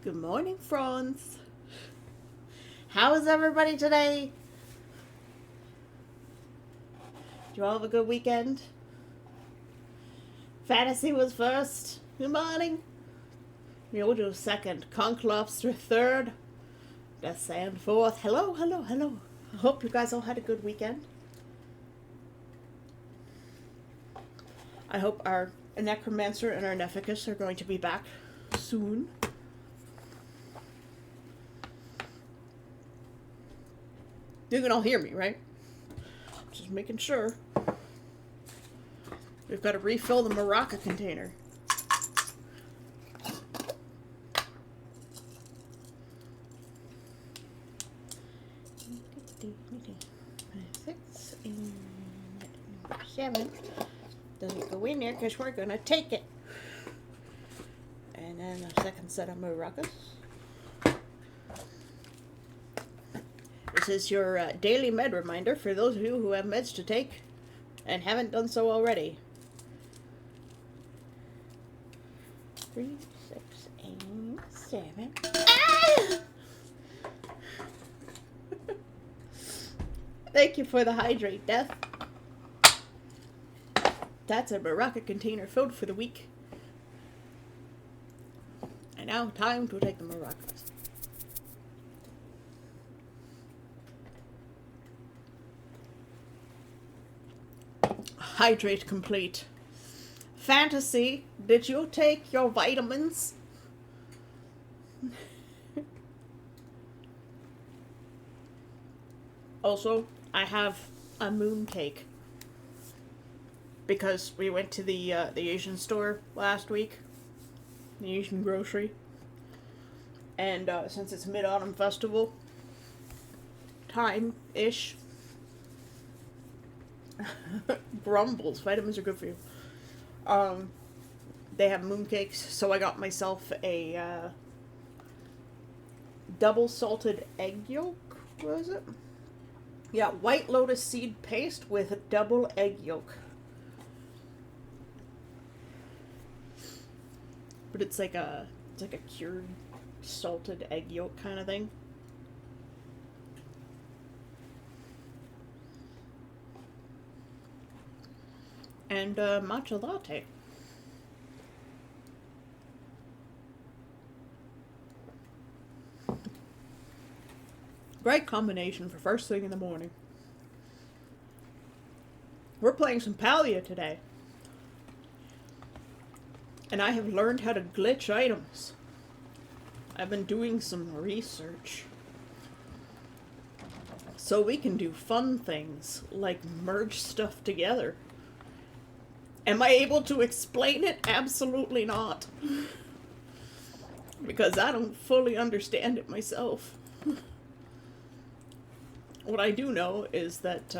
Good morning, Franz. How is everybody today? Did you all have a good weekend? Fantasy was first. Good morning. Miojo second. Conklopster third. Death Sand fourth. Hello, hello, hello. I hope you guys all had a good weekend. I hope our Necromancer and our Nephicus are going to be back soon. You can all hear me, right? Just making sure. We've got to refill the Maraca container. Six and 7 doesn't go in there because we're going to take it. And then a second set of maracas. This is your daily med reminder for those of you who have meds to take and haven't done so already. 3, 6, 8, 7. Ah! Thank you for the hydrate, Death. That's a Maraca container filled for the week. And now time to take the maracas. Hydrate complete. Fantasy, did you take your vitamins? Also, I have a moon cake because we went to the Asian store last week, the Asian grocery, and since it's Mid-Autumn Festival time-ish, grumbles, vitamins are good for you. They have mooncakes, so I got myself a double salted egg yolk. What is it? Yeah, White Lotus seed paste with a double egg yolk. But it's like a cured salted egg yolk kind of thing. And matcha latte. Great combination for first thing in the morning. We're playing some Palia today. And I have learned how to glitch items. I've been doing some research. So we can do fun things, like merge stuff together. Am I able to explain it? Absolutely not. Because I don't fully understand it myself. What I do know is that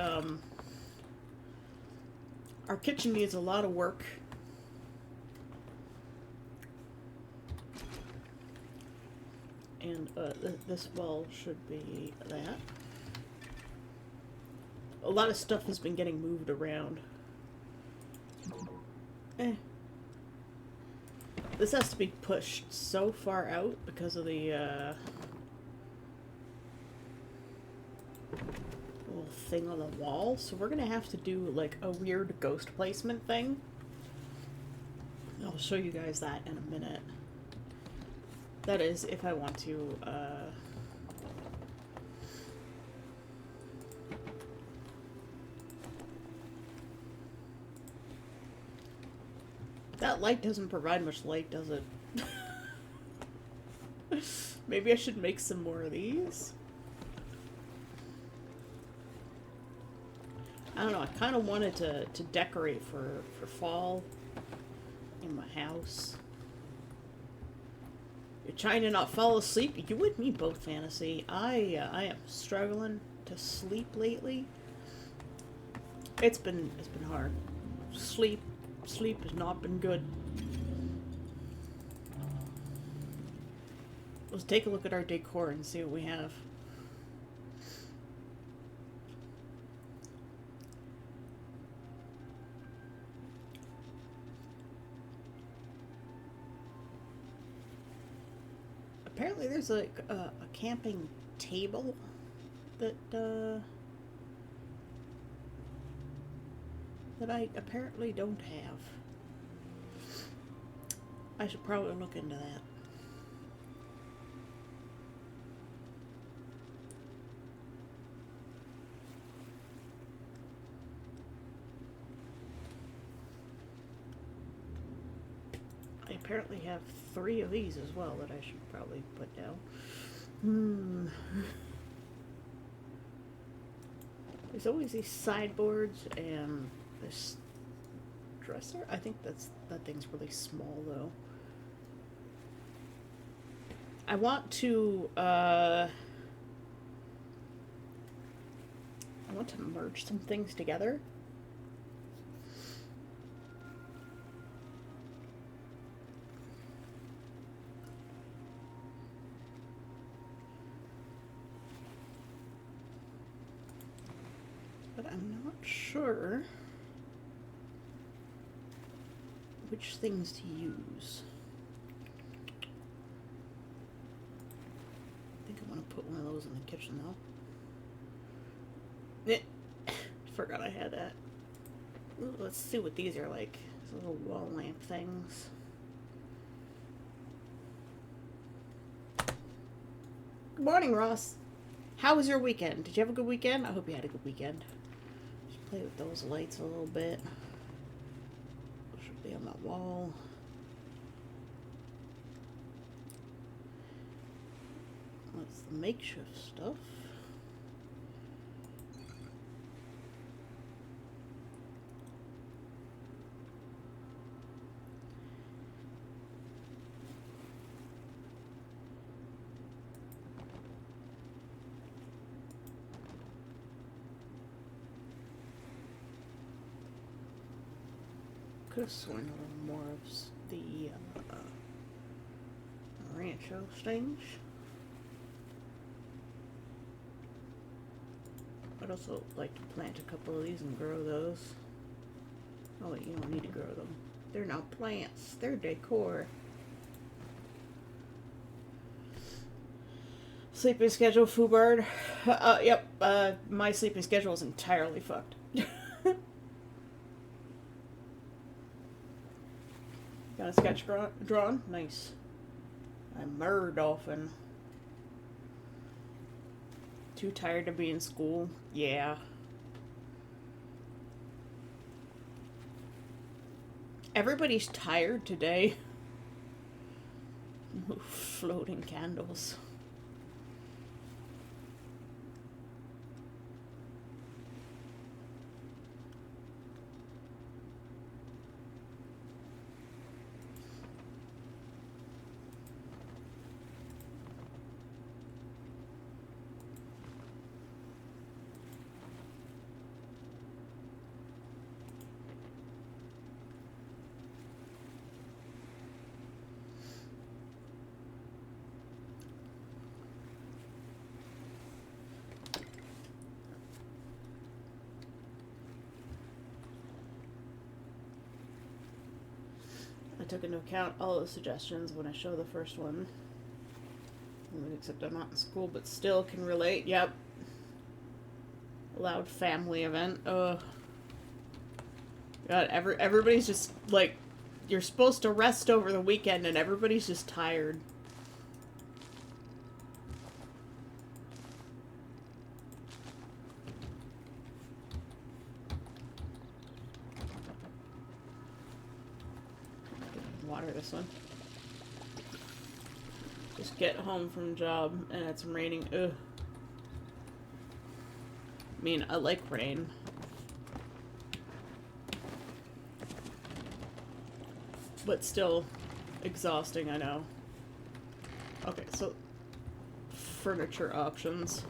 our kitchen needs a lot of work. And this wall should be that. A lot of stuff has been getting moved around. This has to be pushed so far out because of the little thing on the wall. So we're gonna have to do like a weird ghost placement thing. I'll show you guys that in a minute. That is, if I want to that light doesn't provide much light, does it? Maybe I should make some more of these. I don't know, I kind of wanted to decorate for fall in my house. You're trying to not fall asleep? You and me both, Fantasy. I am struggling to sleep lately. It's been hard. Sleep has not been good. Let's take a look at our decor and see what we have. Apparently there's like a camping table that that I apparently don't have. I should probably look into that. I apparently have 3 of these as well that I should probably put down. There's always these sideboards and this dresser. I think that thing's really small though. I want to merge some things together. But I'm not sure which things to use. I think I want to put one of those in the kitchen though. Forgot I had that. Ooh, let's see what these are like. These little wall lamp things. Good morning, Ross. How was your weekend? Did you have a good weekend? I hope you had a good weekend. Just play with those lights a little bit. Should be on that wall. That's the makeshift stuff. Could have sworn a little more of the rancho things. I'd also like to plant a couple of these and grow those. Oh wait, you don't need to grow them. They're not plants, they're decor. Sleeping schedule, Foobird. Yep, my sleeping schedule is entirely fucked. Got a sketch drawn? Nice. I'm Murdolphin. Too tired to be in school? Yeah. Everybody's tired today. Ooh, floating candles. I took into account all the suggestions when I show the first one. Except I'm not in school, but still can relate. Yep. Loud family event. God, everybody's just like, you're supposed to rest over the weekend and everybody's just tired. Water this one. Just get home from job and it's raining. Ugh. I mean, I like rain. But still exhausting, I know. Okay, so furniture options.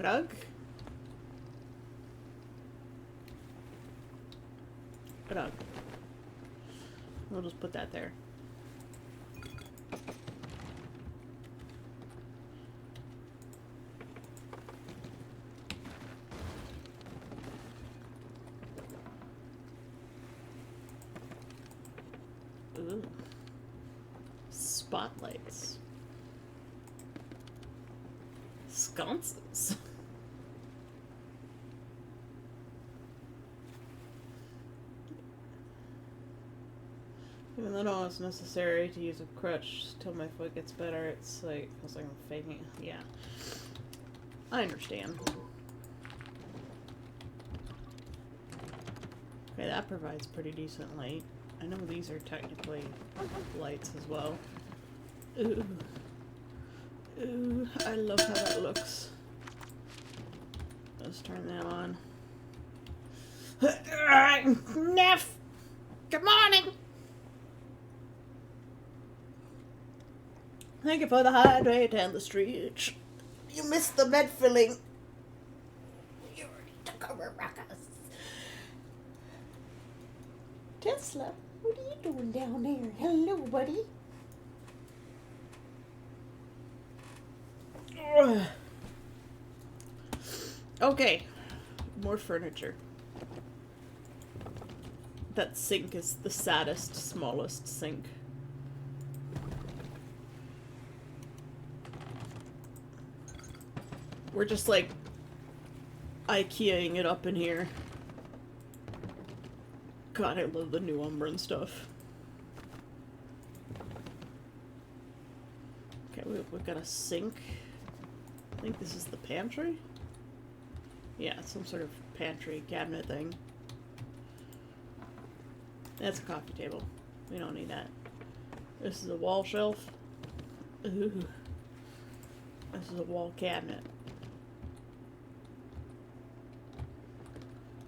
Rug? Rug. We'll just put that there. Ooh. Spotlights. Sconces. Even though I know it's necessary to use a crutch till my foot gets better, it's like, feels like I'm faking it. Yeah. I understand. Okay, that provides pretty decent light. I know these are technically lights as well. Ooh. Ooh, I love how that looks. Let's turn that on. Neff! Good morning! Thank you for the hydrate and the stretch. You missed the med filling. You already took over Ruckus. Tesla, what are you doing down there? Hello, buddy. Okay, more furniture. That sink is the saddest, smallest sink. We're just like IKEA-ing it up in here. God, I love the new Umbran stuff. Okay, we've got a sink. I think this is the pantry? Yeah, it's some sort of pantry cabinet thing. That's a coffee table. We don't need that. This is a wall shelf. Ooh. This is a wall cabinet.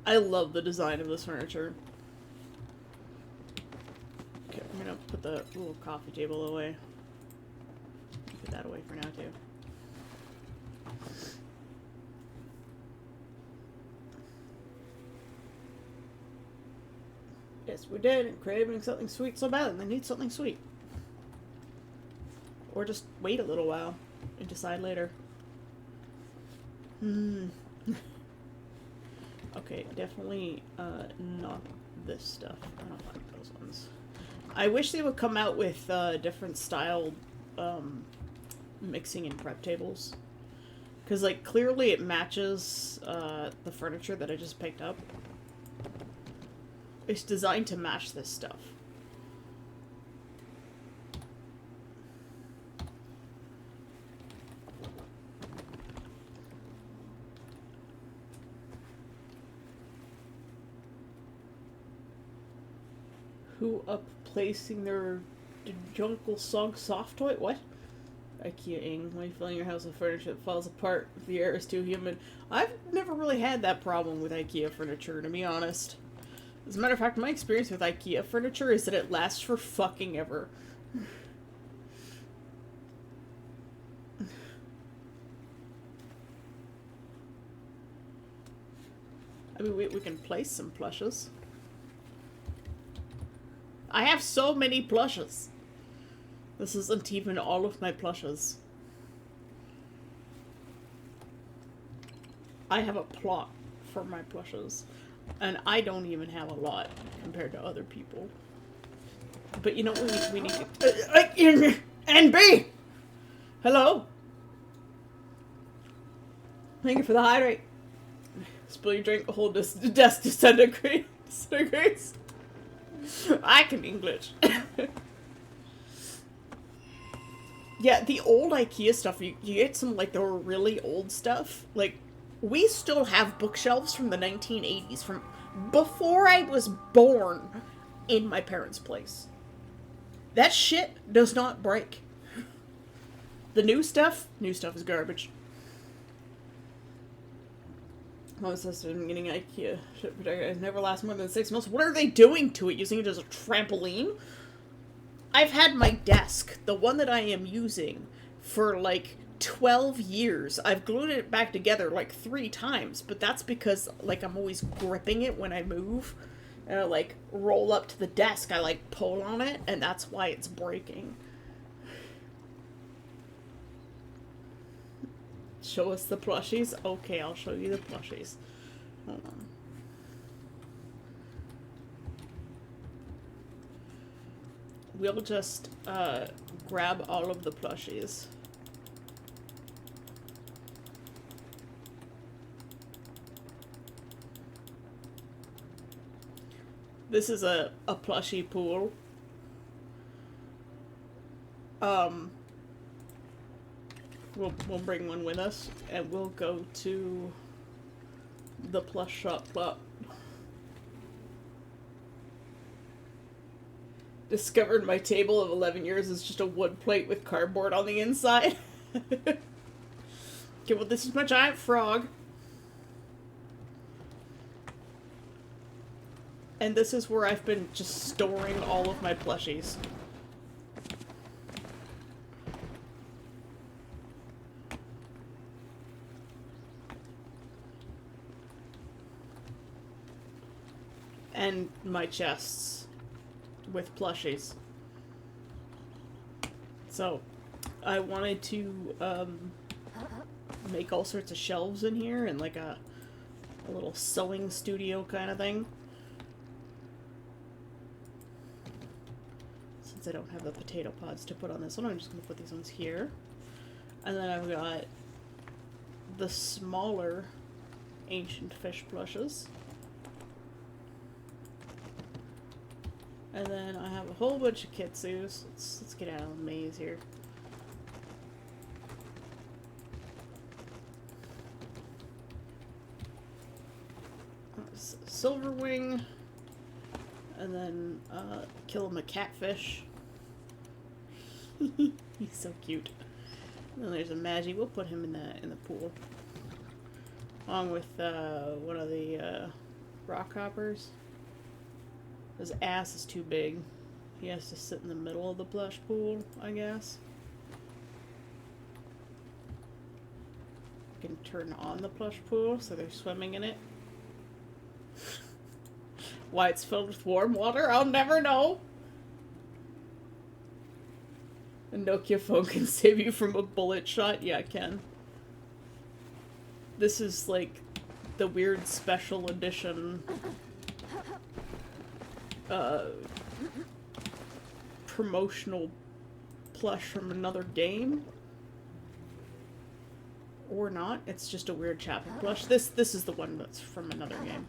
I love the design of this furniture. Okay, I'm gonna put the little coffee table away. Put that away for now, too. Yes, we did. And craving something sweet so bad, and they need something sweet. Or just wait a little while and decide later. Okay, definitely not this stuff. I don't like those ones. I wish they would come out with different style mixing and prep tables. Because, like, clearly it matches the furniture that I just picked up. It's designed to match this stuff. Who up placing their Jungle Song soft toy? What? IKEA-ing. Why are you filling your house with furniture that falls apart if the air is too humid? I've never really had that problem with IKEA furniture, to be honest. As a matter of fact, my experience with IKEA furniture is that it lasts for fucking ever. I mean, we can place some plushes. I have so many plushes. This isn't even all of my plushes. I have a plot for my plushes. And I don't even have a lot compared to other people. But you know what we need to... NB! Hello? Thank you for the hydrate. Spill your drink, the whole desk disintegrates. I can English. Yeah, the old IKEA stuff, you get some, like, the really old stuff. Like, we still have bookshelves from the 1980s, from before I was born, in my parents' place. That shit does not break. The new stuff is garbage. My sister getting IKEA shit protector. It never lasts more than 6 months. What are they doing to it? Using it as a trampoline? I've had my desk, the one that I am using, for like 12 years. I've glued it back together like 3 times, but that's because, like, I'm always gripping it when I move. And I, like, roll up to the desk, I, like, pull on it, and that's why it's breaking. Show us the plushies? Okay, I'll show you the plushies. Hold on. we'll just grab all of the plushies. This is a plushie pool. We'll bring one with us, and we'll go to the plush shop plot. Discovered my table of 11 years is just a wood plate with cardboard on the inside. Okay, well, this is my giant frog. And this is where I've been just storing all of my plushies. And my chests with plushies. So, I wanted to make all sorts of shelves in here and like a little sewing studio kind of thing. Since I don't have the potato pods to put on this one, I'm just going to put these ones here. And then I've got the smaller ancient fish plushes. And then I have a whole bunch of kitsus. Let's get out of the maze here. Silverwing. And then kill him a catfish. He's so cute. And then there's a Magi. We'll put him in the pool. Along with one of the rock hoppers. His ass is too big. He has to sit in the middle of the plush pool, I guess. You can turn on the plush pool so they're swimming in it. Why it's filled with warm water, I'll never know. A Nokia phone can save you from a bullet shot? Yeah, it can. This is like the weird special edition promotional plush from another game. Or not. It's just a weird chapter plush. This is the one that's from another game.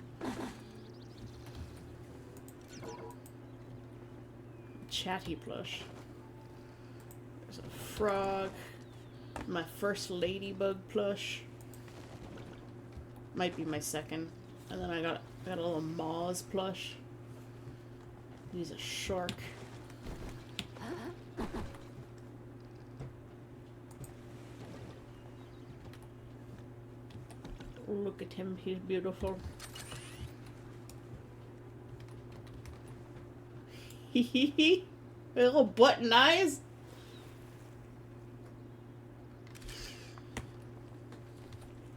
Chatty plush. There's a frog. My first ladybug plush. Might be my second. And then I got a little Moz plush. He's a shark. Look at him, he's beautiful. Hehehe. Little button eyes.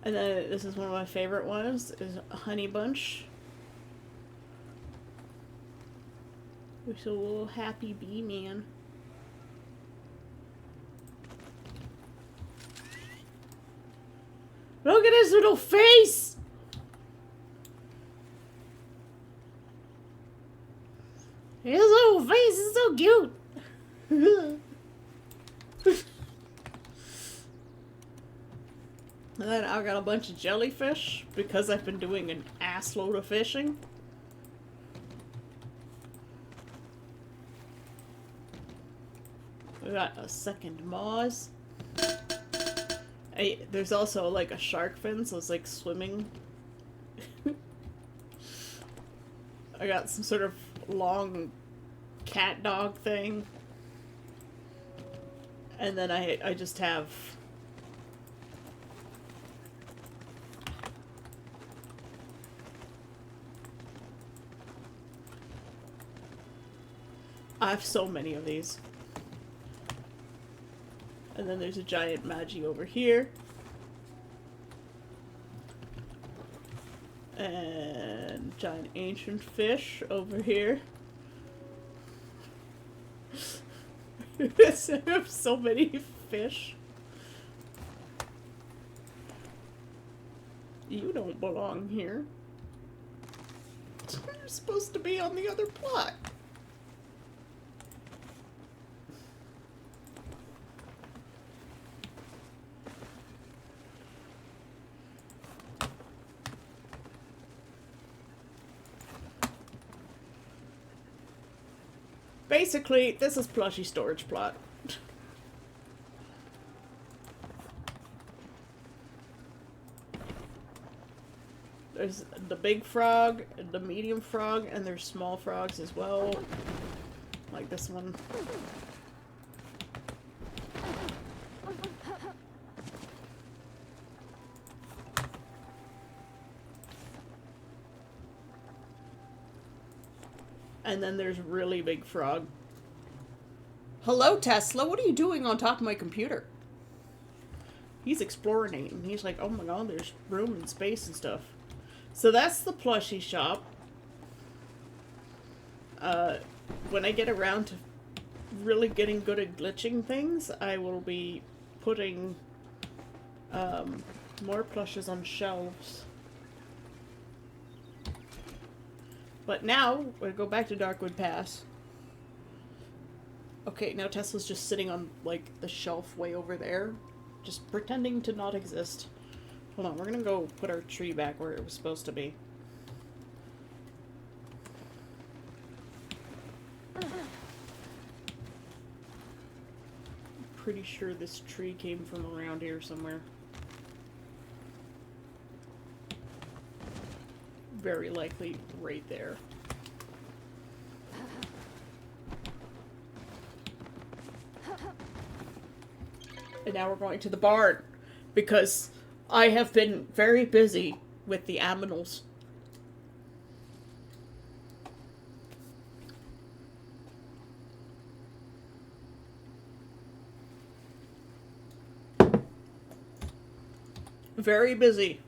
And then this is one of my favorite ones, is a Honey Bunch. There's a little happy bee man. Look at his little face! His little face is so cute! And then I got a bunch of jellyfish because I've been doing an ass load of fishing. We got a second Moz. There's also like a shark fin, so it's like swimming. I got some sort of long cat dog thing. And then I just have so many of these. And then there's a giant Magi over here. And giant ancient fish over here. I have so many fish. You don't belong here. You're supposed to be on the other plot. Basically, this is plushie storage plot. There's the big frog, the medium frog, and there's small frogs as well. Like this one. And then there's really big frog. Hello, Tesla. What are you doing on top of my computer? He's exploring. He's like, oh my god, there's room and space and stuff. So that's the plushie shop. When I get around to really getting good at glitching things, I will be putting more plushes on shelves. But now, we go back to Darkwood Pass. Okay, now Tesla's just sitting on, like, the shelf way over there. Just pretending to not exist. Hold on, we're gonna go put our tree back where it was supposed to be. Pretty sure this tree came from around here somewhere. Very likely right there. And now we're going to the barn because I have been very busy with the aminals. Very busy.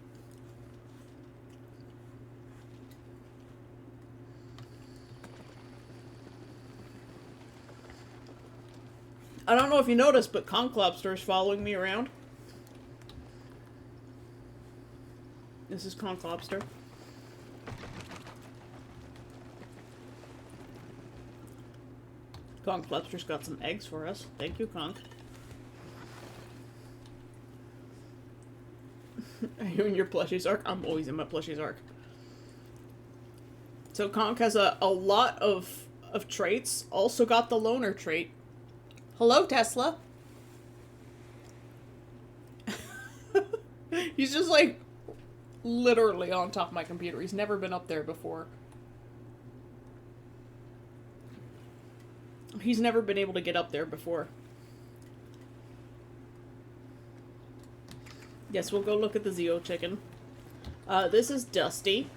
I don't know if you noticed, but Conklobster is following me around. This is Conklobster. Conklobster's got some eggs for us. Thank you, Conk. Are you in your plushies arc? I'm always in my plushies arc. So Conk has a lot of traits. Also got the loner trait. Hello, Tesla. He's just like literally on top of my computer. He's never been up there before. He's never been able to get up there before. Yes, we'll go look at the Zeo chicken. This is Dusty.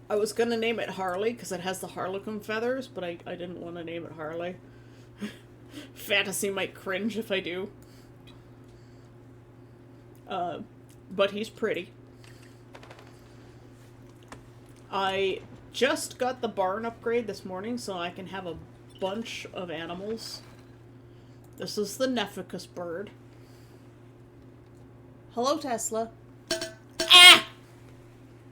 I was gonna name it Harley because it has the Harlequin feathers, but I didn't want to name it Harley. Fantasy might cringe if I do. But he's pretty. I just got the barn upgrade this morning so I can have a bunch of animals. This is the Neficus bird. Hello, Tesla. Ah!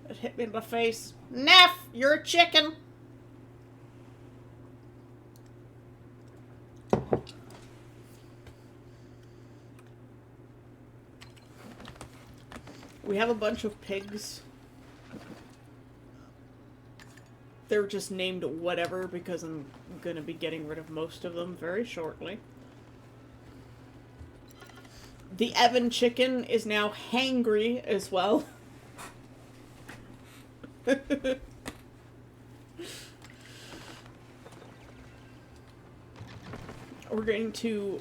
It hit me in the face. Neff, you're a chicken. We have a bunch of pigs. They're just named whatever because I'm gonna be getting rid of most of them very shortly. The Evan chicken is now hangry as well. We're going to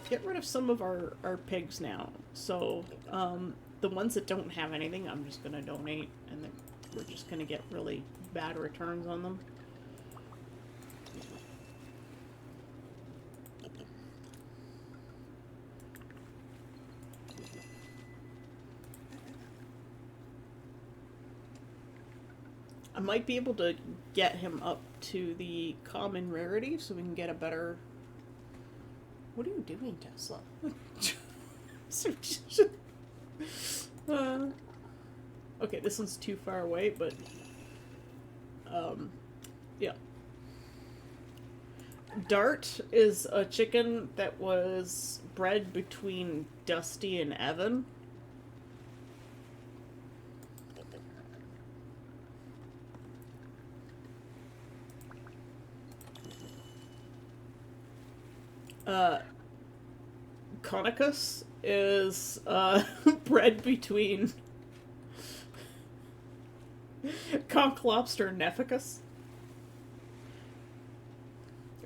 get rid of some of our pigs now. So the ones that don't have anything, I'm just going to donate, and then we're just going to get really bad returns on them. I might be able to get him up to the common rarity so we can get a better... What are you doing, Tesla? Okay, this one's too far away, but... yeah. Dart is a chicken that was bred between Dusty and Evan. Uh, Conicus is bred between conch lobster and neficus.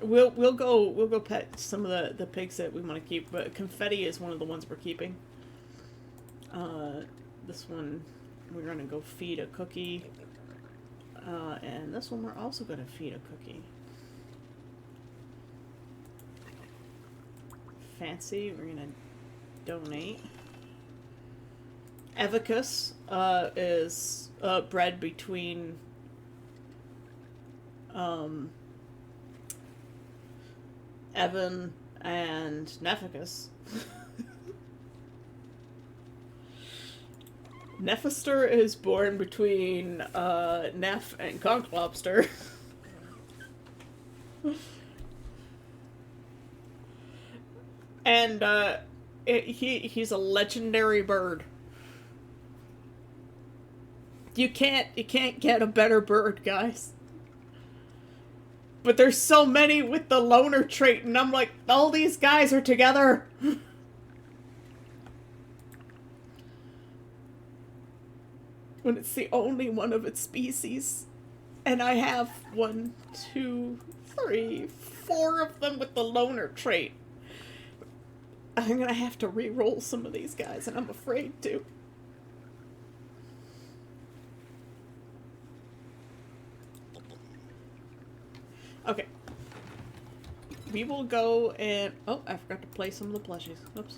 We'll go pet some of the pigs that we want to keep, but confetti is one of the ones we're keeping. This one we're gonna go feed a cookie, and this one we're also gonna feed a cookie. Fancy, we're gonna donate. Evicus is bred between Evan and Neficus. Nephister is born between Neff and conch lobster. And he's a legendary bird. You can't get a better bird, guys. But there's so many with the loner trait, and I'm like, all these guys are together. When it's the only one of its species. And I have 1, 2, 3, 4 of them with the loner trait. I'm gonna have to re-roll some of these guys, and I'm afraid to. Okay. We will go and... Oh, I forgot to play some of the plushies. Oops.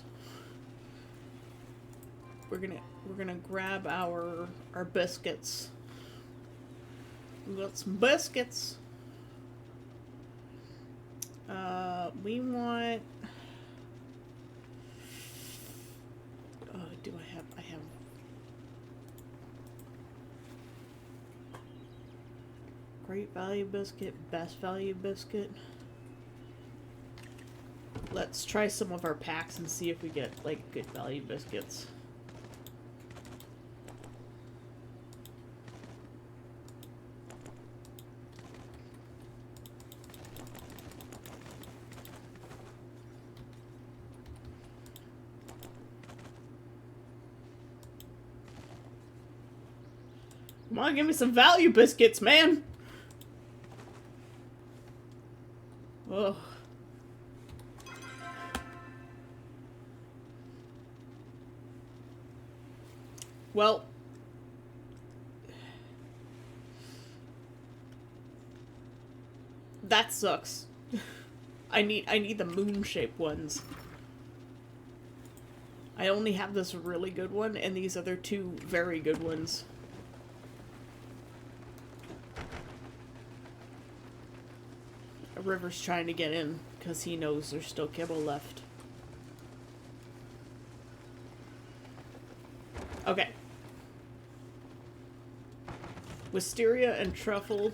We're gonna grab our biscuits. We got some biscuits. We want... do I have... I have... Great value biscuit, best value biscuit. Let's try some of our packs and see if we get, like, good value biscuits. Come on, give me some value biscuits, man! Ugh. Well, that sucks. I need the moon-shaped ones. I only have this really good one and these other 2 very good ones. River's trying to get in because he knows there's still kibble left. Okay. Wisteria and truffle.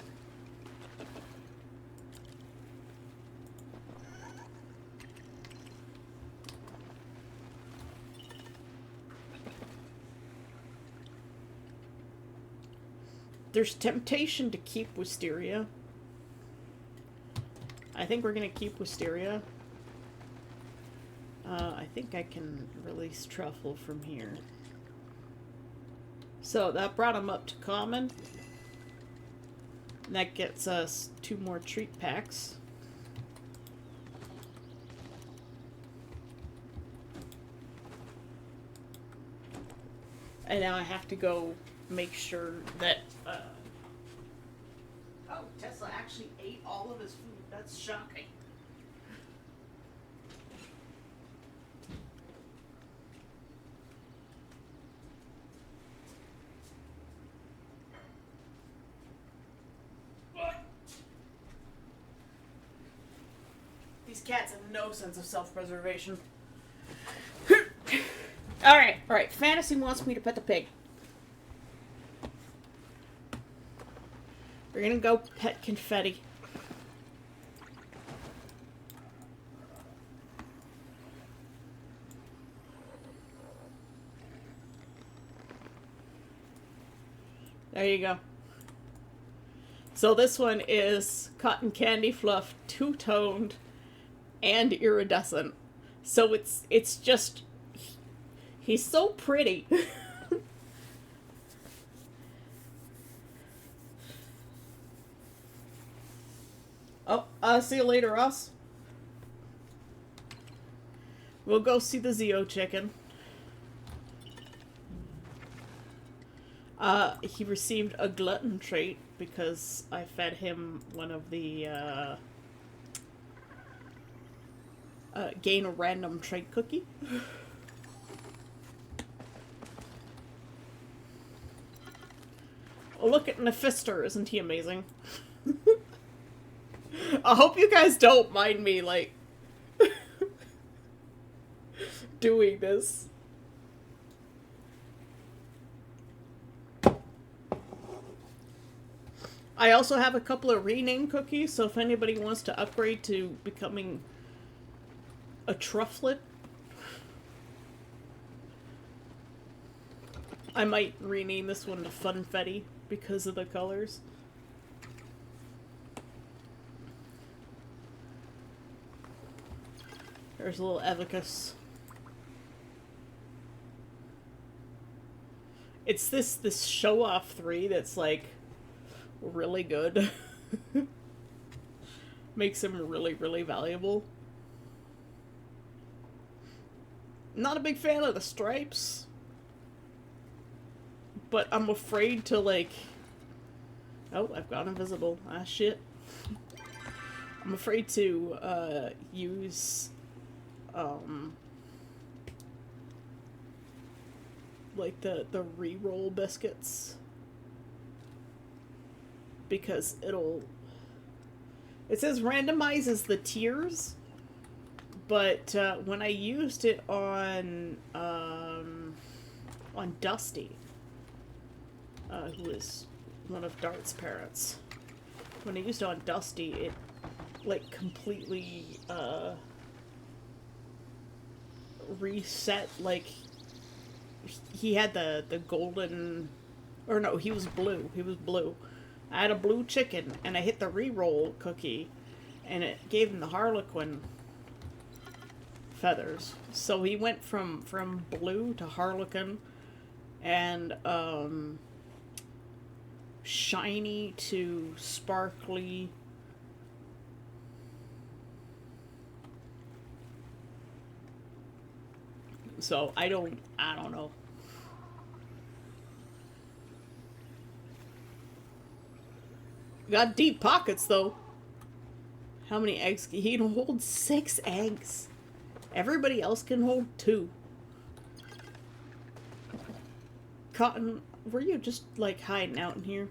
There's temptation to keep wisteria. I think we're gonna keep wisteria. I think I can release truffle from here. So that brought him up to common. And that gets us 2 more treat packs. And now I have to go make sure that... Oh, Tesla actually ate all of his food. That's shocking. These cats have no sense of self-preservation. Alright. Fantasy wants me to pet the pig. We're gonna go pet Confetti. There you go. So this one is Cotton Candy Fluff, 2-toned, and iridescent. So it's just he's so pretty. Oh, see you later, Ross. We'll go see the Zeo chicken. He received a glutton trait because I fed him one of the, gain a random trait cookie. Oh, look at Nephister, isn't he amazing? I hope you guys don't mind me, like, doing this. I also have a couple of rename cookies, so if anybody wants to upgrade to becoming a trufflet, I might rename this one to Funfetti because of the colors. There's a little Evicus. It's this show-off 3 that's like really good. Makes him really, really valuable. Not a big fan of the stripes, but I'm afraid to, like... Oh, I've gone invisible. Ah, shit. I'm afraid to use like the re-roll biscuits, because it says randomizes the tiers, but when I used it on Dusty, who is one of Dart's parents, when I used it on Dusty, it like completely reset. Like, he had the golden, or no, he was blue. I had a blue chicken, and I hit the re-roll cookie, and it gave him the Harlequin feathers. So he went from blue to Harlequin, and shiny to sparkly. So I don't know. Got deep pockets though. How many eggs? He can hold 6 eggs. Everybody else can hold 2. Cotton, were you just like hiding out in here?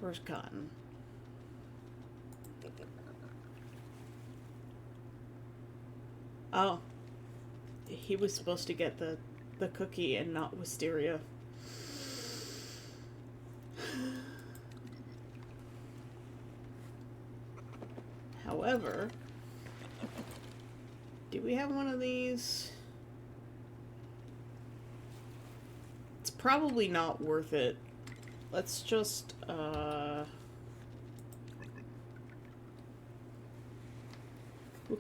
Where's Cotton? Oh. He was supposed to get the cookie and not Wisteria. However, do we have one of these? It's probably not worth it. Let's just, we'll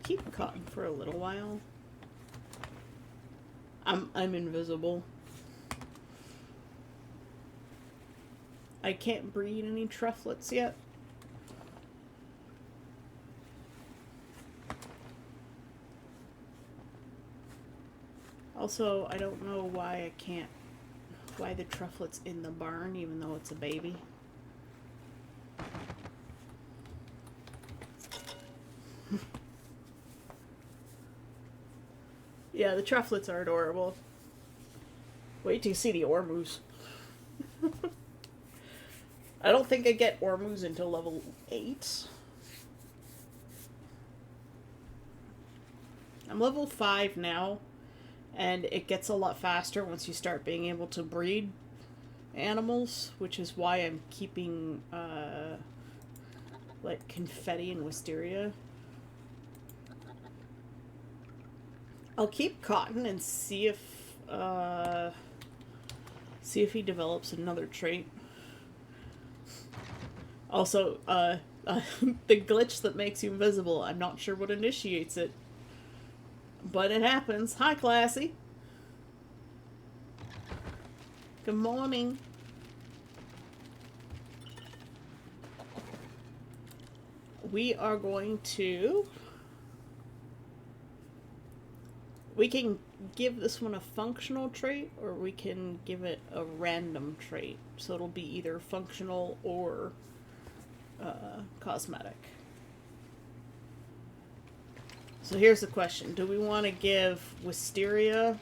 keep Cotton for a little while. I'm invisible. I can't breed any trufflets yet. Also, I don't know why why the trufflet's in the barn even though it's a baby. Yeah, the trufflets are adorable. Wait till you see the Ormus. I don't think I get Ormus until level 8. I'm level 5 now, and it gets a lot faster once you start being able to breed animals, which is why I'm keeping, like, Confetti and Wisteria. I'll keep Cotton and see if he develops another trait. Also, The glitch that makes you invisible. I'm not sure what initiates it. But it happens. Hi, Classy. Good morning. We are going to... We can give this one a functional trait, or we can give it a random trait. So it'll be either functional or cosmetic. So here's the question. Do we want to give Wisteria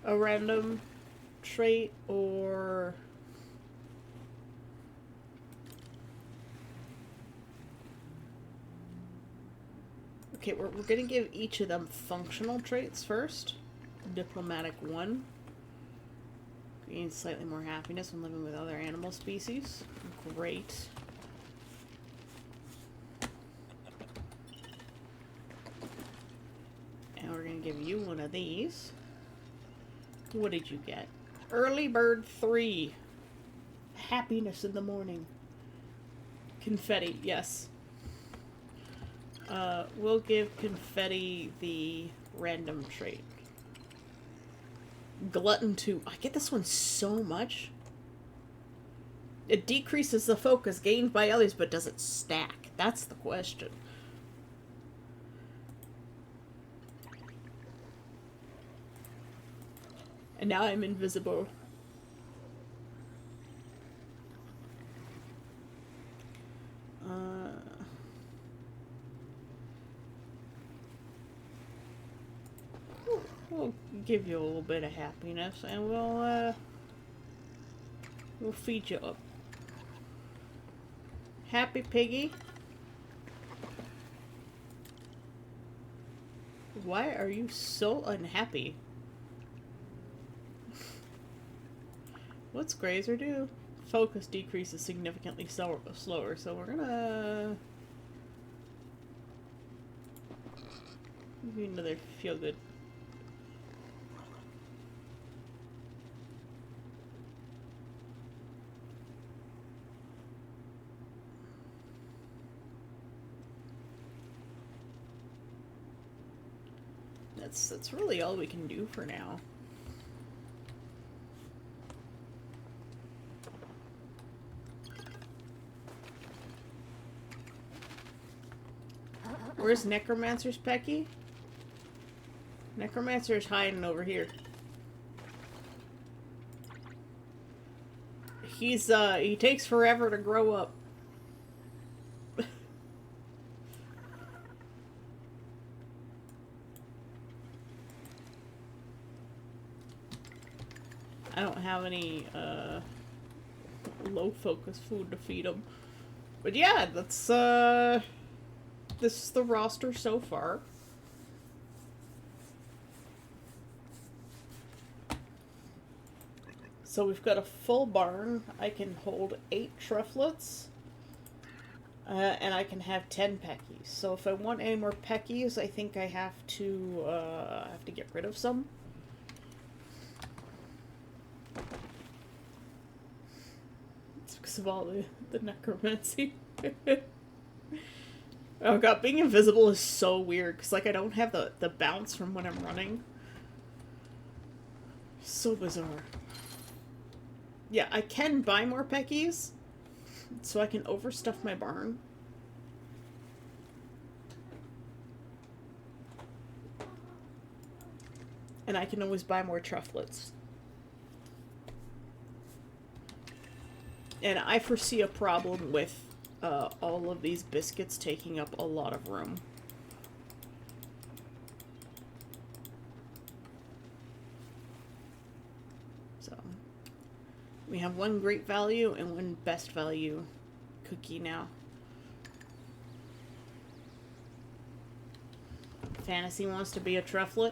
a random trait, or... Okay, we're going to give each of them functional traits first. Diplomatic 1. Gain slightly more happiness when living with other animal species. Great. And we're going to give you one of these. What did you get? Early Bird 3. Happiness in the morning. Confetti, yes. We'll give Confetti the random trait. Glutton 2. I get this one so much. It decreases the focus gained by others, but does it stack? That's the question. And now I'm invisible. We'll give you a little bit of happiness, and we'll feed you up. Happy Piggy. Why are you so unhappy? What's Grazer do? Focus decreases significantly slower, so we're gonna give you another feel good. That's really all we can do for now. Where's Necromancer's Pecky? Necromancer's hiding over here. He takes forever to grow up. I don't have any, low focus food to feed him. But yeah, that's, this is the roster so far. So we've got a full barn. I can hold 8 trufflets. And I can have 10 peckies. So if I want any more peckies, I think I have to get rid of some. It's because of all the necromancy. Oh god, being invisible is so weird, because like I don't have the bounce from when I'm running. So bizarre. Yeah, I can buy more peckies, so I can overstuff my barn. And I can always buy more trufflets. And I foresee a problem with all of these biscuits taking up a lot of room. So, we have one great value and one best value cookie now. Fantasy wants to be a trufflet.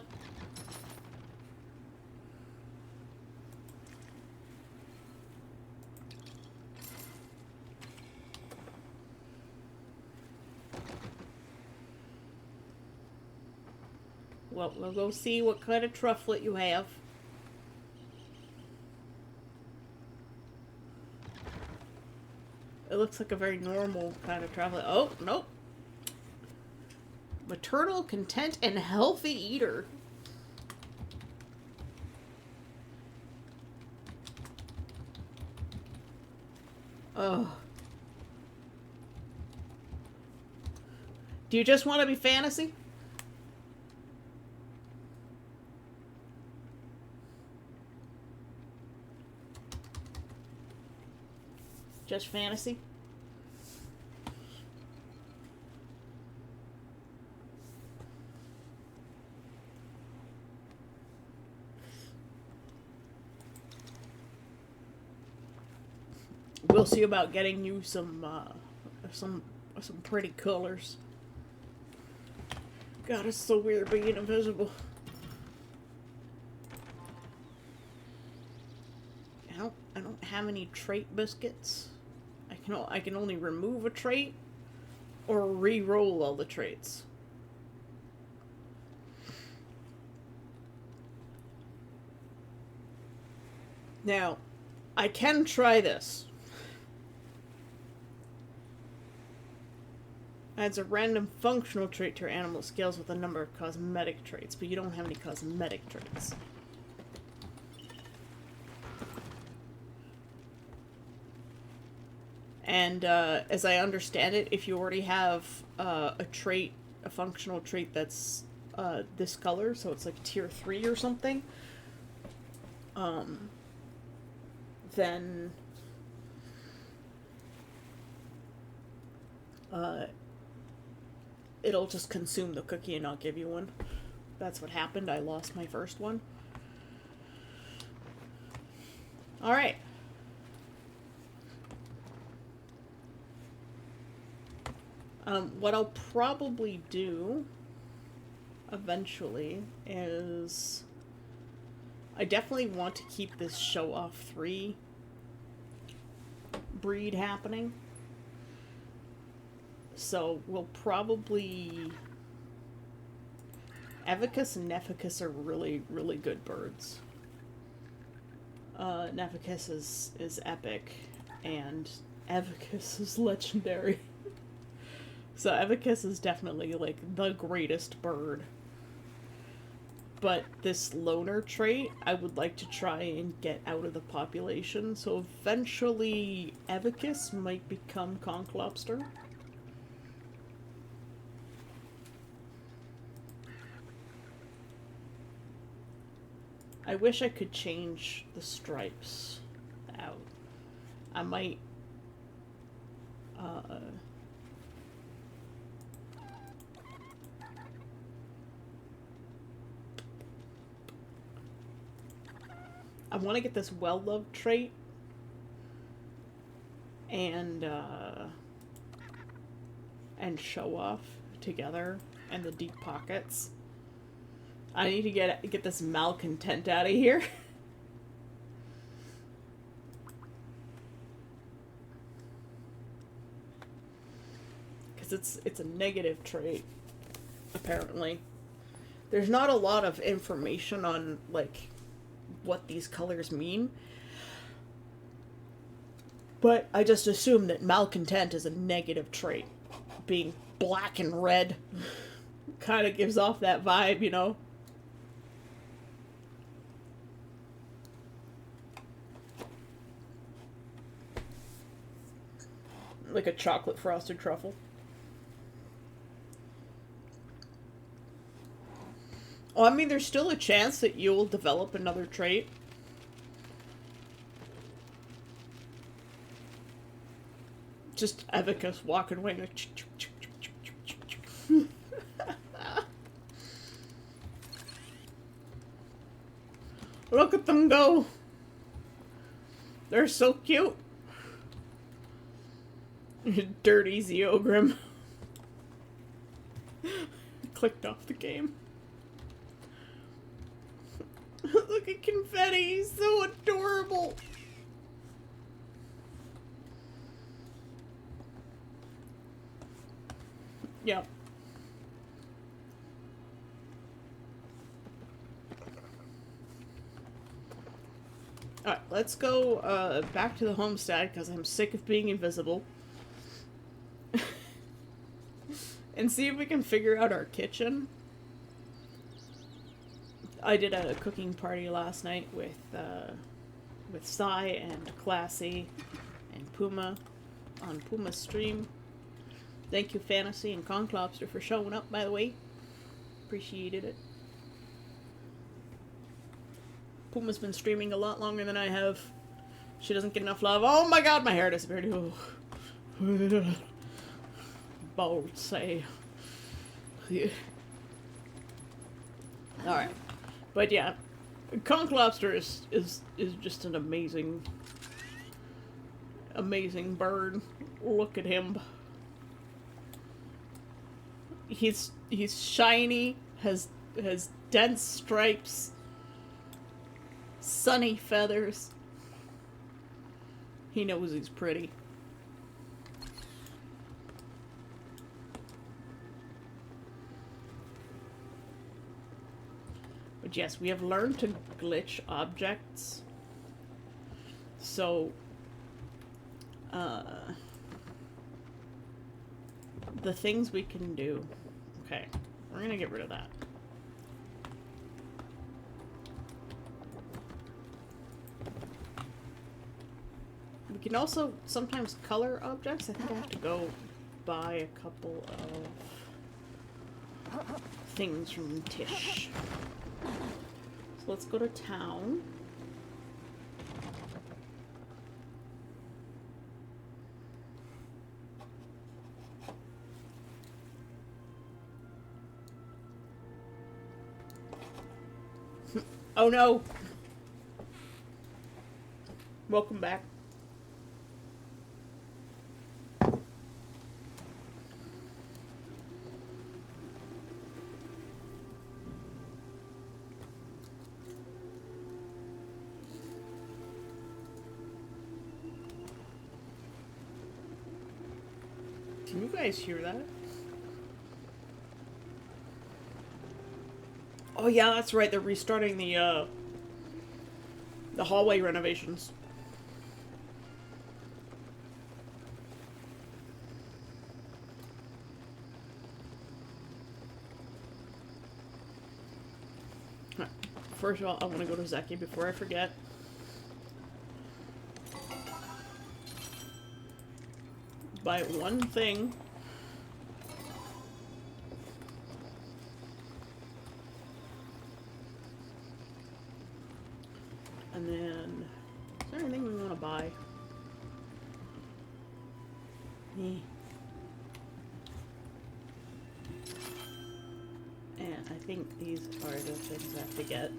Well, we'll go see what kind of trufflet you have. It looks like a very normal kind of traveler. Oh, nope. Maternal, content, and healthy eater. Oh. Do you just want to be fantasy? Just fantasy? We'll see about getting you some pretty colors. God, it's so weird being invisible. I don't have any trait biscuits. I can only remove a trait or re-roll all the traits. Now, I can try this. Adds a random functional trait to your animal scales with a number of cosmetic traits, but you don't have any cosmetic traits. And as I understand it, if you already have a functional trait that's this color, so it's like tier 3 or something, then it'll just consume the cookie and not give you one. That's what happened. I lost my first one. Alright. What I'll probably do eventually is I definitely want to keep this show off 3 breed happening. So we'll probably... Evicus and Neficus are really, really good birds. Neficus is epic, and Evicus is legendary. So Evicus is definitely, like, the greatest bird. But this loner trait, I would like to try and get out of the population, so eventually Evicus might become Conch Lobster. I wish I could change the stripes out. I might... I want to get this well-loved trait and show off together, and the deep pockets. I need to get this malcontent out of here. Because it's a negative trait, apparently. There's not a lot of information on, like, what these colors mean. But I just assume that malcontent is a negative trait. Being black and red kind of gives off that vibe, you know? Like a chocolate frosted truffle. Oh, I mean, there's still a chance that you'll develop another trait. Just Evicus walking away like... Look at them go. They're so cute. Dirty Zeogrim. Clicked off the game. Look at Confetti, he's so adorable. Yep. Alright, let's go back to the homestead because I'm sick of being invisible. and see if we can figure out our kitchen. I did a cooking party last night with Sai and Classy and Puma on Puma's stream. Thank you, Fantasy and Conclobster, for showing up, by the way. Appreciated it. Puma's been streaming a lot longer than I have. She doesn't get enough love. Oh my god, my hair disappeared. Oh. Bold say. Yeah. Alright. But yeah, Conch Lobster is just an amazing bird. Look at him. He's shiny, has dense stripes, sunny feathers. He knows he's pretty. But yes, we have learned to glitch objects. So, the things we can do. Okay, we're gonna get rid of that. We can also sometimes color objects. I think I have to go buy a couple of things from Tish. So let's go to town. Oh no! Welcome back. Can you guys hear that? Oh yeah, that's right. They're restarting the hallway renovations. First of all, I want to go to Zeki before I forget. Buy one thing. And then, is there anything we want to buy? And I think these are the things I have to get.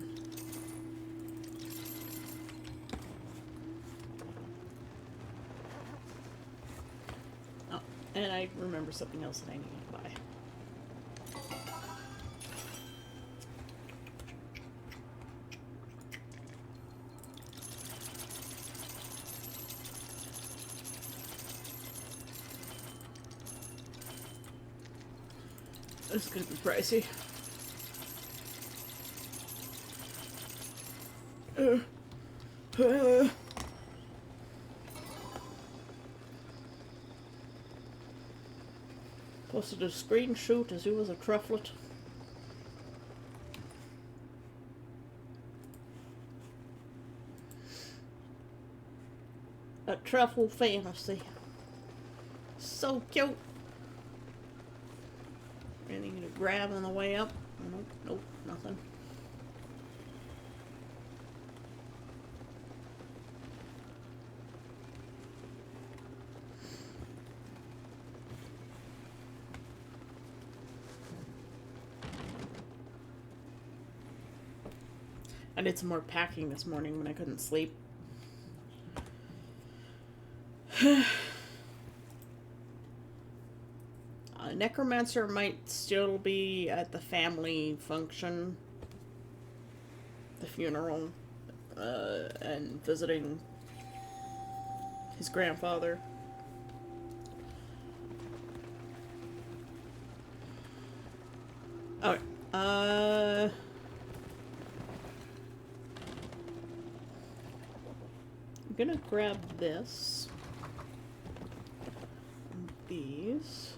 Oh, and I remember something else that I need to buy. This is gonna be pricey. Posted a screenshot as you was a trufflet. A truffle fantasy. So cute. Anything to grab on the way up? Nope, nope, nothing. I did some more packing this morning when I couldn't sleep. Necromancer might still be at the family function, the funeral, and visiting his grandfather. Okay, I'm gonna grab this. And these.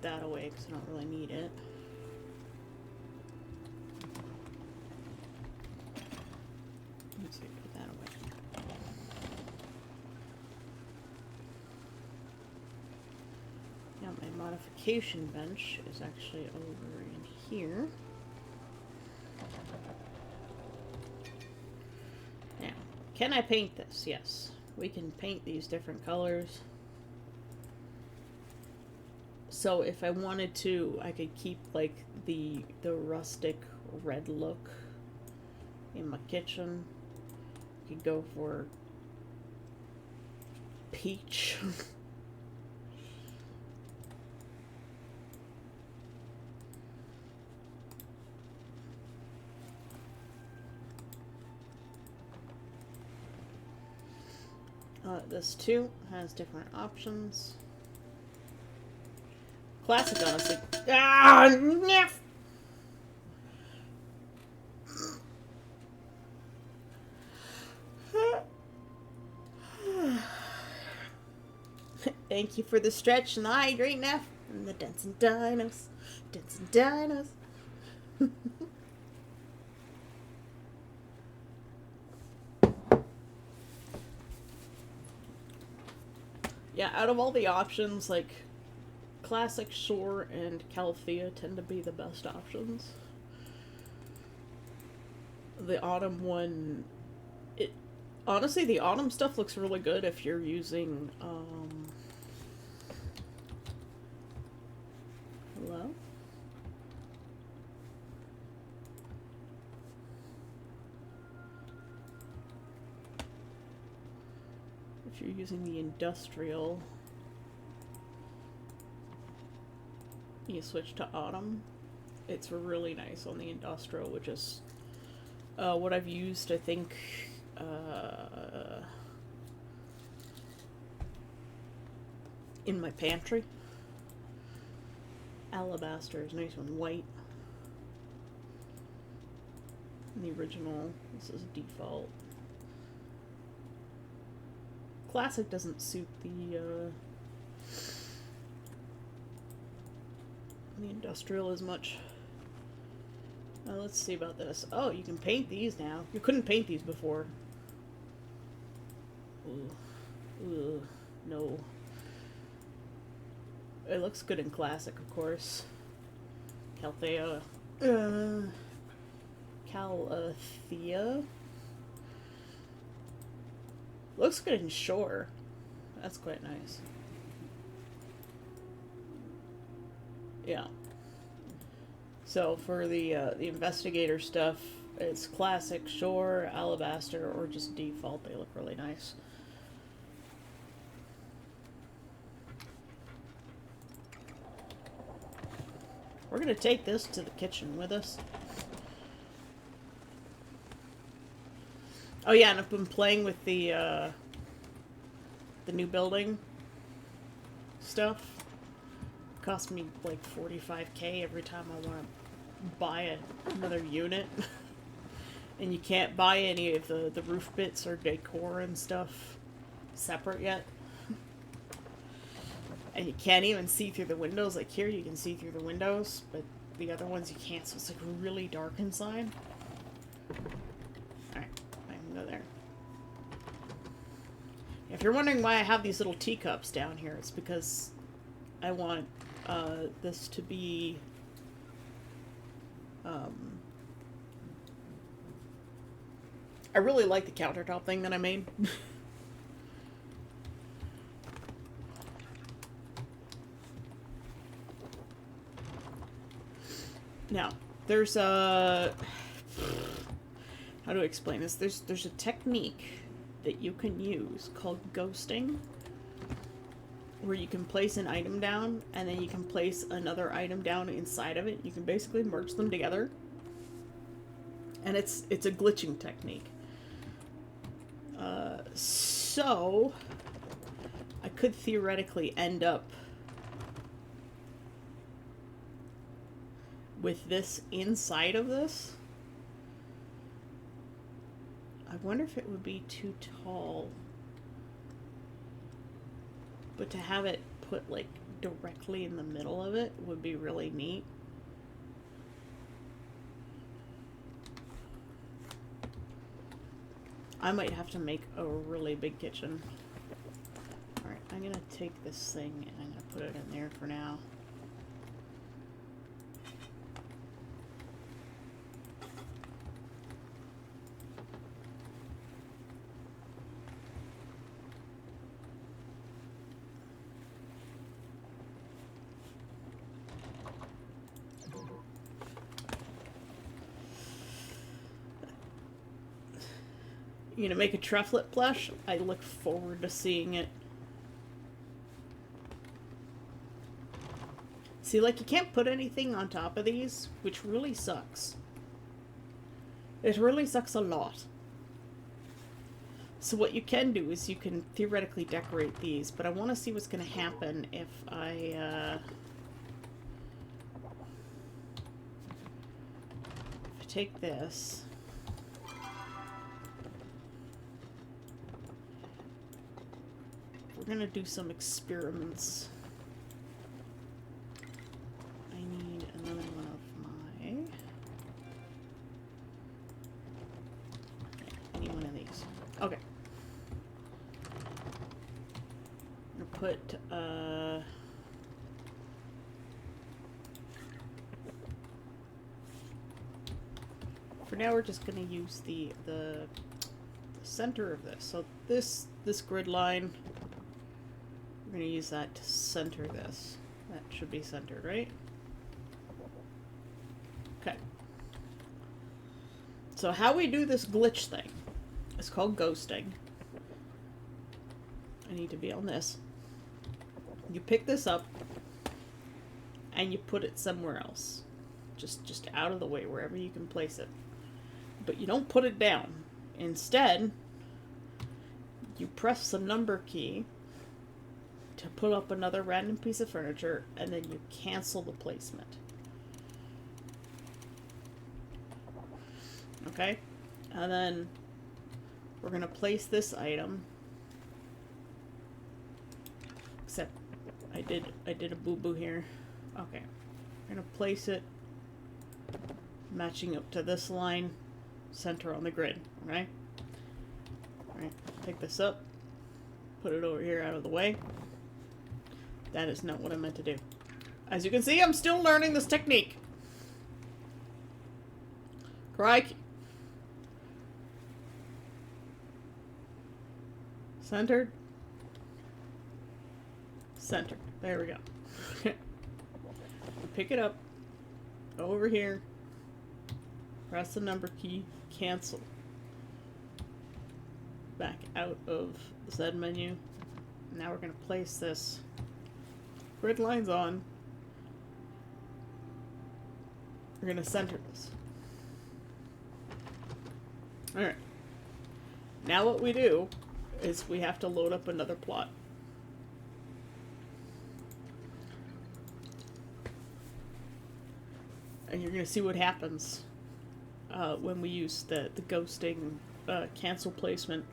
that away because I don't really need it. Let's see, put that away. Now my modification bench is actually over in here. Now, can I paint this? Yes. We can paint these different colors. So if I wanted to, I could keep like the rustic red look in my kitchen. I could go for peach. This too has different options. Classic, honestly. Ah, neff. Thank you for the stretch and the hydrate, Neff. And the dancing dinos. Dancing dinos. Yeah, out of all the options, like, Classic, Shore, and Calthea tend to be the best options. The Autumn one, honestly, the Autumn stuff looks really good if you're using, hello? If you're using the Industrial, you switch to Autumn. It's really nice on the Industrial, which is what I've used, I think, in my pantry. Alabaster is nice and white. In the original, this is default. Classic doesn't suit the Industrial as much. Let's see about this. Oh, you can paint these now. You couldn't paint these before. Ooh. Ooh. No. It looks good in Classic, of course. Calthea. Calthea. Looks good in Shore. That's quite nice. Yeah. So for the investigator stuff, it's Classic, Shore, Alabaster, or just default. They look really nice. We're gonna take this to the kitchen with us. Oh yeah, and I've been playing with the new building stuff. It cost me like 45k every time I want to buy another unit. And you can't buy any of the roof bits or decor and stuff separate yet. And you can't even see through the windows. Like here you can see through the windows, but the other ones you can't, so it's like really dark inside. Alright, I can go there. If you're wondering why I have these little teacups down here, it's because I want this to be I really like the countertop thing that I made. Now, there's a... How do I explain this? There's a technique that you can use called ghosting, where you can place an item down, and then you can place another item down inside of it. You can basically merge them together. And it's a glitching technique. So, I could theoretically end up with this inside of this. I wonder if it would be too tall. But to have it put, like, directly in the middle of it would be really neat. I might have to make a really big kitchen. Alright, I'm gonna take this thing and I'm gonna put it in there for now. You know, make a trufflet plush. I look forward to seeing it. See, like, you can't put anything on top of these, which really sucks. It really sucks a lot. So what you can do is you can theoretically decorate these, but I want to see what's going to happen if I take this. We're gonna do some experiments. I need another one of my... I need one of these. Okay. I'm gonna put, for now we're just gonna use the center of this. So this grid line, we're going to use that to center this. That should be centered, right? Okay. So how we do this glitch thing is called ghosting. I need to be on this. You pick this up and you put it somewhere else. Just out of the way, wherever you can place it. But you don't put it down. Instead, you press the number key to pull up another random piece of furniture, and then you cancel the placement. Okay? And then we're going to place this item. Except I did a boo-boo here. Okay. We're going to place it matching up to this line, center on the grid, okay? Alright, pick this up, put it over here out of the way. That is not what I meant to do. As you can see, I'm still learning this technique. Crikey. Centered. Centered. There we go. Pick it up. Go over here. Press the number key. Cancel. Back out of the Z menu. Now we're going to place this grid lines on. We're going to center this. Alright. Now what we do is we have to load up another plot. And you're going to see what happens when we use the ghosting cancel placement.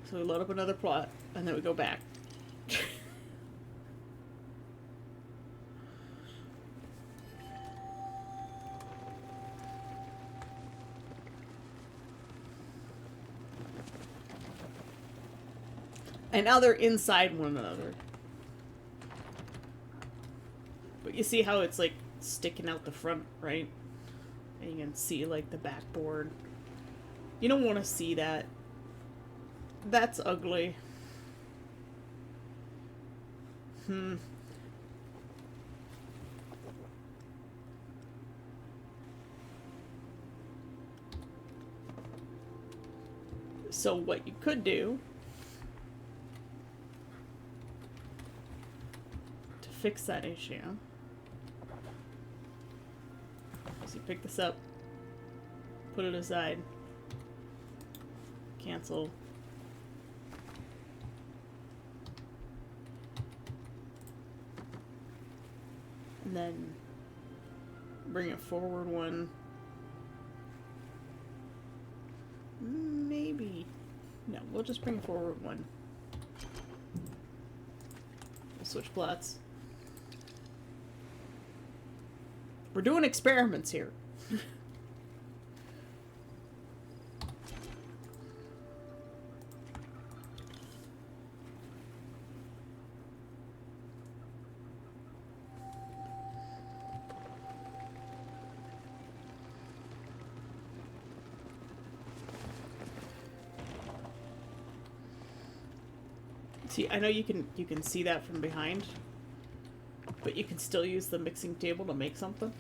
So we load up another plot, and then we go back. And now they're inside one another. But you see how it's like sticking out the front, right? And you can see like the backboard. You don't want to see that. That's ugly. So what you could do to fix that issue is you pick this up, put it aside, cancel, and then bring it forward one. Maybe. No, we'll just bring it forward one. Switch plots. We're doing experiments here. See, I know you can see that from behind, but you can still use the mixing table to make something.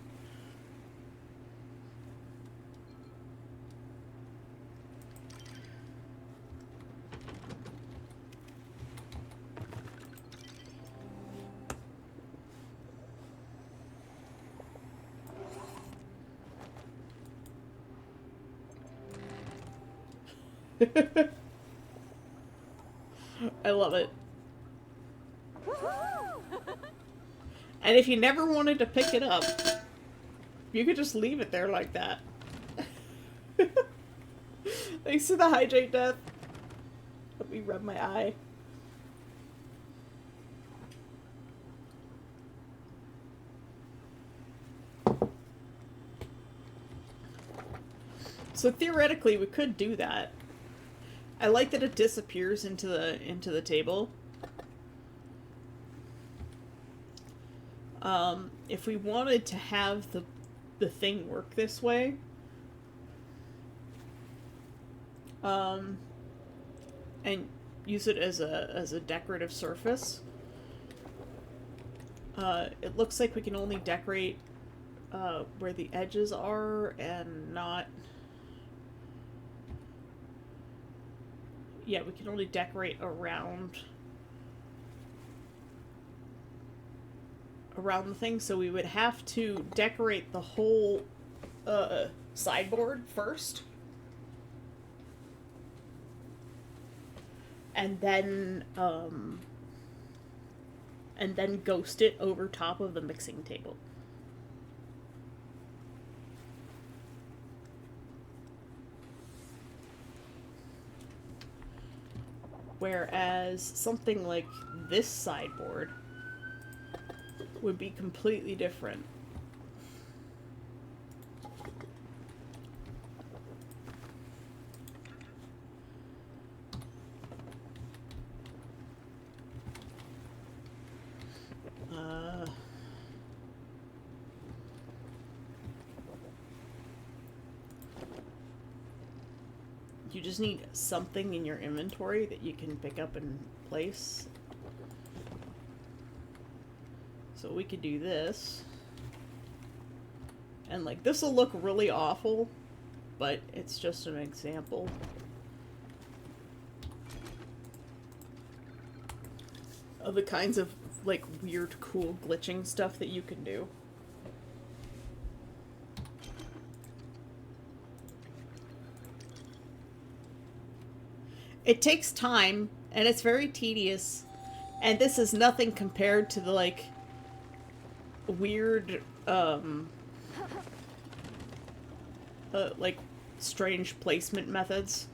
I love it. And if you never wanted to pick it up, you could just leave it there like that. Thanks to the hydrate death. Let me rub my eye. So theoretically, we could do that. I like that it disappears into the table. If we wanted to have the thing work this way, and use it as a decorative surface, it looks like we can only decorate where the edges are and not. Yeah, we can only decorate around the thing, so we would have to decorate the whole sideboard first. And then ghost it over top of the mixing table. Whereas something like this sideboard would be completely different. You just need something in your inventory that you can pick up and place. So we could do this. And like, this will look really awful, but it's just an example. Of the kinds of like weird, cool glitching stuff that you can do. It takes time, and it's very tedious, and this is nothing compared to the, like, weird, like, strange placement methods.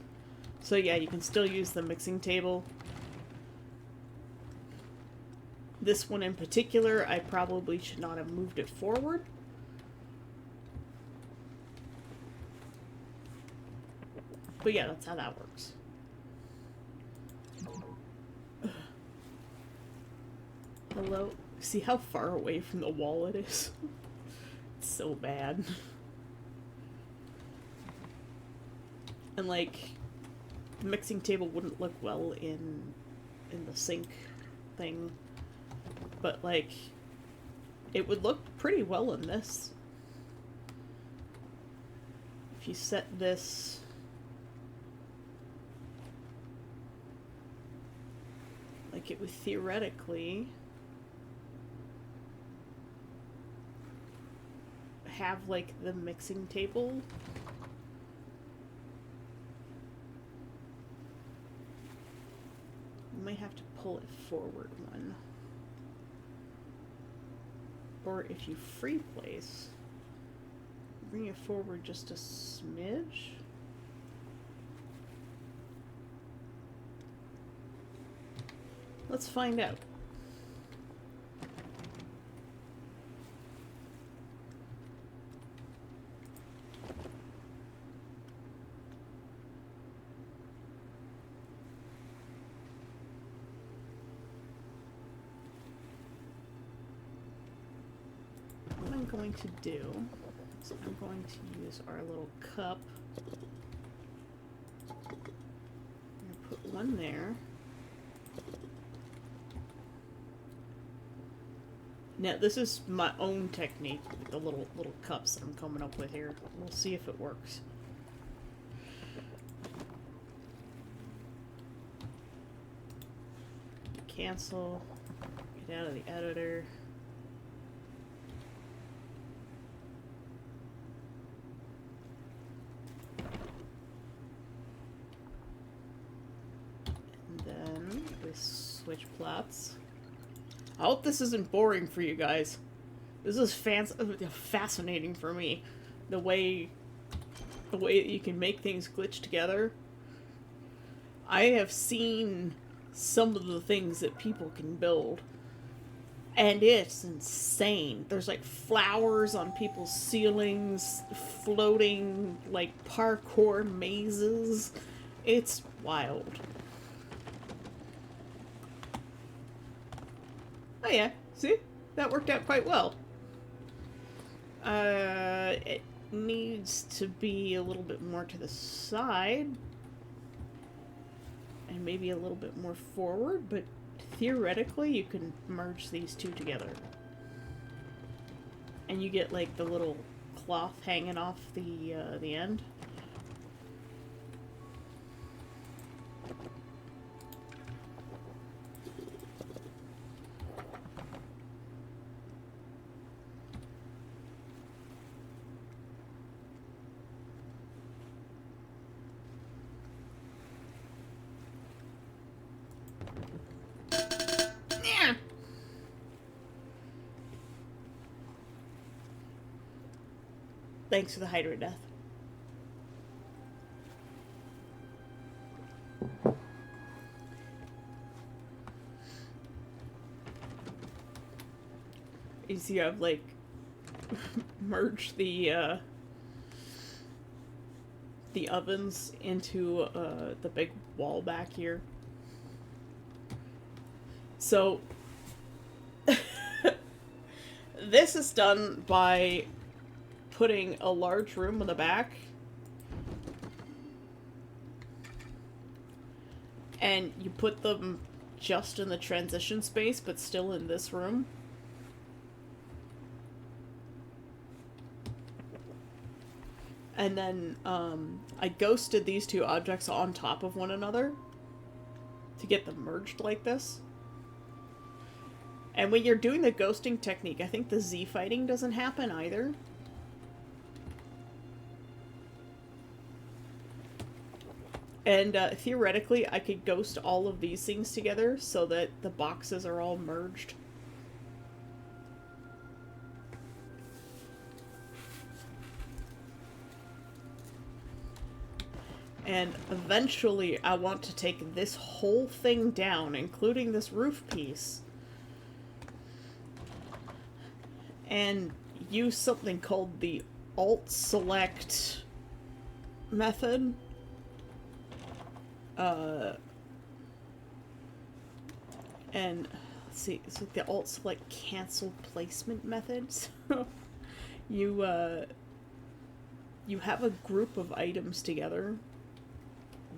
So yeah, you can still use the mixing table. This one in particular, I probably should not have moved it forward. But yeah, that's how that works. Hello? See how far away from the wall it is? It's so bad. And like, the mixing table wouldn't look well in the sink thing. But like, it would look pretty well in this. If you set this... like, it would theoretically... have like the mixing table. You might have to pull it forward one. Or if you free place, bring it forward just a smidge. Let's find out. going to do is I'm going to use our little cup. I'm going to put one there. Now, this is my own technique with the little cups that I'm coming up with here. We'll see if it works. Cancel. Get out of the editor. And then we switch plots. I hope this isn't boring for you guys. This is fascinating for me. The way that you can make things glitch together. I have seen some of the things that people can build, and it's insane. There's like flowers on people's ceilings, floating like parkour mazes. It's wild. Oh yeah, see? That worked out quite well. It needs to be a little bit more to the side. And maybe a little bit more forward, but theoretically you can merge these two together. And you get like the little cloth hanging off the end. Thanks for the Hydra death. You see I've like merged the ovens into the big wall back here. So this is done by putting a large room in the back and you put them just in the transition space but still in this room. And then I ghosted these two objects on top of one another to get them merged like this. And when you're doing the ghosting technique, I think the Z fighting doesn't happen either. And theoretically, I could ghost all of these things together so that the boxes are all merged. And eventually, I want to take this whole thing down, including this roof piece, and use something called the Alt-Select method. And let's see, it's like the Alt-Select Cancel Placement method. So you have a group of items together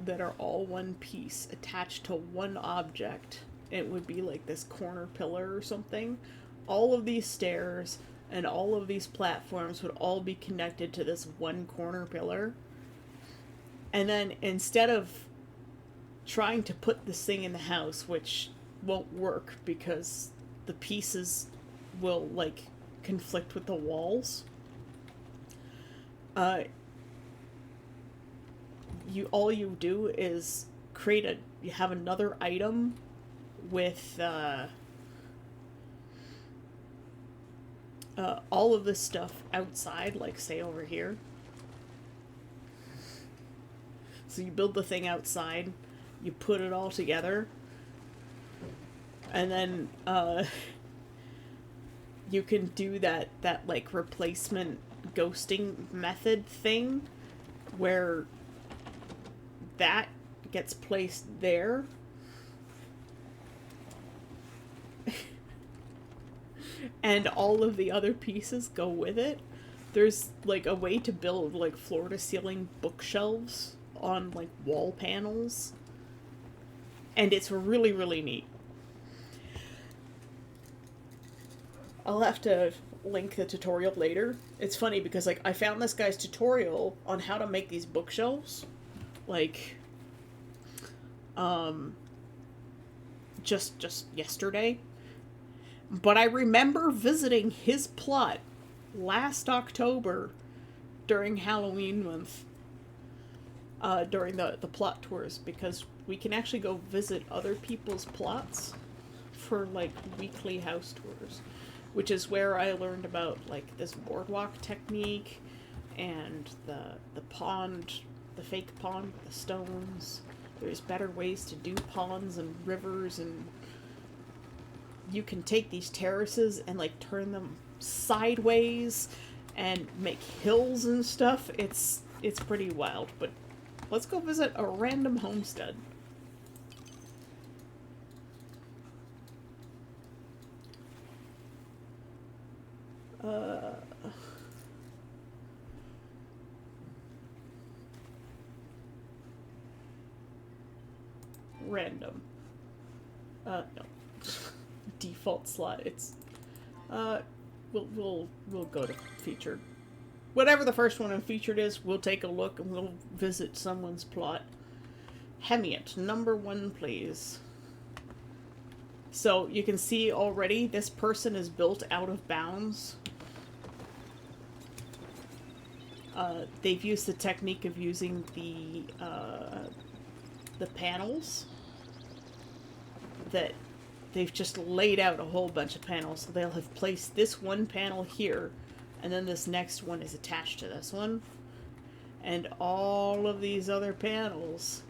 that are all one piece attached to one object. It would be like this corner pillar or something. All of these stairs and all of these platforms would all be connected to this one corner pillar. And then instead of trying to put this thing in the house, which won't work because the pieces will like conflict with the walls, all you do is you have another item with all of this stuff outside, like say over here. So you build the thing outside, you put it all together, and then you can do that like replacement ghosting method thing where that gets placed there. and all of the other pieces go with it. There's like a way to build like floor to ceiling bookshelves on like wall panels, and it's really, really neat. I'll have to link the tutorial later. It's funny because like I found this guy's tutorial on how to make these bookshelves like just yesterday. But I remember visiting his plot last October during Halloween month, during the plot tours, because we can actually go visit other people's plots for like weekly house tours, which is where I learned about like this boardwalk technique and the pond, the fake pond with the stones. There's better ways to do ponds and rivers, and you can take these terraces and like turn them sideways and make hills and stuff. It's pretty wild, but let's go visit a random homestead. Random. No. Default slot. It's we'll go to featured. Whatever the first one in featured is, we'll take a look and we'll visit someone's plot. Hemiot, number 1, please. So you can see already this person is built out of bounds. They've used the technique of using the panels that they've just laid out a whole bunch of panels. So they'll have placed this one panel here, and then this next one is attached to this one. And all of these other panels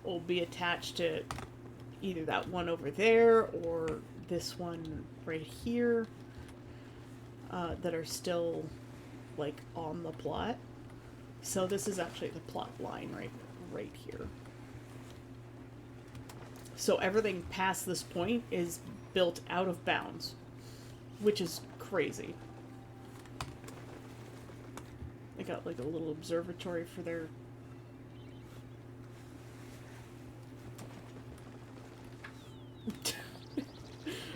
will be attached to either that one over there or this one right here, that are still like on the plot. So this is actually the plot line right here. So everything past this point is built out of bounds, which is crazy. They got like a little observatory for their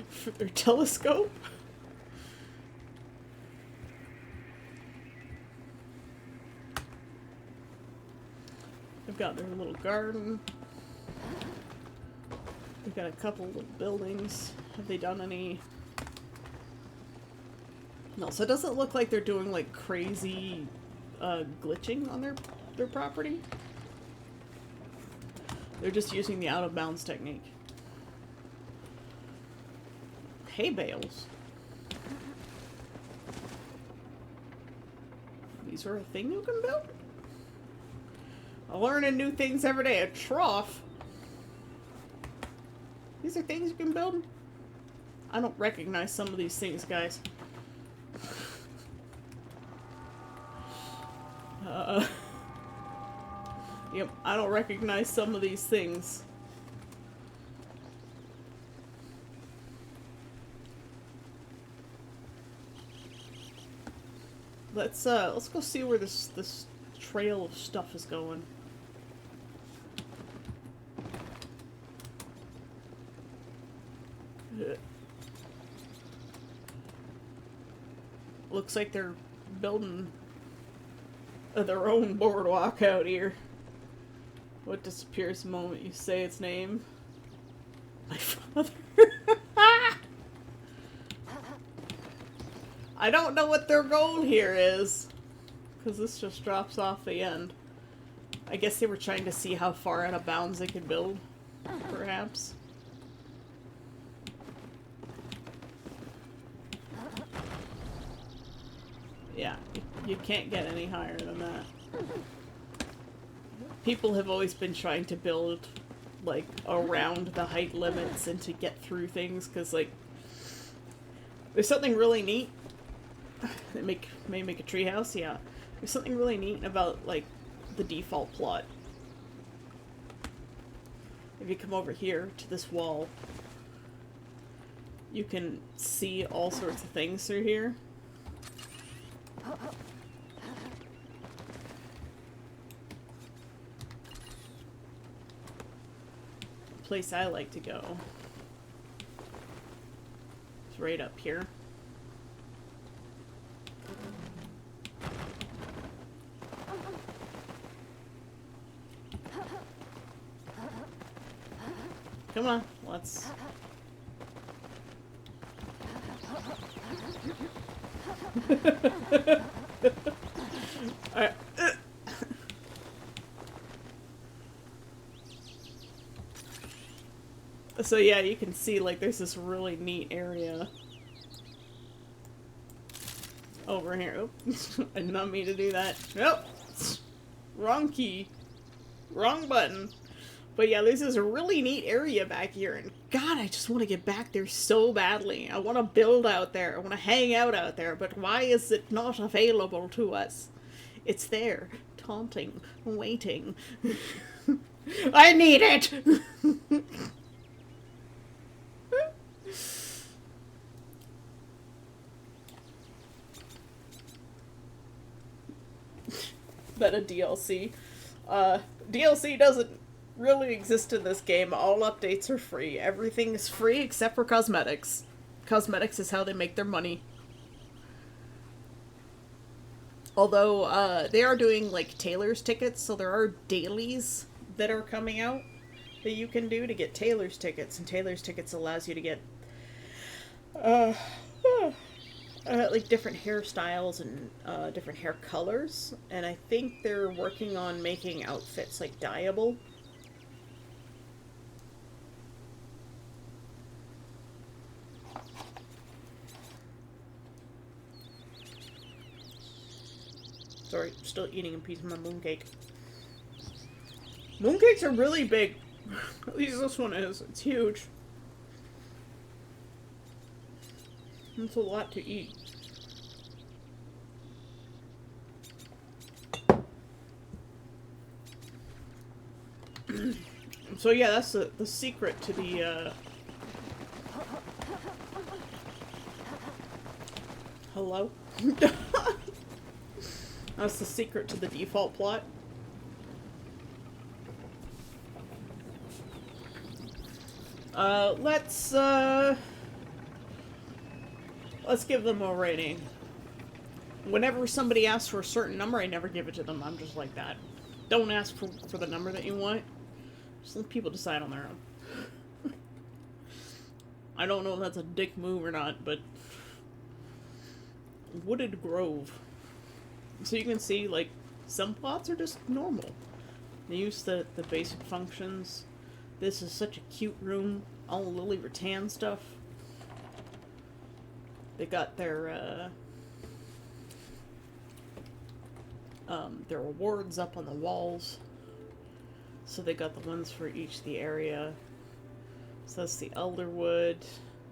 for their telescope. They've got their little garden. They've got a couple little buildings. Have they done any? No, so it doesn't look like they're doing like crazy glitching on their property. They're just using the out of bounds technique. Hay bales. These are a thing you can build? I'm learning new things every day. A trough. These are things you can build? I don't recognize some of these things, guys. Yep, I don't recognize some of these things. Let's go see where this trail of stuff is going. Looks like they're building their own boardwalk out here. What disappears the moment you say its name? My father. I don't know what their goal here is, because this just drops off the end. I guess they were trying to see how far out of bounds they could build, perhaps. Yeah, you can't get any higher than that. People have always been trying to build, like, around the height limits and to get through things, because, like, there's something really neat. They may make a treehouse, yeah. There's something really neat about, like, the default plot. If you come over here to this wall, You can see all sorts of things through here. The place I like to go is right up here. Come on, let's... Alright. So yeah, you can see, like, there's this really neat area over here. Oh, I did not mean to do that. Nope. Wrong key. Wrong button. But yeah, there's this really neat area back here, and God, I just want to get back there so badly. I want to build out there. I want to hang out there, but why is it not available to us? It's there, taunting, waiting. I need it! But a DLC. DLC doesn't really exist in this game. All updates are free. Everything is free except for cosmetics. Cosmetics is how they make their money. Although, they are doing, like, Taylor's tickets, so there are dailies that are coming out that you can do to get Taylor's tickets, and Taylor's tickets allows you to get, like, different hairstyles and, different hair colors, and I think they're working on making outfits, like, dyeable. Sorry, still eating a piece of my mooncake. Mooncakes are really big. At least this one is. It's huge. It's a lot to eat. So yeah, that's the secret to the, Hello? That's the secret to the default plot. Let's give them a rating. Whenever somebody asks for a certain number, I never give it to them. I'm just like that. Don't ask for the number that you want. Just let people decide on their own. I don't know if that's a dick move or not, but... Wooded Grove. So you can see, like, some plots are just normal. They use the basic functions. This is such a cute room. All Lily Rattan stuff. They got their awards up on the walls. So they got the ones for each the area. So that's the Elderwood.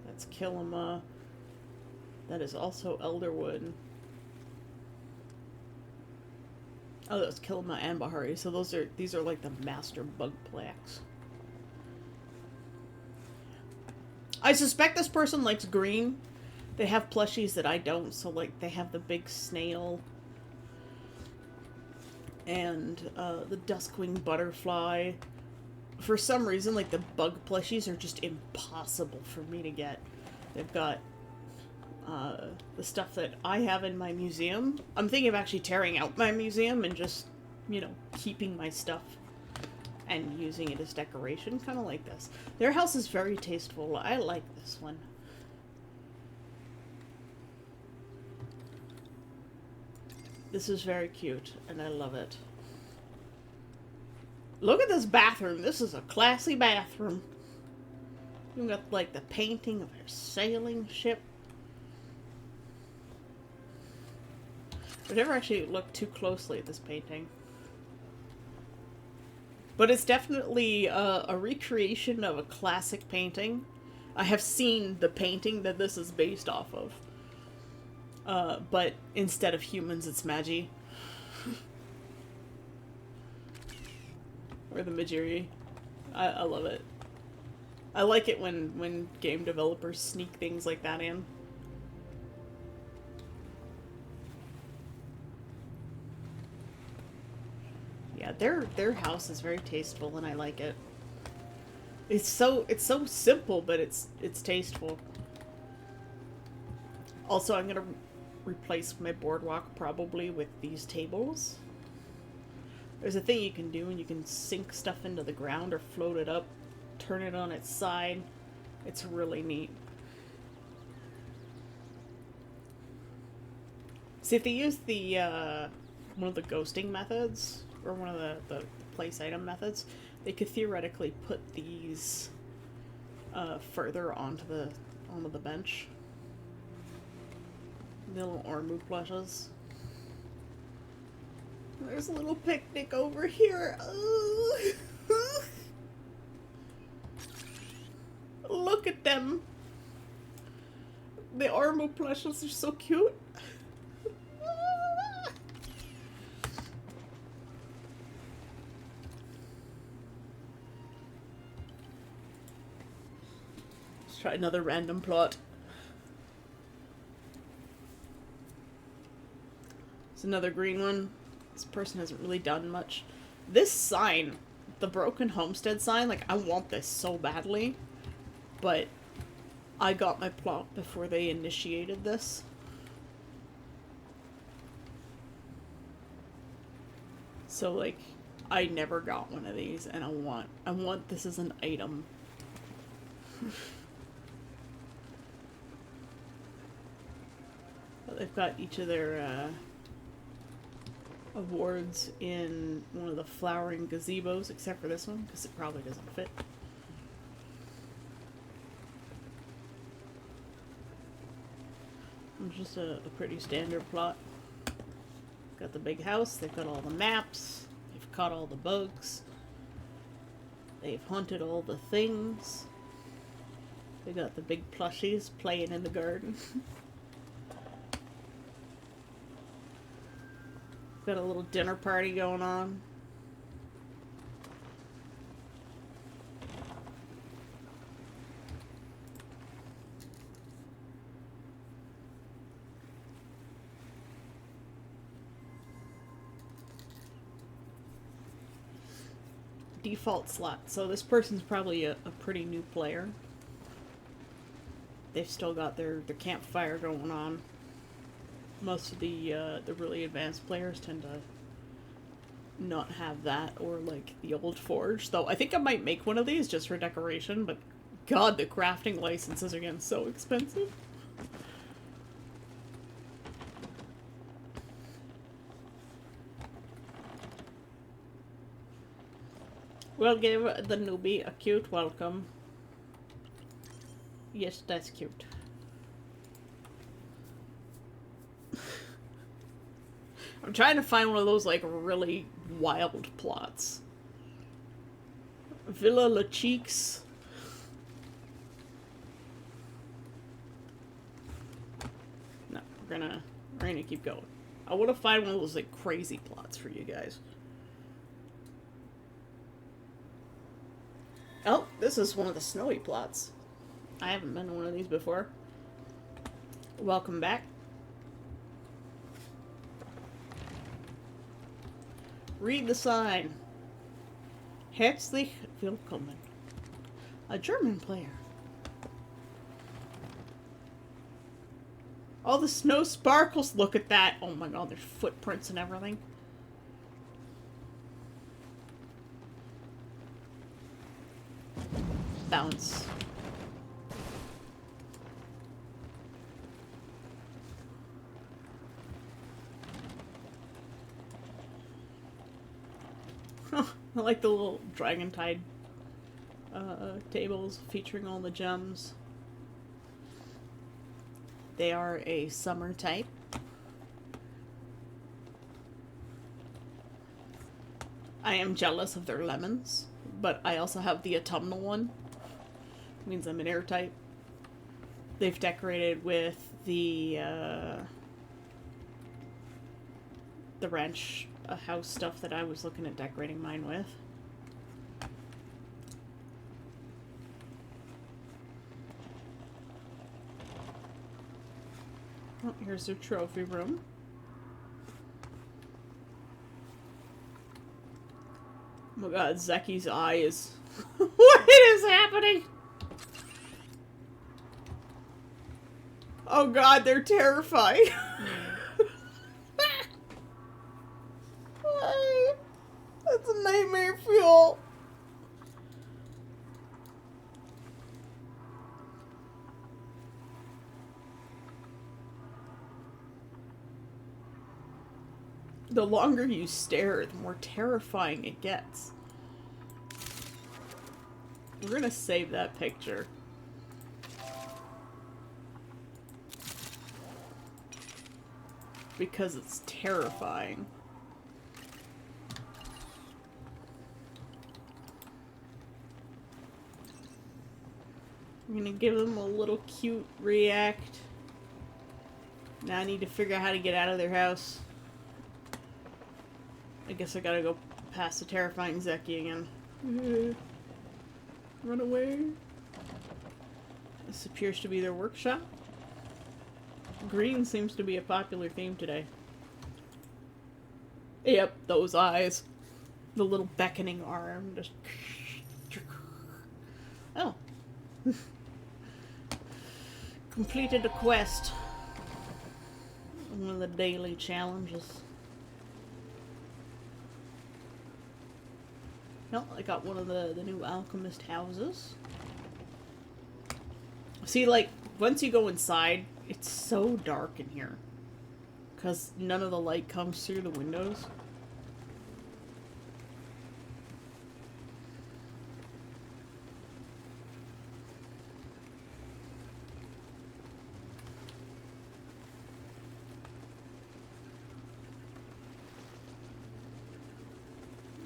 That's Kilima. That is also Elderwood. Oh, that's Kilima and Bahari. So these are like the master bug plaques. I suspect this person likes green. They have plushies that I don't, so like they have the big snail and the Duskwing butterfly. For some reason, like the bug plushies are just impossible for me to get. They've got the stuff that I have in my museum. I'm thinking of actually tearing out my museum and just, you know, keeping my stuff and using it as decoration, kind of like this. Their house is very tasteful. I like this one. This is very cute, and I love it. Look at this bathroom. This is a classy bathroom. You've got, like, the painting of a sailing ship. I've never actually looked too closely at this painting. But it's definitely a recreation of a classic painting. I have seen the painting that this is based off of. But instead of humans, it's Magi. Or the Majiri. I love it. I like it when game developers sneak things like that in. Yeah, their house is very tasteful and I like it. It's so simple, but it's tasteful. Also, I'm gonna replace my boardwalk probably with these tables. There's a thing you can do, and you can sink stuff into the ground or float it up, turn it on its side. It's really neat. See, if they use the one of the ghosting methods, or one of the place item methods, they could theoretically put these further onto the bench. The little Ormu plushes. There's a little picnic over here. Look at them. The Ormu plushes are so cute. Let's try another random plot. It's another green one. This person hasn't really done much. This sign, the Broken Homestead sign, like, I want this so badly. But I got my plot before they initiated this. So, like, I never got one of these, and I want this as an item. But they've got each of their awards in one of the flowering gazebos, except for this one, because it probably doesn't fit. It's just a pretty standard plot. Got the big house, they've got all the maps, they've caught all the bugs, they've hunted all the things, they got the big plushies playing in the garden. Got a little dinner party going on. Default slot. So this person's probably a pretty new player. They've still got their campfire going on. Most of the really advanced players tend to not have that, or like the old forge. Though I think I might make one of these just for decoration, but god, the crafting licenses are getting so expensive. We'll give the newbie a cute welcome. Yes, that's cute. I'm trying to find one of those, like, really wild plots. Villa La Cheeks. No, we're gonna keep going. I want to find one of those, like, crazy plots for you guys. Oh, this is one of the snowy plots. I haven't been to one of these before. Welcome back. Read the sign. Herzlich willkommen. A German player. All the snow sparkles. Look at that. Oh my god, there's footprints and everything. Bounce. I like the little Dragon Tide tables featuring all the gems. They are a summer type. I am jealous of their lemons, but I also have the autumnal one. It means I'm an air type. They've decorated with the ranch house stuff that I was looking at decorating mine with. Oh, here's their trophy room. Oh my god, Zeki's eye is... What is happening? Oh god, they're terrifying. That's a nightmare fuel. The longer you stare, the more terrifying it gets. We're gonna save that picture. Because it's terrifying. I'm gonna give them a little cute react. Now I need to figure out how to get out of their house. I guess I gotta go past the terrifying Zeki again. Run away. This appears to be their workshop. Green seems to be a popular theme today. Yep, those eyes. The little beckoning arm. Just... Oh. Completed a quest. One of the daily challenges. No, I got one of the new alchemist houses. See, like, once you go inside, it's so dark in here. Because none of the light comes through the windows.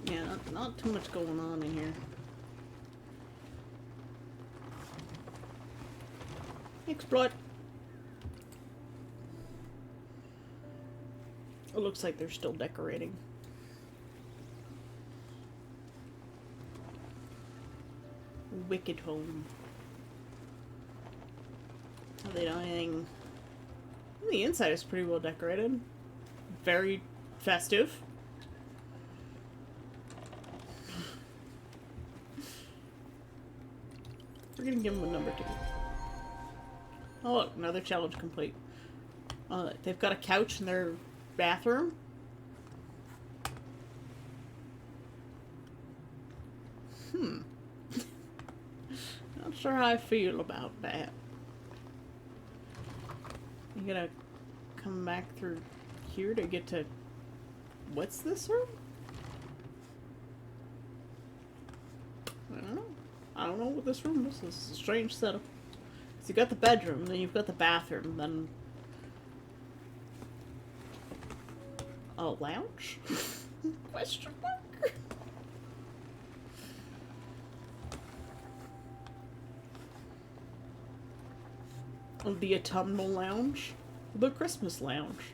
Yeah, not too much going on in here. Exploit. It looks like they're still decorating. Wicked home. Are they dying? The inside is pretty well decorated. Very festive. We're gonna give them a number 2. Oh look, another challenge complete. They've got a couch in their bathroom. Not sure how I feel about that. You gotta come back through here to get to... What's this room? I don't know. I don't know what this room is. This is a strange setup. So you got the bedroom, then you've got the bathroom, then... A lounge? Question mark? The autumnal lounge? The Christmas lounge.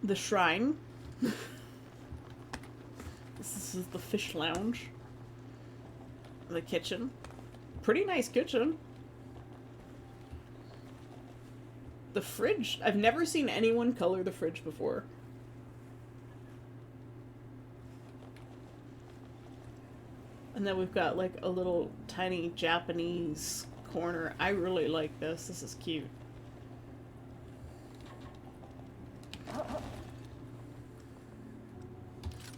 The shrine. This is the fish lounge. The kitchen. Pretty nice kitchen. The fridge. I've never seen anyone color the fridge before. And then we've got like a little tiny Japanese corner. I really like this. This is cute.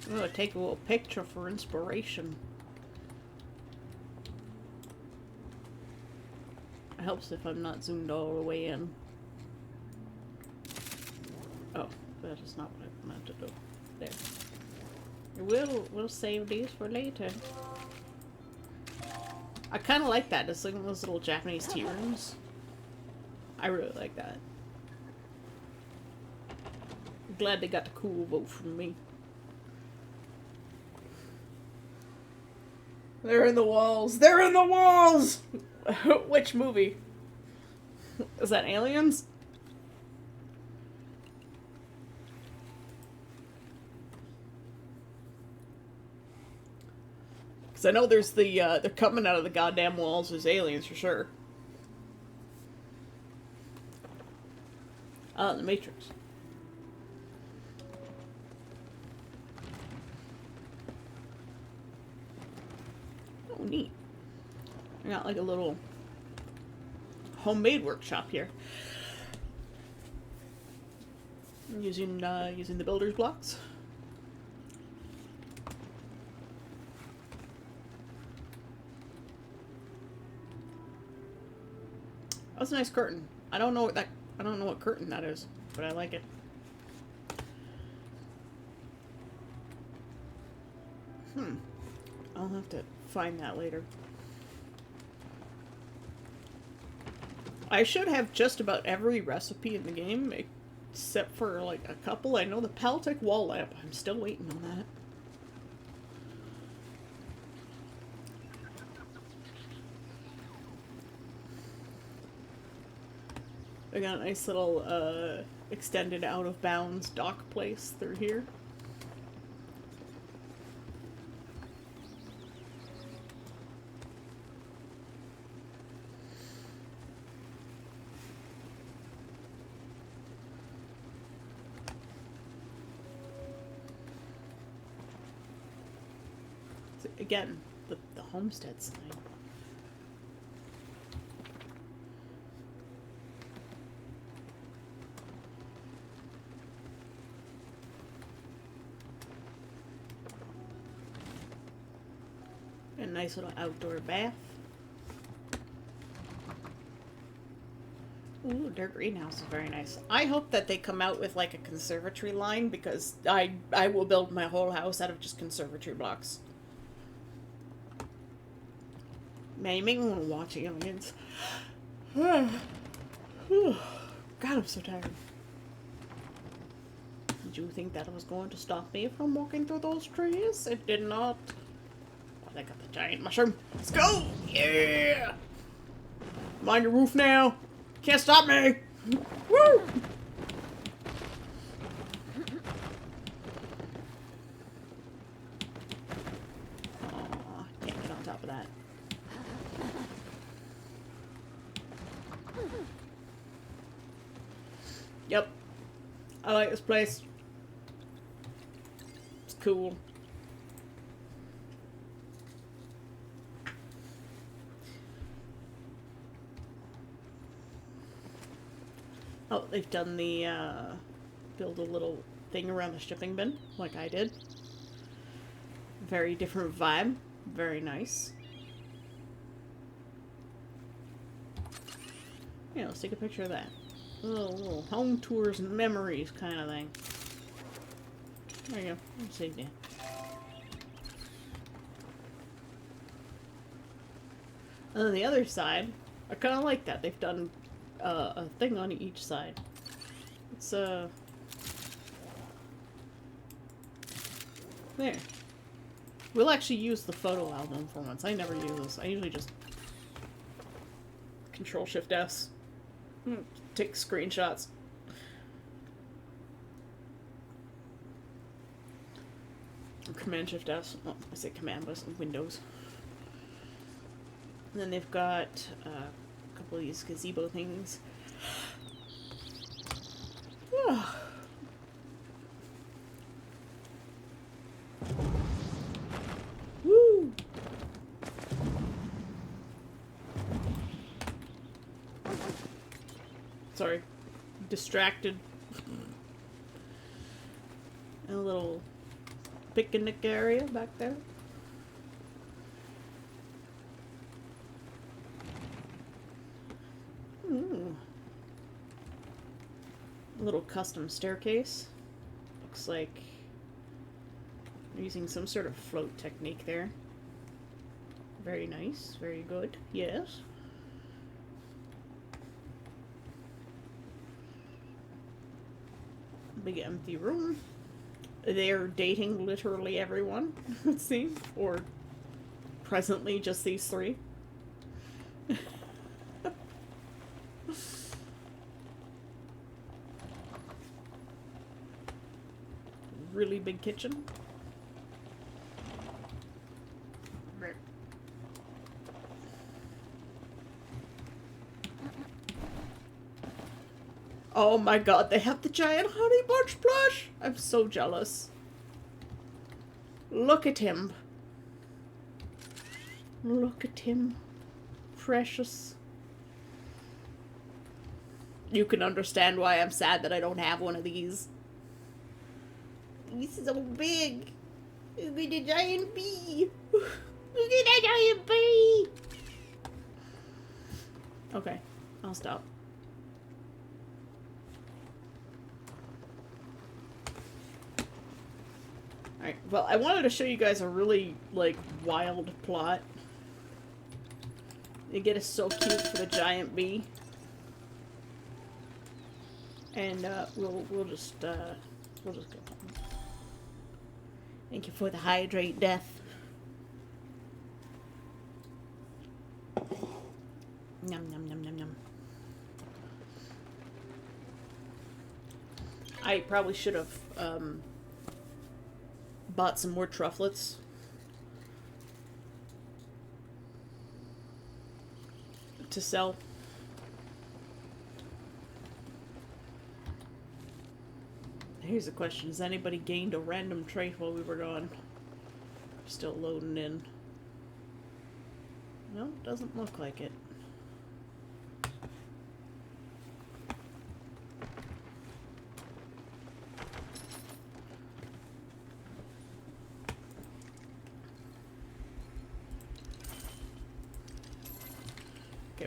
I'm gonna take a little picture for inspiration. It helps if I'm not zoomed all the way in. Oh, that is not what I meant to do. There. We'll save these for later. I kind of like that. It's like one of those little Japanese tea rooms. I really like that. I'm glad they got the cool vote from me. They're in the walls. They're in the walls! Which movie? Is that Aliens? Because I know there's they're coming out of the goddamn walls as aliens for sure. The Matrix. Oh, neat. I got like a little homemade workshop here. Using the builder's blocks. That's a nice curtain. I don't know what curtain that is, but I like it. I'll have to find that later. I should have just about every recipe in the game, except for like a couple. I know the Paltech wall lamp. I'm still waiting on that. I got a nice little extended out of bounds dock place through here. So again, the homestead sign. A nice little outdoor bath. Ooh, their greenhouse is very nice. I hope that they come out with like a conservatory line, because I will build my whole house out of just conservatory blocks. Man, you make me want to watch Aliens. God, I'm so tired. Did you think that was going to stop me from walking through those trees? It did not. I got the giant mushroom. Let's go! Yeah! I'm on your roof now. Can't stop me! Woo! Aw, can't get on top of that. Yep. I like this place. It's cool. Oh, they've done the, build a little thing around the shipping bin, like I did. Very different vibe. Very nice. Yeah, let's take a picture of that. Little home tours and memories kind of thing. There you go. Let's save you. And then the other side, I kind of like that. They've done a thing on each side. It's there. We'll actually use the photo album for once. I never use this. I usually just Control-Shift-S. Take screenshots. Or Command-Shift-S. Oh, I say Command, but it's Windows. And then they've got a couple of these gazebo things. Woo! Sorry. Distracted. And a little picnic area back there. A little custom staircase. Looks like they're using some sort of float technique there. Very nice. Very good. Yes. Big empty room. They're dating literally everyone, it seems. Or presently just these three. Really big kitchen. Oh my god, they have the giant honey bunch plush! I'm so jealous. Look at him. Look at him. Precious. You can understand why I'm sad that I don't have one of these. He's so big. Look at the giant bee. Look at that giant bee. Okay, I'll stop. Alright, well, I wanted to show you guys a really, like, wild plot. You get us so cute for the giant bee. And, we'll just go home. Thank you for the hydrate, Death. Num num num num num. I probably should have, bought some more trufflets. To sell. Here's a question. Has anybody gained a random trait while we were gone? Still loading in. No, doesn't look like it.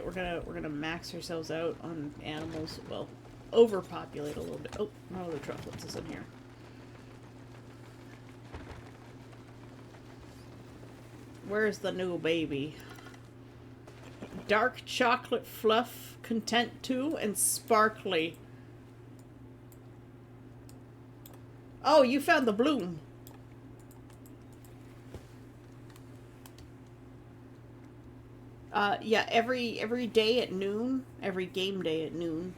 Okay, we're gonna max ourselves out on animals. Well, overpopulate a little bit. Oh, no, the trufflets is in here. Where's the new baby? Dark chocolate fluff, content 2, and sparkly. Oh, you found the bloom. Yeah, every day at noon, every game day at noon,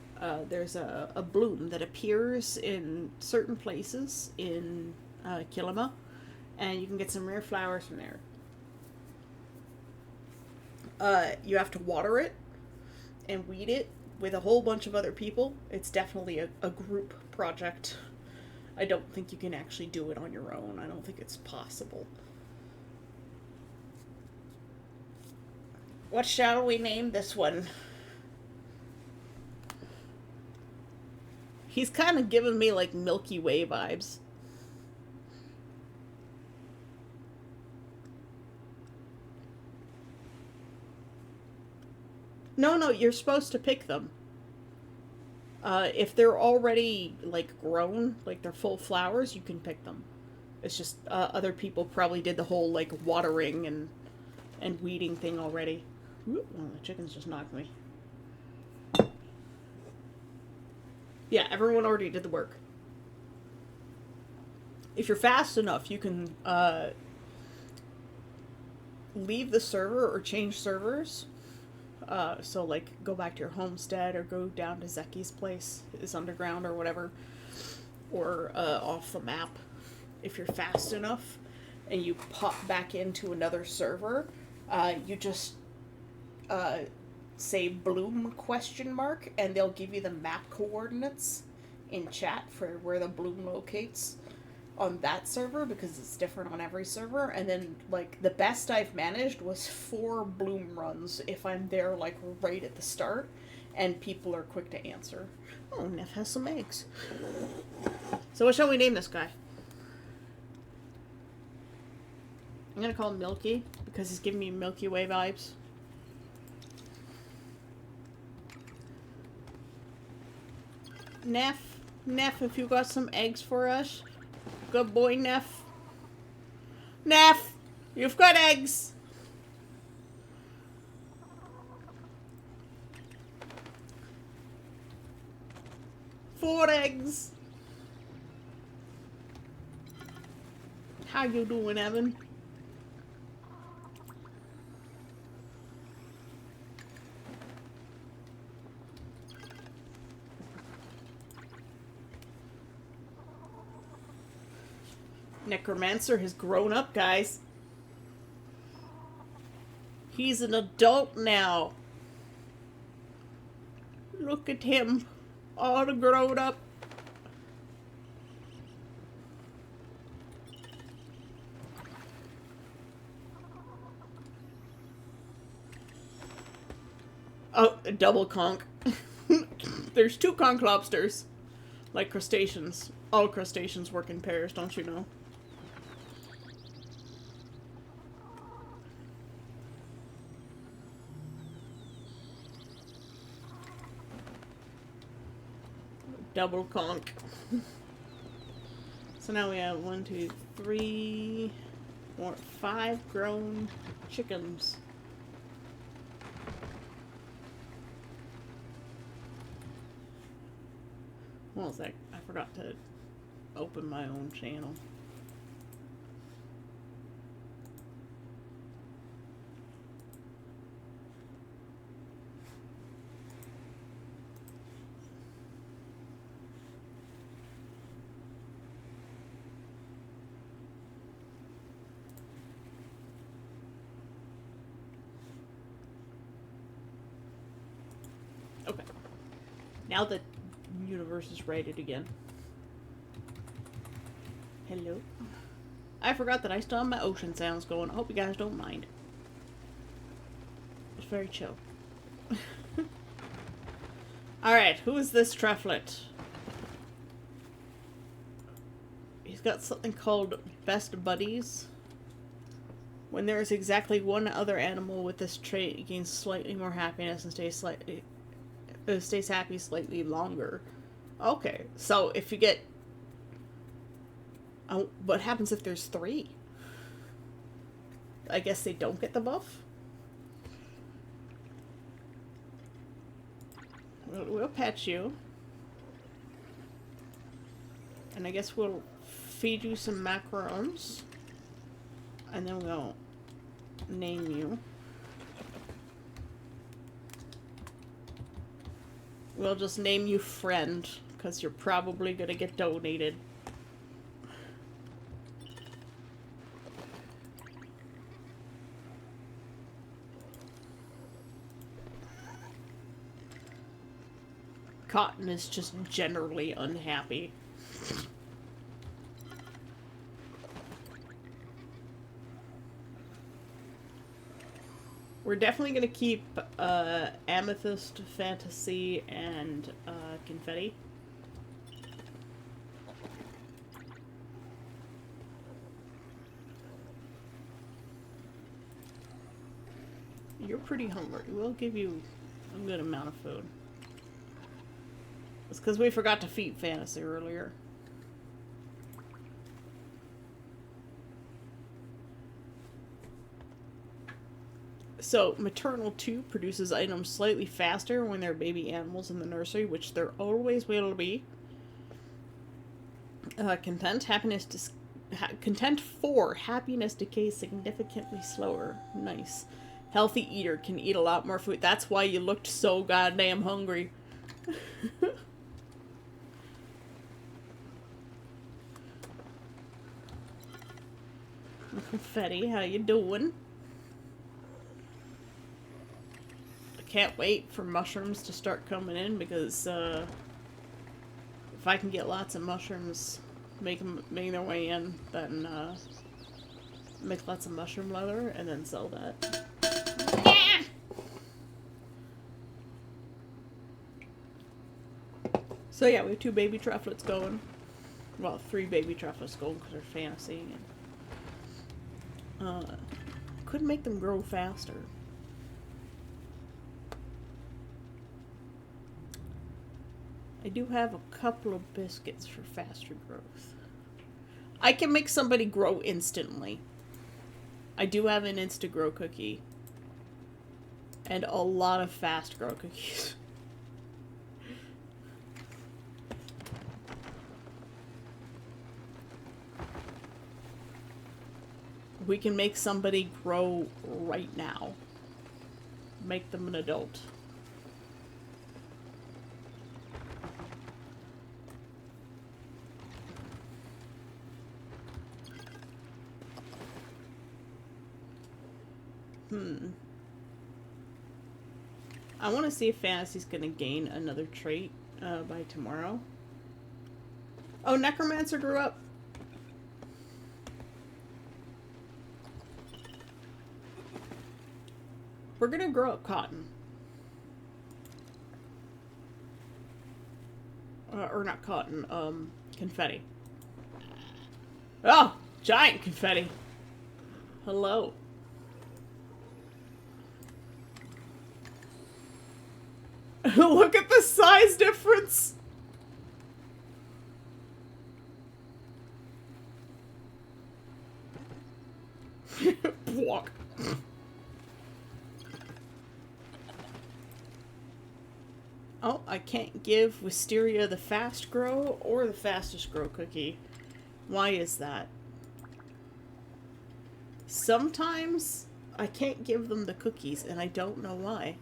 there's a bloom that appears in certain places in Kilima, and you can get some rare flowers from there. You have to water it and weed it with a whole bunch of other people. It's definitely a group project. I don't think you can actually do it on your own. I don't think it's possible. What shall we name this one? He's kind of giving me like Milky Way vibes. No, you're supposed to pick them. If they're already like grown, like they're full flowers, you can pick them. It's just other people probably did the whole like watering and weeding thing already. Ooh, well, the chickens just knocked me. Yeah, everyone already did the work. If you're fast enough, you can leave the server or change servers. So, like, go back to your homestead or go down to Zeki's place, his underground or whatever, or off the map. If you're fast enough and you pop back into another server, you just say bloom ? And they'll give you the map coordinates in chat for where the bloom locates on that server, because it's different on every server. And then, like, the best I've managed was 4 bloom runs if I'm there, like, right at the start and people are quick to answer. Oh, Neff has some eggs. So what shall we name this guy? I'm gonna call him Milky because he's giving me Milky Way vibes. Neff, if you got some eggs for us? Good boy, Neff. Neff, you've got eggs. Four eggs. How you doing, Evan? Necromancer has grown up, guys. He's an adult now. Look at him. All grown up. Oh, a double conch. There's 2 conch lobsters. Like crustaceans. All crustaceans work in pairs, don't you know? Double conch. So now we have 1, 2, 3, 4, 5 grown chickens. What was that? I forgot to open my own channel. Okay. Now the universe is rated again. Hello. I forgot that I still have my ocean sounds going. I hope you guys don't mind. It's very chill. Alright, who is this Trephlet? He's got something called Best Buddies. When there is exactly one other animal with this trait, it gains slightly more happiness and stays happy slightly longer. Okay, so if you get... what happens if there's 3? I guess they don't get the buff? We'll pet you. And I guess we'll feed you some macarons. And then we'll name you. We'll just name you Friend, because you're probably gonna get donated. Cotton is just generally unhappy. We're definitely gonna keep Amethyst, Fantasy, and Confetti. You're pretty hungry. We'll give you a good amount of food. It's because we forgot to feed Fantasy earlier. So, Maternal 2 produces items slightly faster when they're baby animals in the nursery, which there always will be. Content 4, happiness decays significantly slower. Nice. Healthy eater can eat a lot more food. That's why you looked so goddamn hungry. Confetti, how you doing? I can't wait for mushrooms to start coming in because if I can get lots of mushrooms making their way in, then make lots of mushroom leather and then sell that. Yeah! So yeah, we have 2 baby trufflets going. Well, 3 baby trufflets going because they're fantasy. Could make them grow faster. I do have a couple of biscuits for faster growth. I can make somebody grow instantly. I do have an insta-grow cookie. And a lot of fast grow cookies. We can make somebody grow right now. Make them an adult. I want to see if Fantasy's going to gain another trait by tomorrow. Oh, Necromancer grew up. We're going to grow up cotton. Or not cotton, confetti. Oh, giant confetti. Hello. Look at the size difference. Walk. Oh, I can't give Wisteria the fast grow or the fastest grow cookie. Why is that? Sometimes I can't give them the cookies, and I don't know why.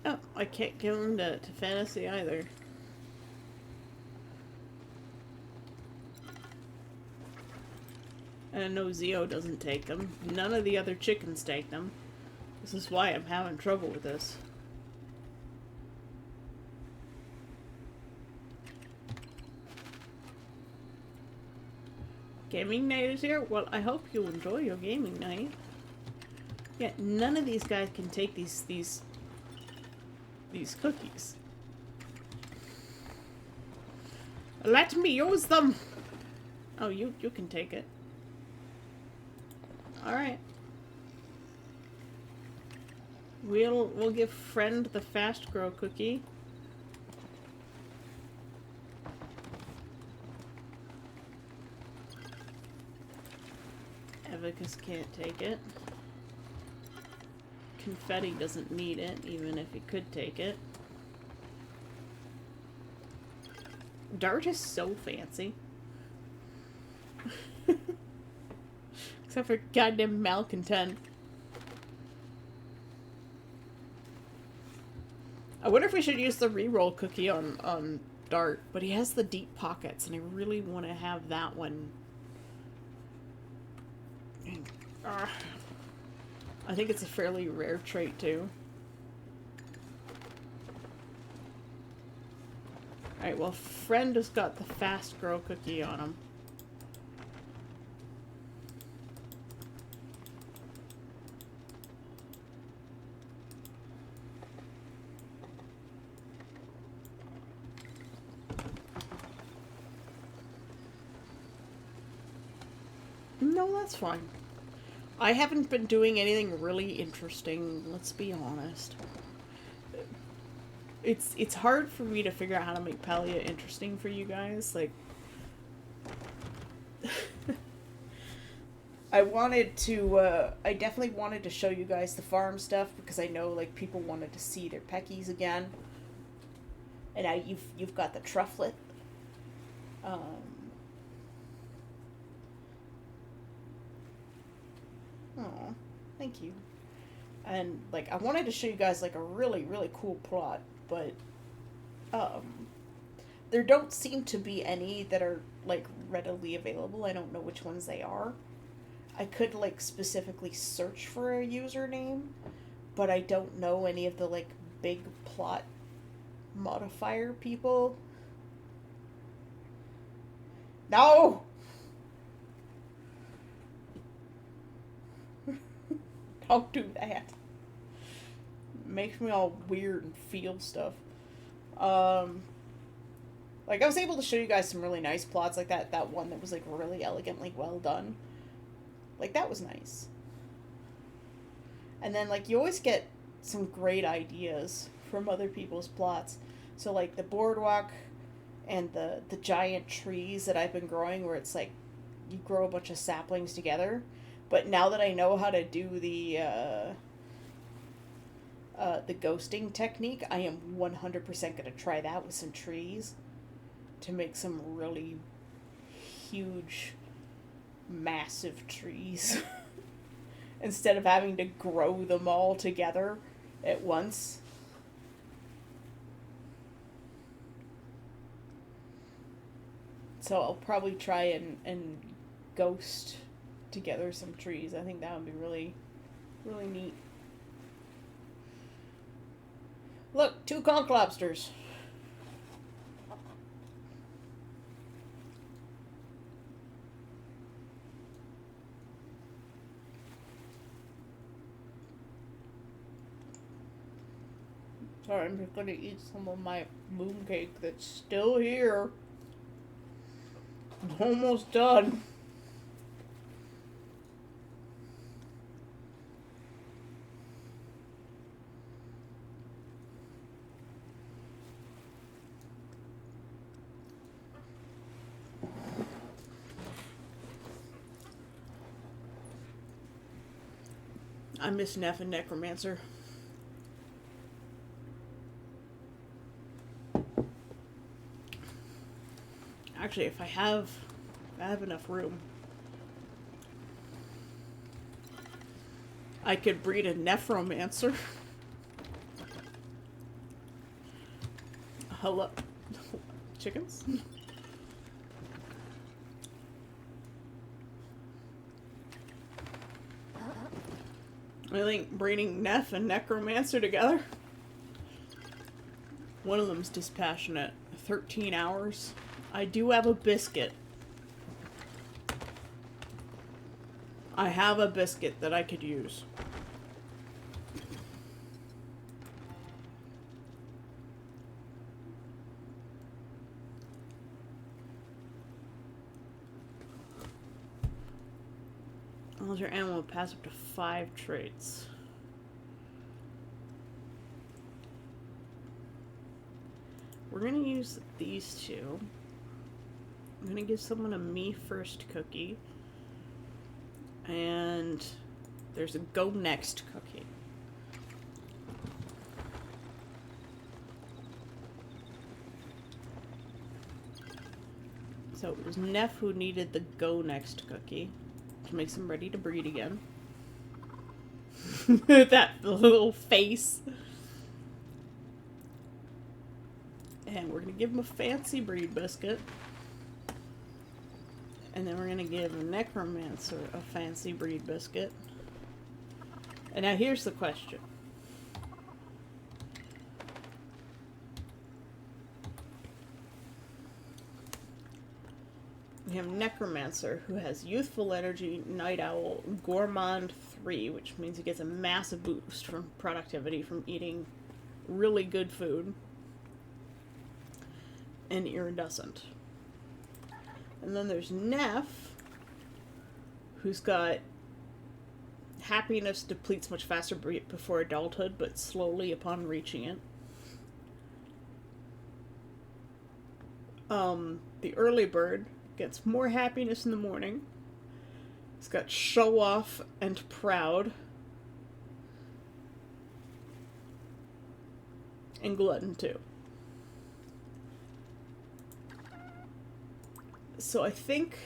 Oh, I can't give them to Fantasy either. And I know Zeo doesn't take them. None of the other chickens take them. This is why I'm having trouble with this. Gaming night is here? Well, I hope you enjoy your gaming night. Yeah, none of these guys can take these cookies. Let me use them! Oh, you can take it. Alright. We'll give Friend the fast grow cookie. Evicus can't take it. Confetti doesn't need it, even if he could take it. Dart is so fancy. Except for goddamn Malcontent. I wonder if we should use the reroll cookie on Dart, but he has the deep pockets, and I really want to have that one. I think it's a fairly rare trait, too. Alright, well, Friend has got the fast grow cookie on him. No, that's fine. I haven't been doing anything really interesting, let's be honest. It's hard for me to figure out how to make Palia interesting for you guys, like... I definitely wanted to show you guys the farm stuff, because I know, like, people wanted to see their Peckies again. And now you've got the Trufflet. Oh, thank you. And, like, I wanted to show you guys, like, a really, really cool plot, but, there don't seem to be any that are, like, readily available. I don't know which ones they are. I could, like, specifically search for a username, but I don't know any of the, like, big plot modifier people. No! Don't do that. Makes me all weird and feel stuff. Like, I was able to show you guys some really nice plots, like that one that was, like, really elegantly well done. Like, that was nice. And then, like, you always get some great ideas from other people's plots. So, like, the boardwalk and the giant trees that I've been growing, where it's, like, you grow a bunch of saplings together. But now that I know how to do the ghosting technique, I am 100% going to try that with some trees to make some really huge, massive trees. Instead of having to grow them all together at once. So I'll probably try and ghost together some trees. I think that would be really, really neat. Look, 2 conch lobsters. Sorry, I'm just gonna eat some of my mooncake that's still here. It's almost done. I miss Neff and Necromancer. Actually, if I have enough room, I could breed a Nephromancer. Hello, chickens. I think breeding Neff and Necromancer together. One of them's dispassionate. 13 hours. I do have a biscuit. I have a biscuit that I could use. Unless your animal will pass up to 5 traits. We're gonna use these 2. I'm gonna give someone a me first cookie. And there's a go next cookie. So it was Neff who needed the go next cookie, which makes him ready to breed again. That little face. And we're gonna give him a fancy breed biscuit. And then we're gonna give a Necromancer a fancy breed biscuit. And now here's the question. We have Necromancer, who has Youthful Energy, Night Owl, Gourmand 3, which means he gets a massive boost from productivity from eating really good food, and Iridescent. And then there's Neff, who's got Happiness depletes much faster before adulthood, but slowly upon reaching it. The Early Bird gets more happiness in the morning. It's got Show Off and Proud. And Glutton too. So I think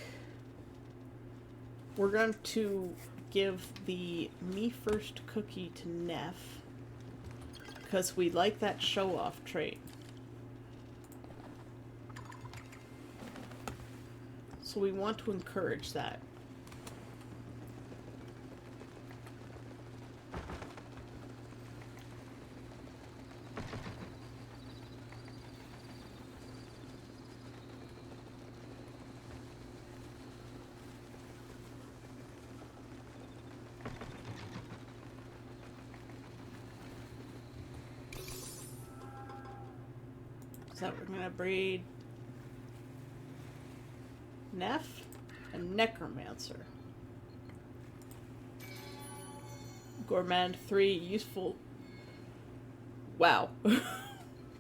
we're going to give the me first cookie to Neff because we like that show off trait. So we want to encourage that. So we're gonna breed Neff and Necromancer. Gourmand 3, useful. Wow.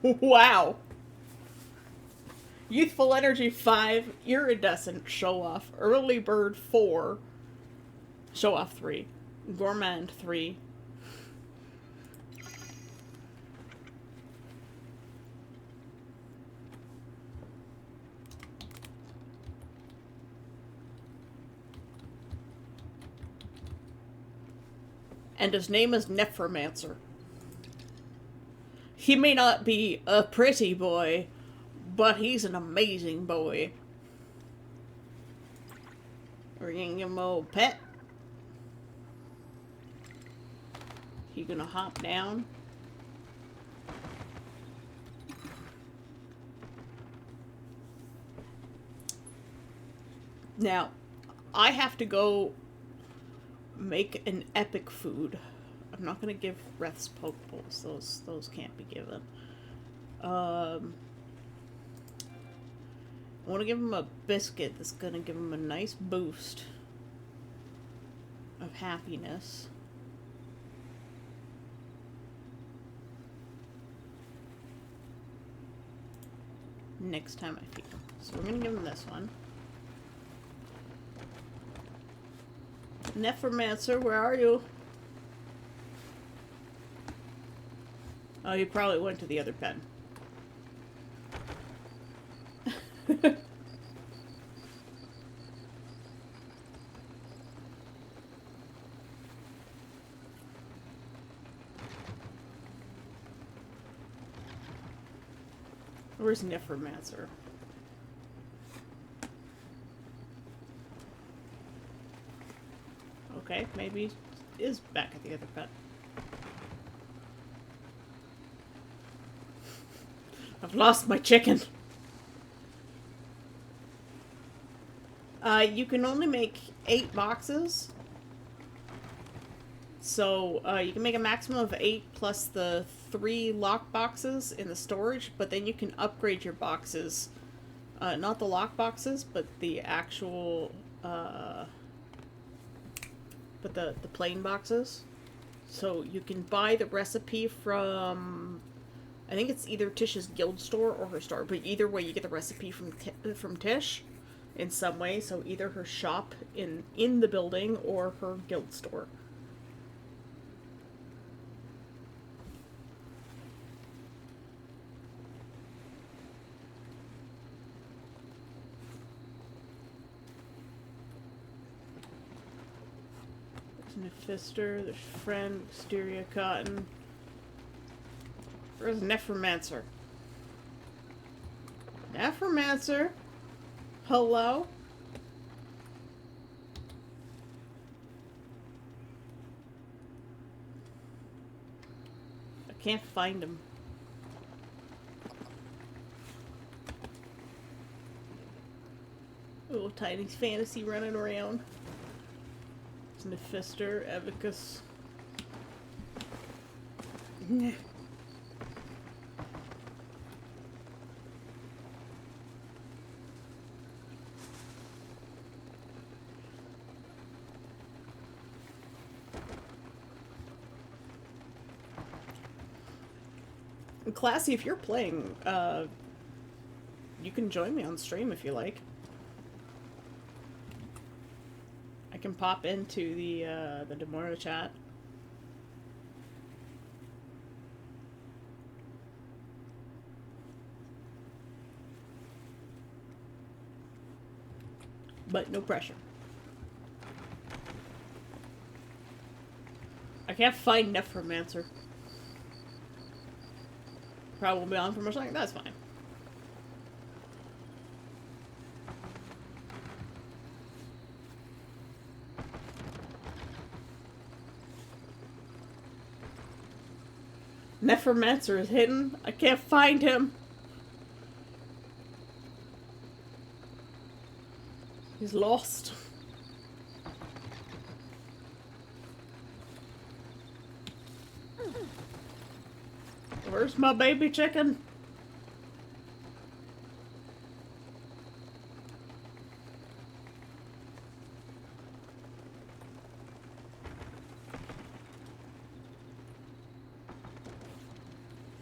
Wow. Youthful Energy 5, Iridescent, Show Off, Early Bird 4, Show Off 3, Gourmand 3. And his name is Nephromancer. He may not be a pretty boy, but he's an amazing boy. We're gonna give him a old pet. He gonna hop down. Now, I have to go make an epic food. I'm not gonna give Reth's Pokeballs. Those can't be given. I want to give him a biscuit that's gonna give him a nice boost of happiness. Next time I feed him. So we're gonna give him this one. Nephromancer, where are you? Oh, he probably went to the other pen. Where's Nephromancer? Okay, maybe he is back at the other pet. I've lost my chicken. You can only make 8 boxes. So, you can make a maximum of 8 plus the 3 lock boxes in the storage, but then you can upgrade your boxes. Not the lock boxes, but the actual, but the plain boxes. So you can buy the recipe from, I think it's either Tish's guild store or her store, but either way you get the recipe from Tish in some way, so either her shop in the building or her guild store. Nephister, there's Friend, Wisteria, Cotton. Where's Nephromancer? Nephromancer? Hello? I can't find him. Little tiny fantasy running around. Nephister, Evicus. Classy, if you're playing, you can join me on stream if you like. I can pop into the Demora chat. But no pressure. I can't find Nephromancer. Probably won't be on for much longer. That's fine. Nephromancer is hidden. I can't find him. He's lost. Where's my baby chicken?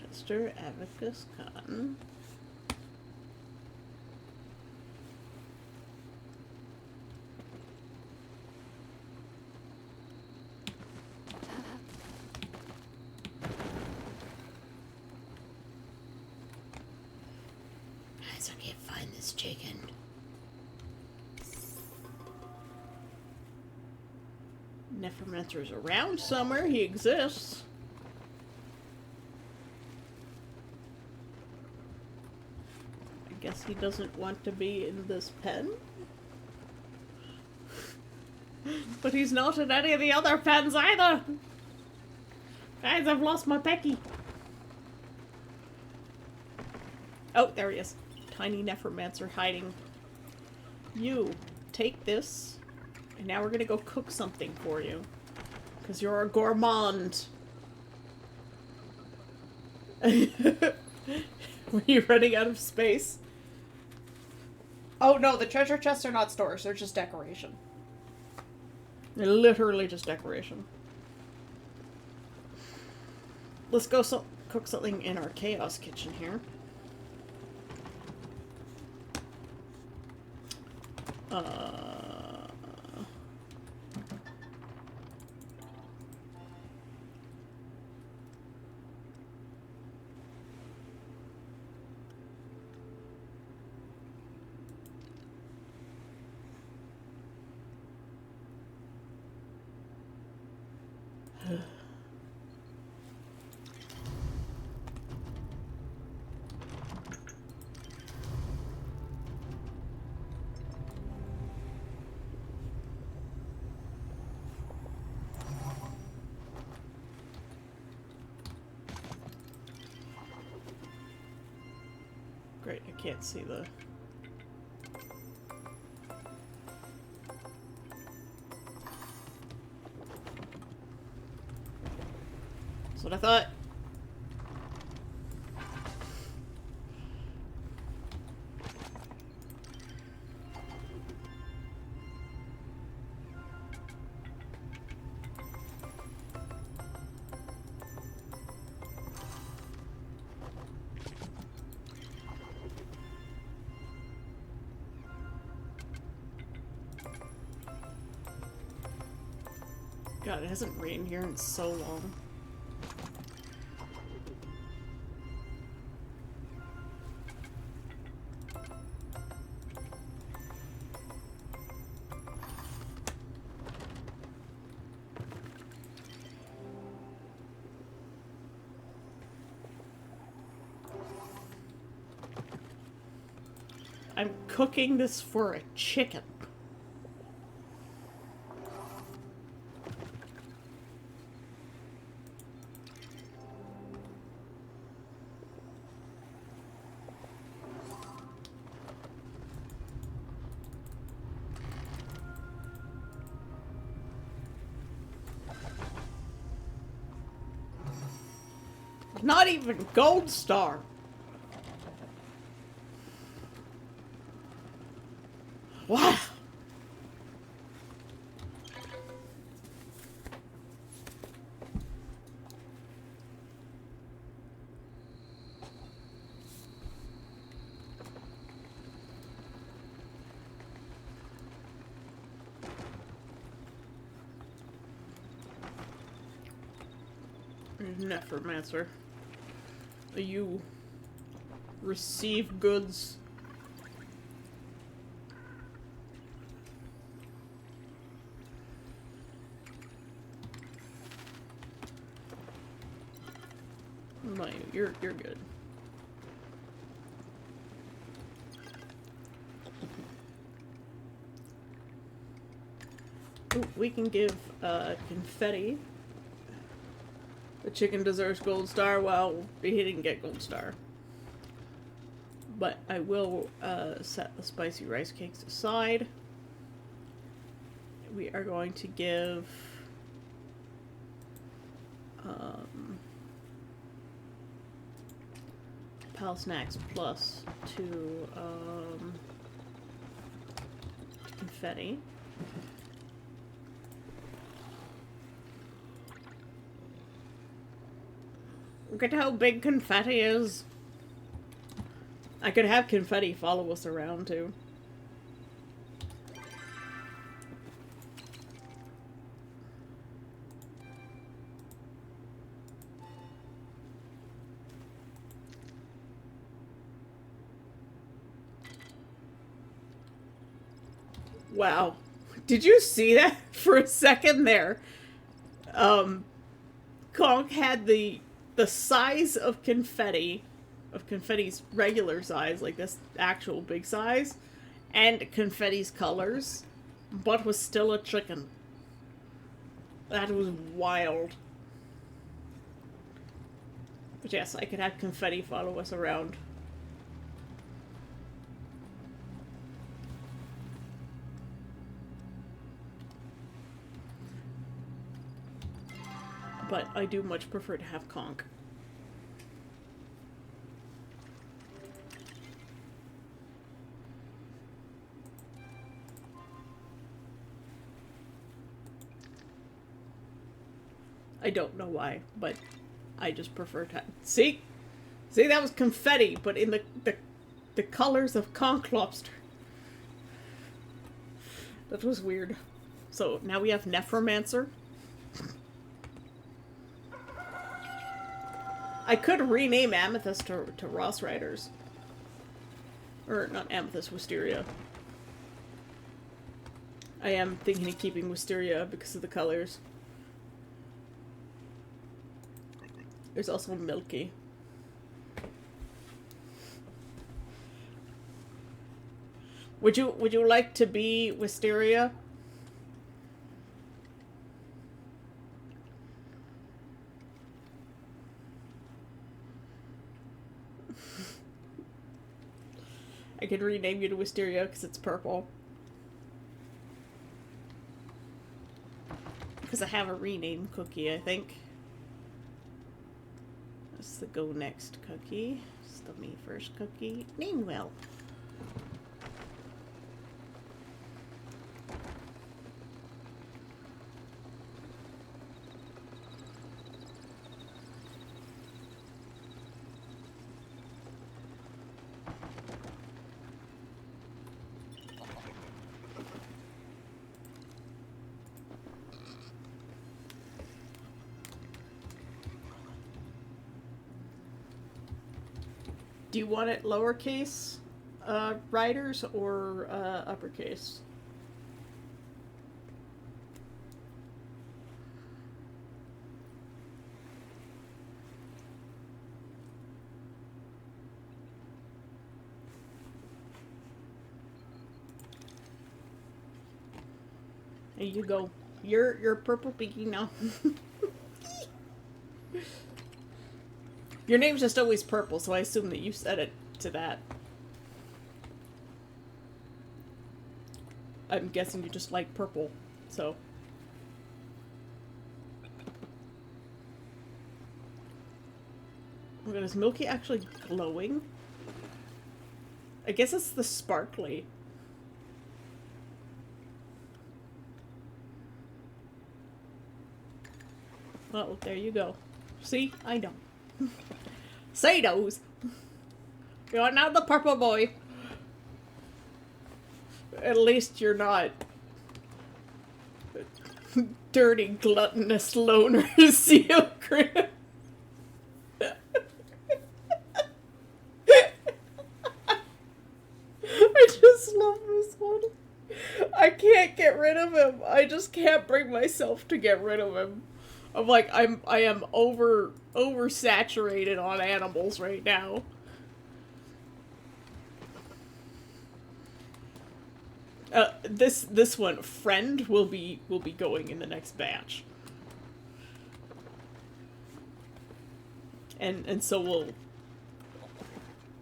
Mr. Evicus Cotton. Guys, I can't find this chicken. Nephromancer is around somewhere. He exists. I guess he doesn't want to be in this pen. But he's not in any of the other pens either. Guys, I've lost my Pecky. Oh, there he is. Tiny Necromancer hiding. You, take this, and now we're gonna go cook something for you. Because you're a gourmand. Were you running out of space? Oh no, the treasure chests are not stores, they're just decoration. They're literally just decoration. Let's go cook something in our chaos kitchen here. Great, I can't see the... That's what I thought. God, it hasn't rained here in so long. I'm cooking this for a chicken. Not even Gold Star. Wow. Necromancer. You receive goods. No, you're good. Ooh, we can give confetti. The chicken deserves Gold Star. Well, he didn't get Gold Star. But I will set the spicy rice cakes aside. We are going to give Pal Snacks plus to confetti. Look at how big confetti is. I could have confetti follow us around too. Wow. Did you see that for a second there? Conk had the size of confetti's regular size, like this actual big size, and confetti's colors, but was still a chicken. That was wild. But yes, I could have confetti follow us around. But I do much prefer to have conch. I don't know why, but I just prefer to... See? See, that was confetti, but in the colors of conch lobster. That was weird. So, now we have Nephromancer. I could rename Amethyst to Ross Riders. Or, not Amethyst, Wisteria. I am thinking of keeping Wisteria because of the colors. There's also Milky. Would you like to be Wisteria? I could rename you to Wisteria because it's purple. Because I have a rename cookie, I think. That's the go next cookie. It's the me first cookie. Name well. Do you want it lowercase riders or uppercase? There you go. You're purple beaky now. Your name's just always purple, so I assume that you set it to that. I'm guessing you just like purple, so. Oh my god, is Milky actually glowing? I guess it's the sparkly. Well, there you go. See? I know. Say those. You're not the purple boy. At least you're not dirty, gluttonous loner seal grip. I just love this one. I can't get rid of him. I just can't bring myself to get rid of him. I'm like, I am oversaturated on animals right now. This one, friend, will be going in the next batch. And so will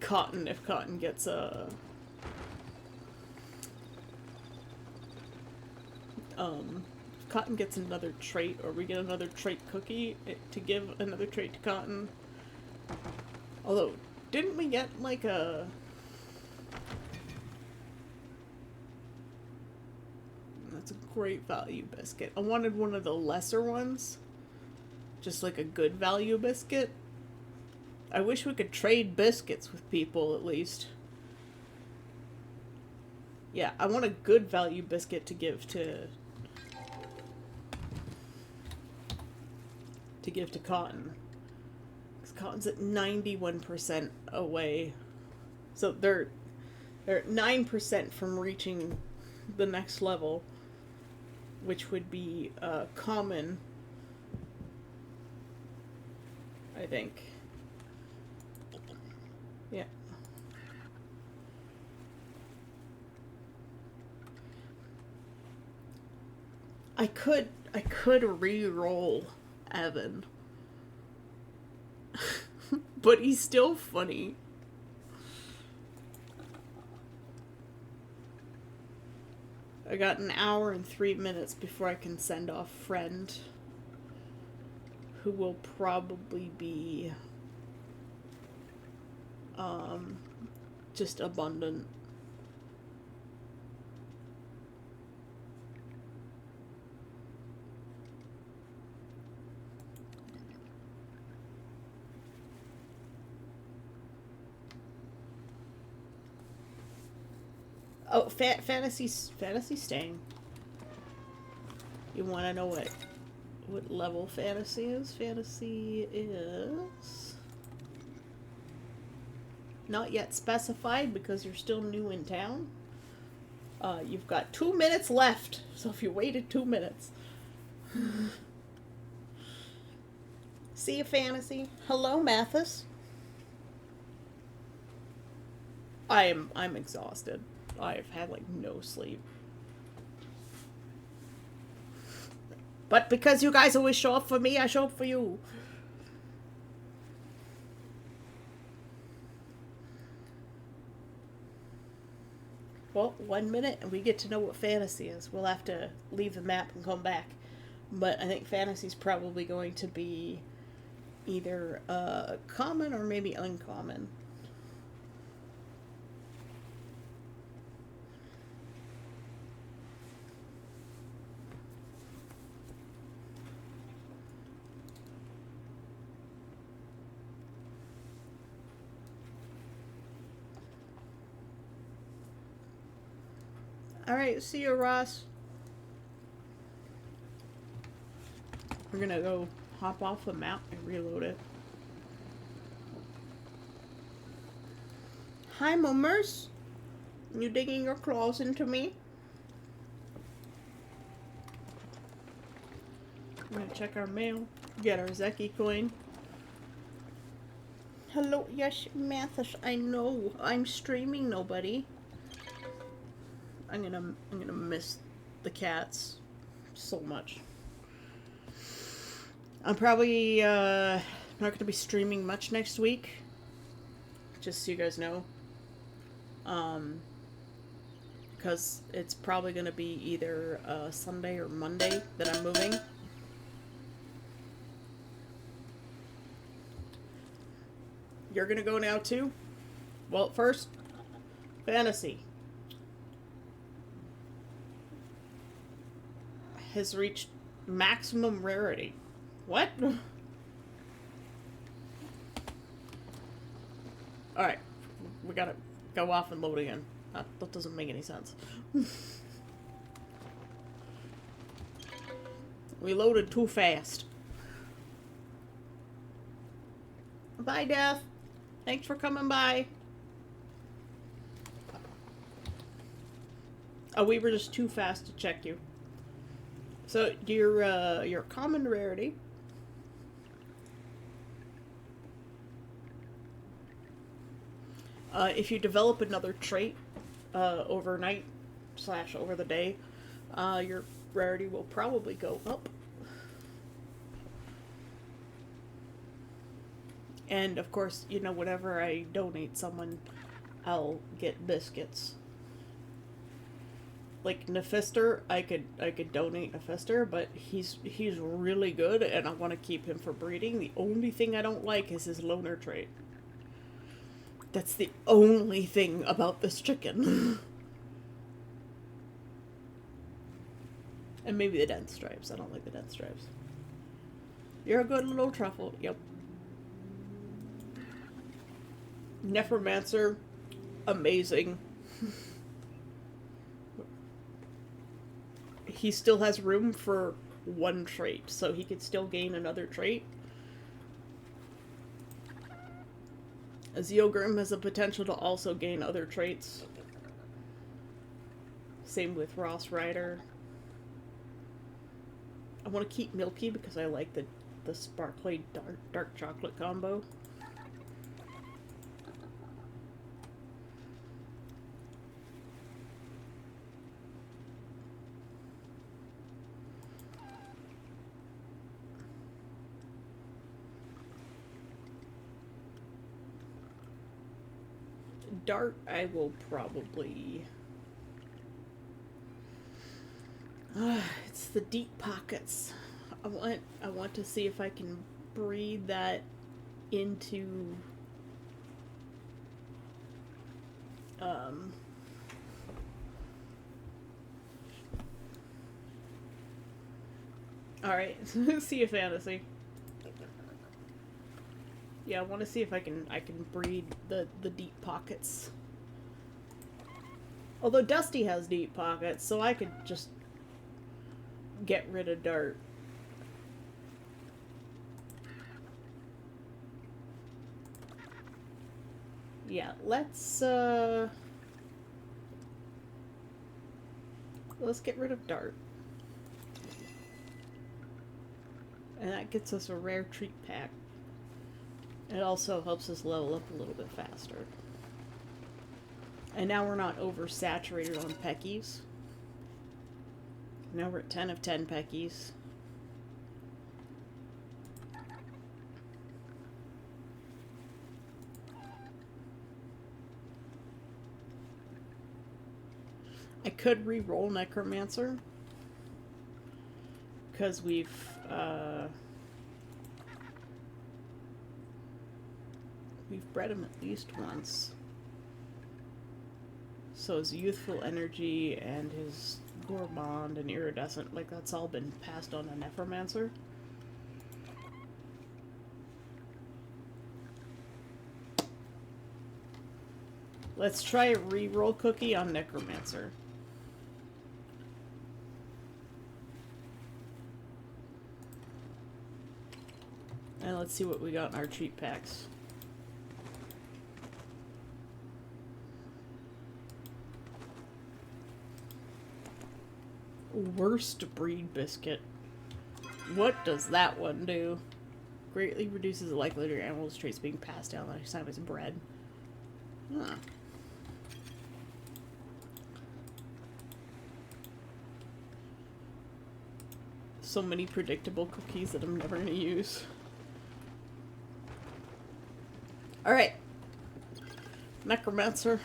Cotton if Cotton gets a Cotton gets another trait, or we get another trait cookie to give another trait to Cotton. Although, didn't we get like a... That's a great value biscuit. I wanted one of the lesser ones. Just like a good value biscuit. I wish we could trade biscuits with people at least. Yeah, I want a good value biscuit to give to Cotton. Because Cotton's at 91% away. So they're at 9% from reaching the next level, which would be common, I think. Yeah. I could re-roll Evan. But he's still funny. I got an hour and 3 minutes before I can send off Friend, who will probably be just abundant. Oh, fantasy staying. You want to know what level fantasy is? Fantasy is not yet specified because you're still new in town. You've got 2 minutes left, so if you waited 2 minutes. See you, fantasy. Hello, Mathis. I'm exhausted. I've had like no sleep. But because you guys always show up for me, I show up for you. Well, 1 minute and we get to know what fantasy is. We'll have to leave the map and come back. But I think fantasy's probably going to be either common or maybe uncommon. Alright, see you, Ross. We're gonna go hop off the map and reload it. Hi, Mummers. You digging your claws into me? I'm gonna check our mail. Get our Zeki coin. Hello, yes, Mathis, I know. I'm streaming, nobody. I'm gonna miss the cats so much. I'm probably not gonna be streaming much next week. Just so you guys know. Because it's probably gonna be either Sunday or Monday that I'm moving. You're gonna go now too? Well, first, fantasy has reached maximum rarity. What? Alright. We gotta go off and load again. That doesn't make any sense. We loaded too fast. Bye, Death. Thanks for coming by. Oh, we were just too fast to check you. So, your common rarity. If you develop another trait overnight / over the day, your rarity will probably go up. And of course, you know, whenever I donate someone, I'll get biscuits. Like Nephister, I could donate Nephister, but he's really good, and I want to keep him for breeding. The only thing I don't like is his loner trait. That's the only thing about this chicken. And maybe the dense stripes. I don't like the dense stripes. You're a good little truffle. Yep. Necromancer, amazing. He still has room for one trait, so he could still gain another trait. Zeogrim has the potential to also gain other traits. Same with Ross Rider. I want to keep Milky because I like the sparkly dark chocolate combo. Dart, I will probably... it's the deep pockets. I want to see if I can breed that into alright, see a fantasy. Yeah, I want to see if I can breed the deep pockets. Although Dusty has deep pockets, so I could just get rid of Dart. Yeah, let's get rid of Dart. And that gets us a rare treat pack. It also helps us level up a little bit faster. And now we're not oversaturated on Peckies. Now we're at 10 of 10 Peckies. I could re-roll Necromancer. Because we've bred him at least once. So his youthful energy and his gourmand and iridescent, like that's all been passed on to Necromancer. Let's try a re-roll cookie on Necromancer. And let's see what we got in our treat packs. Worst breed biscuit. What does that one do? Greatly reduces the likelihood of your animal's traits being passed down the next time it's bred. Huh. So many predictable cookies that I'm never gonna use. Alright. Necromancer.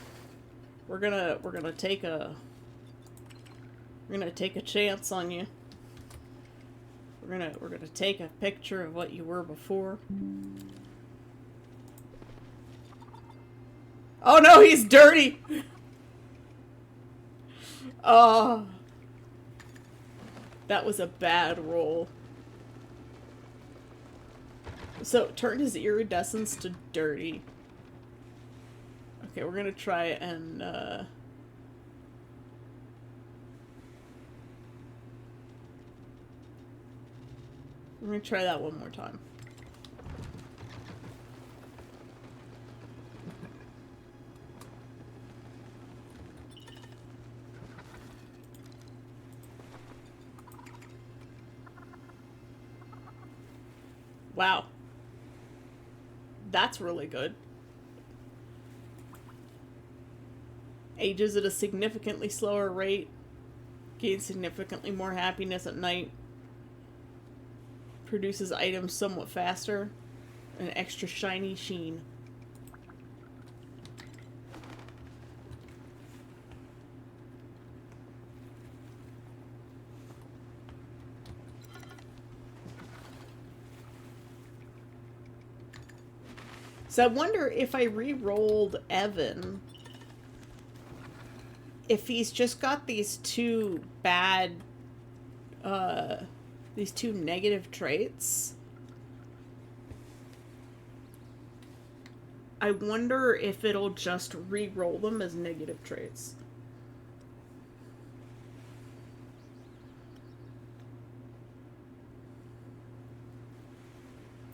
We're gonna take a chance on you. We're gonna take a picture of what you were before. Oh no, he's dirty! Oh. That was a bad roll. So, turn his iridescence to dirty. Okay, we're gonna try and, we're gonna try that one more time. Wow. That's really good. Ages at a significantly slower rate. Gains significantly more happiness at night. Produces items somewhat faster. An extra shiny sheen. So I wonder if I re-rolled Evan, if he's just got these two bad, these two negative traits. I wonder if it'll just re-roll them as negative traits.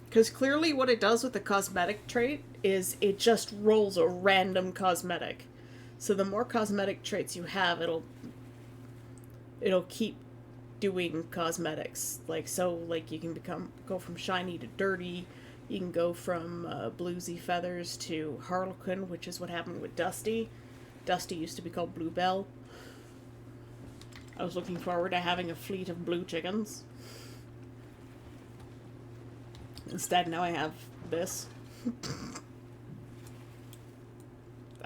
Because clearly what it does with the cosmetic trait is it just rolls a random cosmetic. So the more cosmetic traits you have, it'll keep doing cosmetics. Like, so, like, you can go from shiny to dirty. You can go from Bluesy Feathers to Harlequin, which is what happened with Dusty. Dusty used to be called Bluebell. I was looking forward to having a fleet of blue chickens. Instead, now I have this.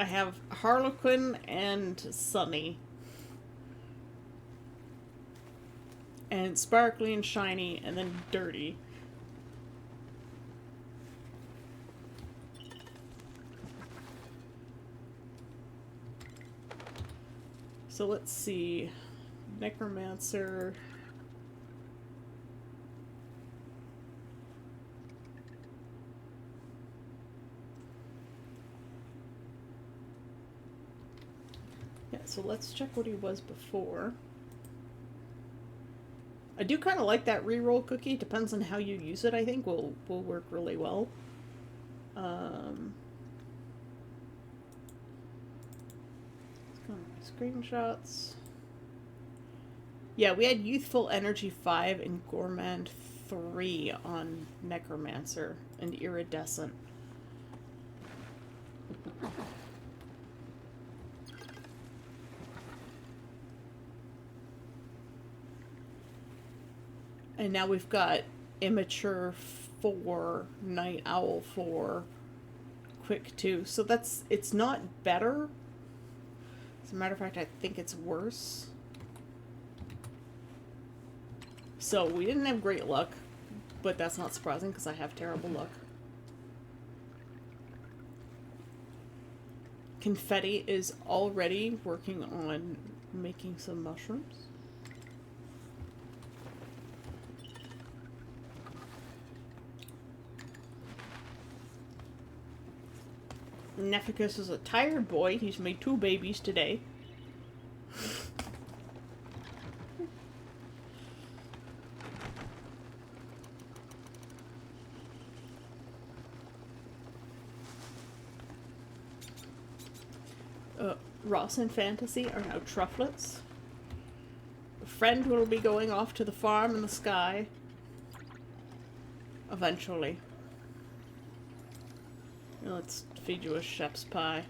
I have Harlequin and Sunny. And Sparkly and Shiny, and then Dirty. So let's see. Necromancer. Yeah, so let's check what he was before. I do kind of like that reroll cookie. Depends on how you use it, I think. Will work really well. Let's go to my screenshots. Yeah, we had Youthful Energy 5 and Gourmand 3 on Necromancer and Iridescent. And now we've got Immature 4, Night Owl 4, Quick 2. So it's not better. As a matter of fact, I think it's worse. So we didn't have great luck, but that's not surprising because I have terrible luck. Confetti is already working on making some mushrooms. Neficus is a tired boy. He's made 2 babies today. Ross and Fantasy are now trufflets. A friend will be going off to the farm in the sky. Eventually. Let's feed you a chef's pie.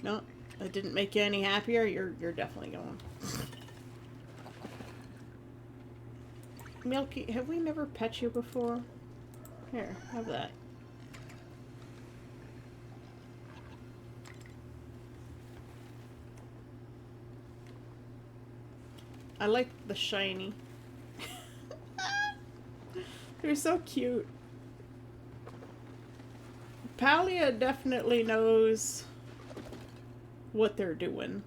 No, that didn't make you any happier. You're definitely going. Milky, have we never pet you before? Here, have that. I like the shiny. They're so cute. Palia definitely knows what they're doing.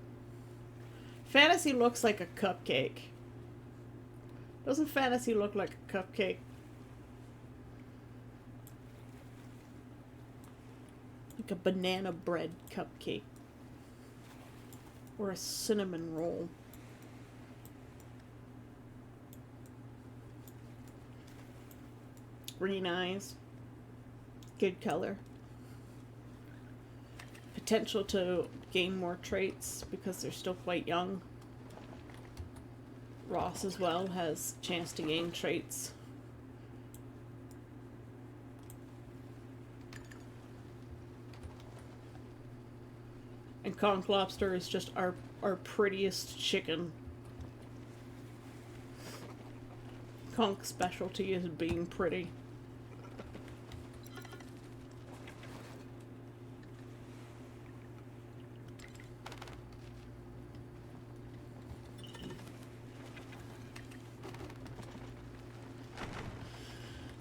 Fantasy looks like a cupcake. Doesn't Fantasy look like a cupcake? Like a banana bread cupcake. Or a cinnamon roll. Green eyes. Good color. Potential to gain more traits because they're still quite young. Ross as well has chance to gain traits. And Conch Lobster is just our prettiest chicken. Conch's specialty is being pretty.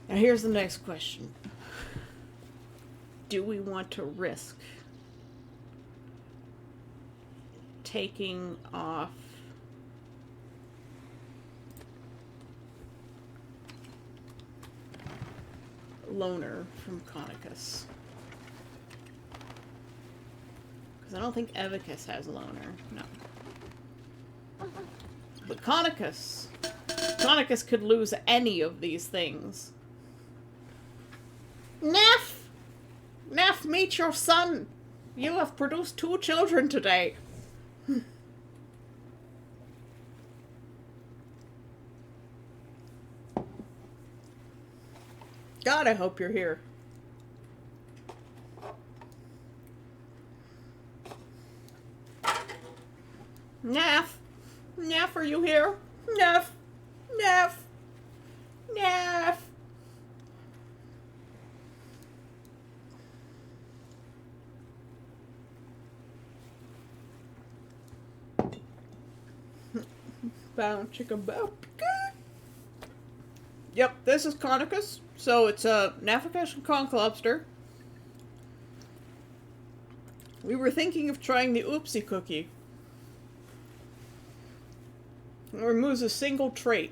Now here's the next question. Do we want to risk taking off Loner from Conicus? Because I don't think Evicus has Loner. No. But Conicus could lose any of these things. Neff! Neff, meet your son! You have produced 2 children today. God, I hope you're here. Neff! Neff, are you here? Neff! Neff! Neff! Found chicken bell. Yep, this is Conicus. So it's a Nafakash and conch lobster. We were thinking of trying the Oopsie Cookie. It removes a single trait.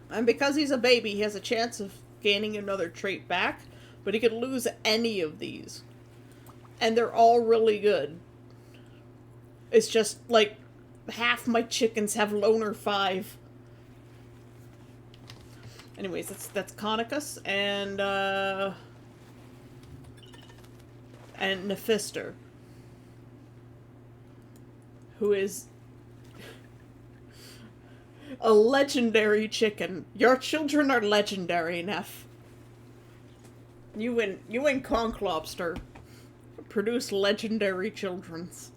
And because he's a baby, he has a chance of gaining another trait back, but he could lose any of these. And they're all really good. It's just, like, half my chickens have Loner 5. Anyways, that's Conicus and Nephister, who is a legendary chicken. Your children are legendary, Neff. You and conch lobster produce legendary childrens.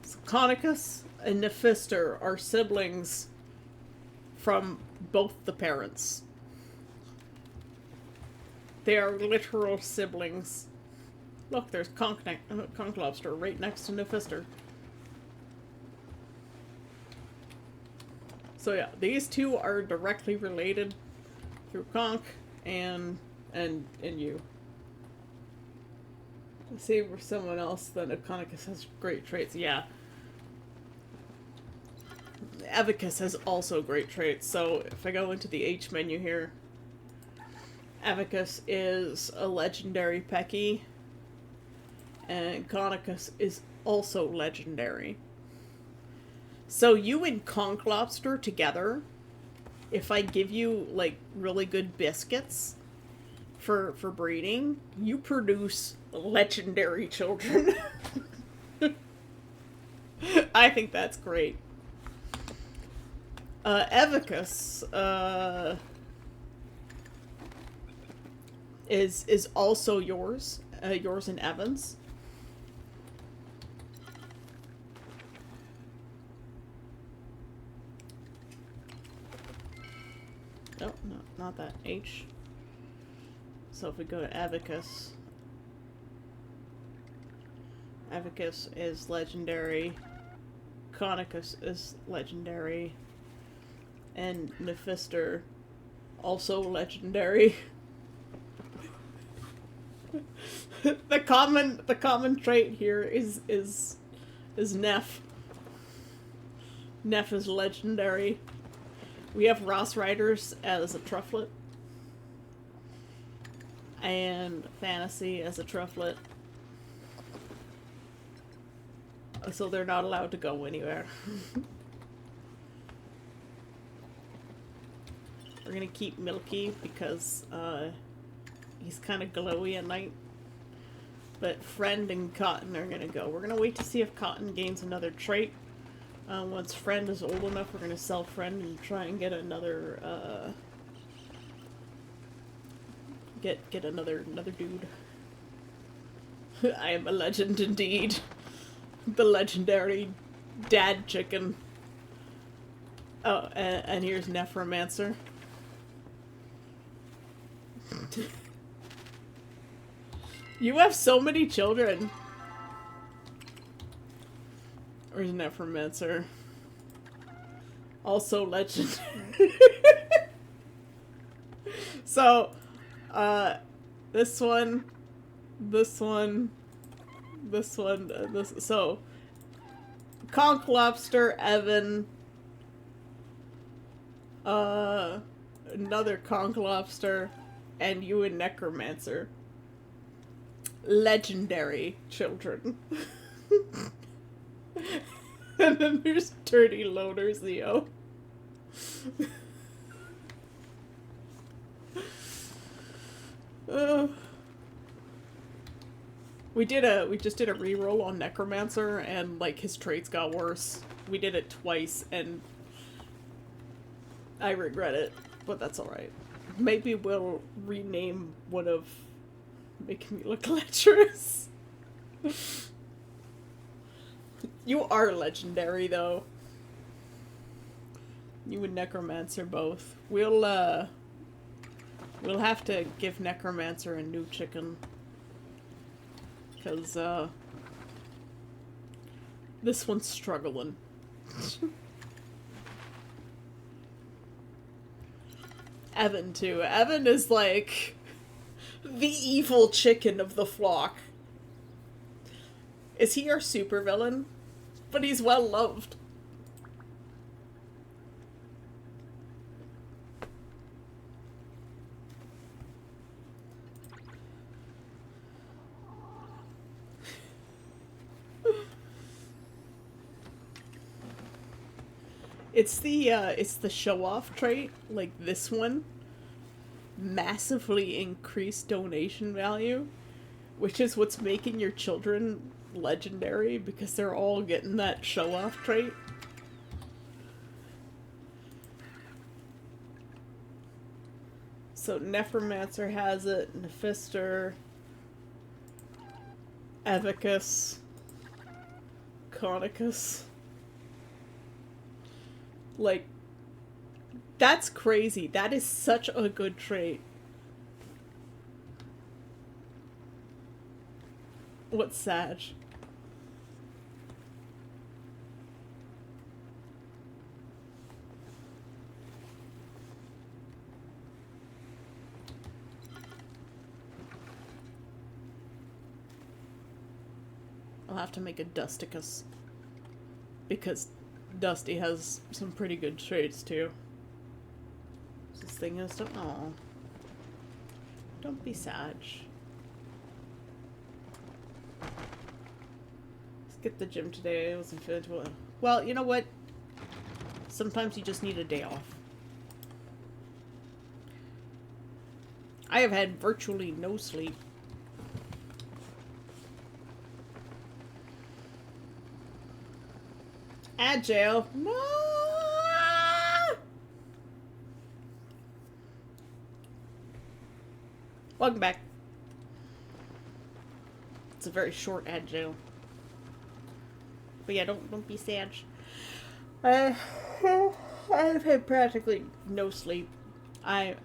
So Conicus and Nephister are siblings from both the parents. They are literal siblings. Look, there's conch lobster right next to Nephister. So yeah, these two are directly related through conch and you. Let's see if someone else than Conicus has great traits. Yeah. Avicus has also great traits, so if I go into the H menu here, Avicus is a legendary Pecky, and Conicus is also legendary. So you and conch lobster together, if I give you, like, really good biscuits for breeding, you produce legendary children. I think that's great. Evicus, is also yours and Evan's. Oh, no, not that. H. So if we go to Avicus, Avicus is legendary, Conicus is legendary, and Nephister also legendary. the common trait here is Neff. Neff is legendary. We have Ross Riders as a trufflet. And Fantasy as a trufflet. So they're not allowed to go anywhere. We're gonna keep Milky because he's kind of glowy at night. But Friend and Cotton are gonna go. We're gonna wait to see if Cotton gains another trait. Once Friend is old enough, we're gonna sell Friend and try and get another, get another dude. I am a legend indeed. The legendary dad chicken. Oh, and here's Nephromancer. You have so many children. Where's Nephromancer? Also legend. So, this one, so, conch lobster, Evan, another conch lobster, and you and Necromancer. Legendary children. And then there's Dirty Loner Zeo. We just did a reroll on Necromancer, and, like, his traits got worse. We did it twice, and I regret it, but that's alright. Maybe we'll rename one of Making Me Look Lecherous. You are legendary, though. You and Necromancer both. We'll have to give Necromancer a new chicken. because this one's struggling. Evan, too. Evan is like the evil chicken of the flock. Is he our supervillain? But he's well loved. It's the show-off trait, like this one. Massively increased donation value, which is what's making your children legendary, because they're all getting that show-off trait. So Nephromancer has it, Nephister, Evicus, Conicus. Like, that's crazy. That is such a good trait. What's Sag? I'll have to make a Dusticus. Because Dusty has some pretty good traits, too. This thing is... Oh. Don't be Sag. Skip the gym today. I wasn't feeling too well. Well, you know what? Sometimes you just need a day off. I have had virtually no sleep. Agile. No! Welcome back. It's a very short agile. But yeah, don't be sad. I've had practically no sleep. I'm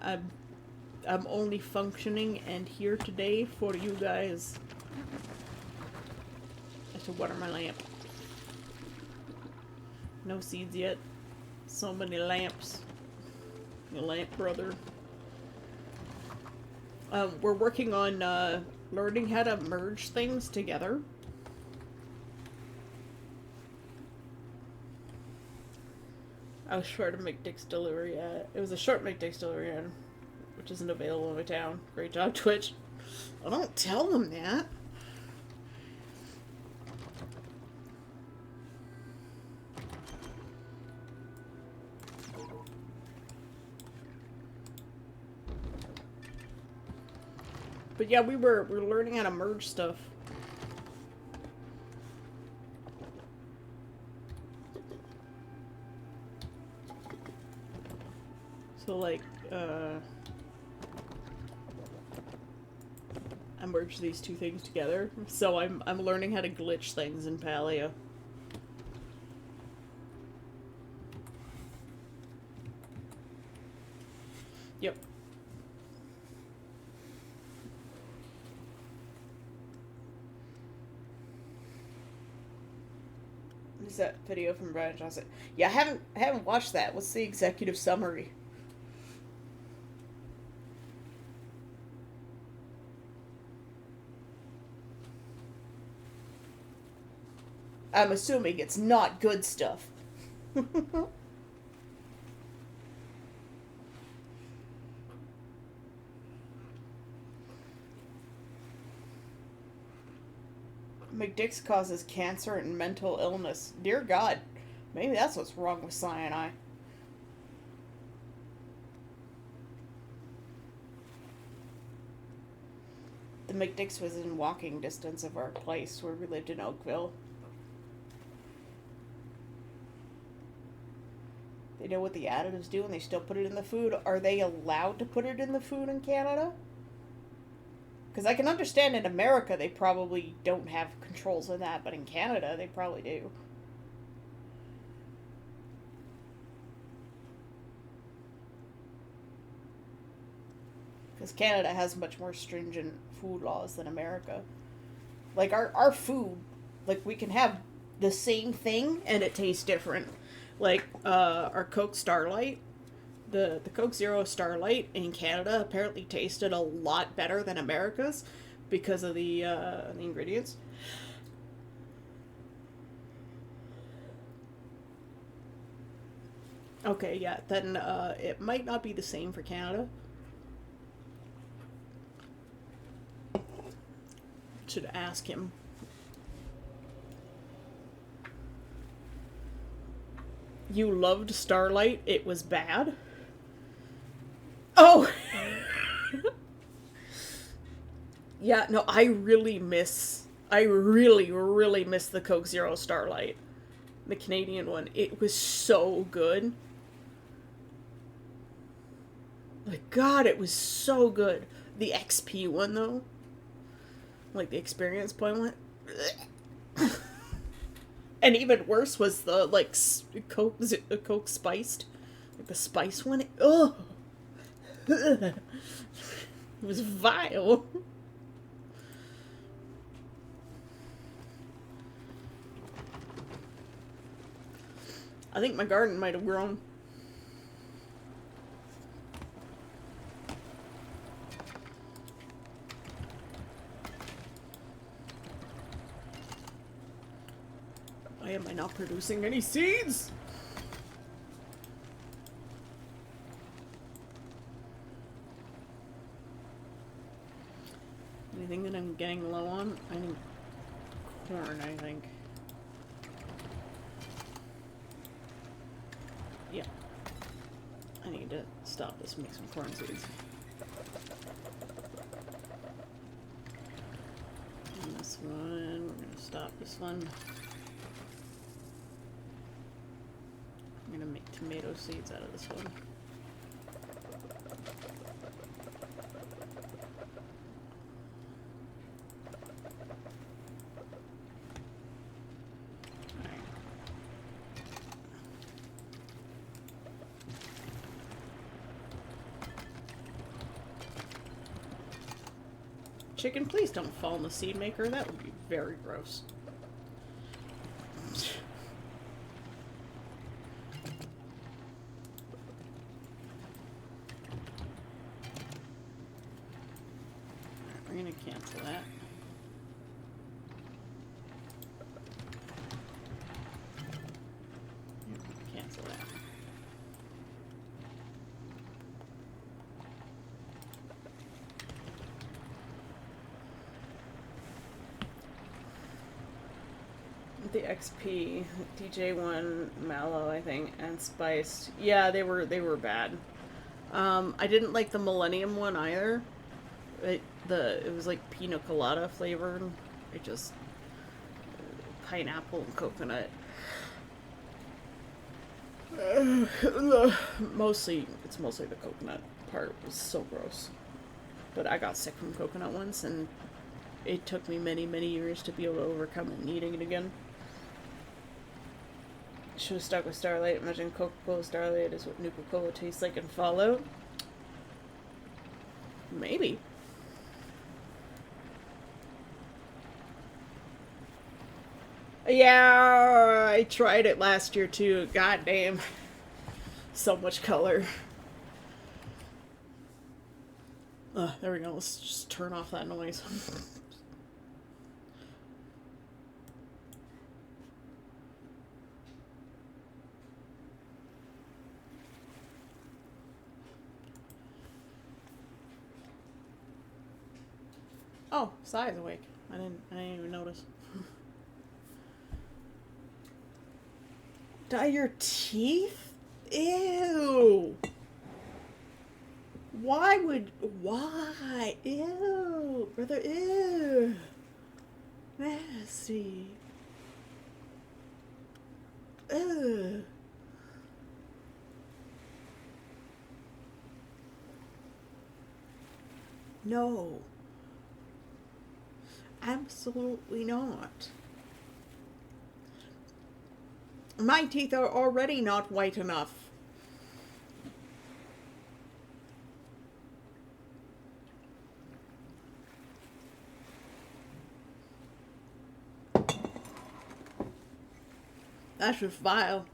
only functioning and here today for you guys. I have to water my lamp. No seeds yet. So many lamps. The lamp brother. We're working on learning how to merge things together. I was short of McDick's delivery at. It was a short McDick's delivery at, which isn't available in my town. Great job, Twitch. Well, don't tell them that. But yeah, we're learning how to merge stuff. So like, I merged these two things together. So I'm learning how to glitch things in Palia. Yep. Is that video from Brian Johnson? Yeah, I haven't watched that. What's the executive summary? I'm assuming it's not good stuff. McDick's causes cancer and mental illness. Dear God, maybe that's what's wrong with cyanide. The McDick's was in walking distance of our place where we lived in Oakville. They know what the additives do and they still put it in the food. Are they allowed to put it in the food in Canada? Because I can understand in America they probably don't have controls on that, but in Canada they probably do. Because Canada has much more stringent food laws than America. Like our food, like we can have the same thing and it tastes different. Like our Coke Starlight, the Coke Zero Starlight in Canada apparently tasted a lot better than America's because of the ingredients. Okay, yeah, then it might not be the same for Canada. Should ask him. You loved Starlight, it was bad? Oh! Yeah, no, I really miss the Coke Zero Starlight. The Canadian one. It was so good. Like, God, it was so good. The XP one, though, like the experience point one. And even worse was the, like, Coke spiced. Like, the spice one. Ugh. It was vile. I think my garden might have grown. Why am I not producing any seeds? Anything that I'm getting low on? I need corn, I think. Yeah. I need to stop this and make some corn seeds. And this one, we're gonna stop this one. I'm gonna make tomato seeds out of this one. Chicken, please don't fall in the seed maker. That would be very gross. We're gonna cancel that. Cancel that. The XP, DJ1, Mallow, I think, and Spiced. Yeah, they were bad. I didn't like the Millennium one either. It was like pina colada flavored. It just pineapple and coconut. It's mostly the coconut part. It was so gross. But I got sick from coconut once, and it took me many, many years to be able to overcome it and eating it again. Should have stuck with Starlight. Imagine Coca-Cola Starlight is what Nuka-Cola tastes like in Fallout. Maybe. Yeah, I tried it last year too. God damn. So much color. There we go. Let's just turn off that noise. Oh, Sai's awake. I didn't even notice. Dye your teeth? Ew. Why? Ew. Brother, ew. Nasty. Ugh. No. Absolutely not. My teeth are already not white enough. That's just vile.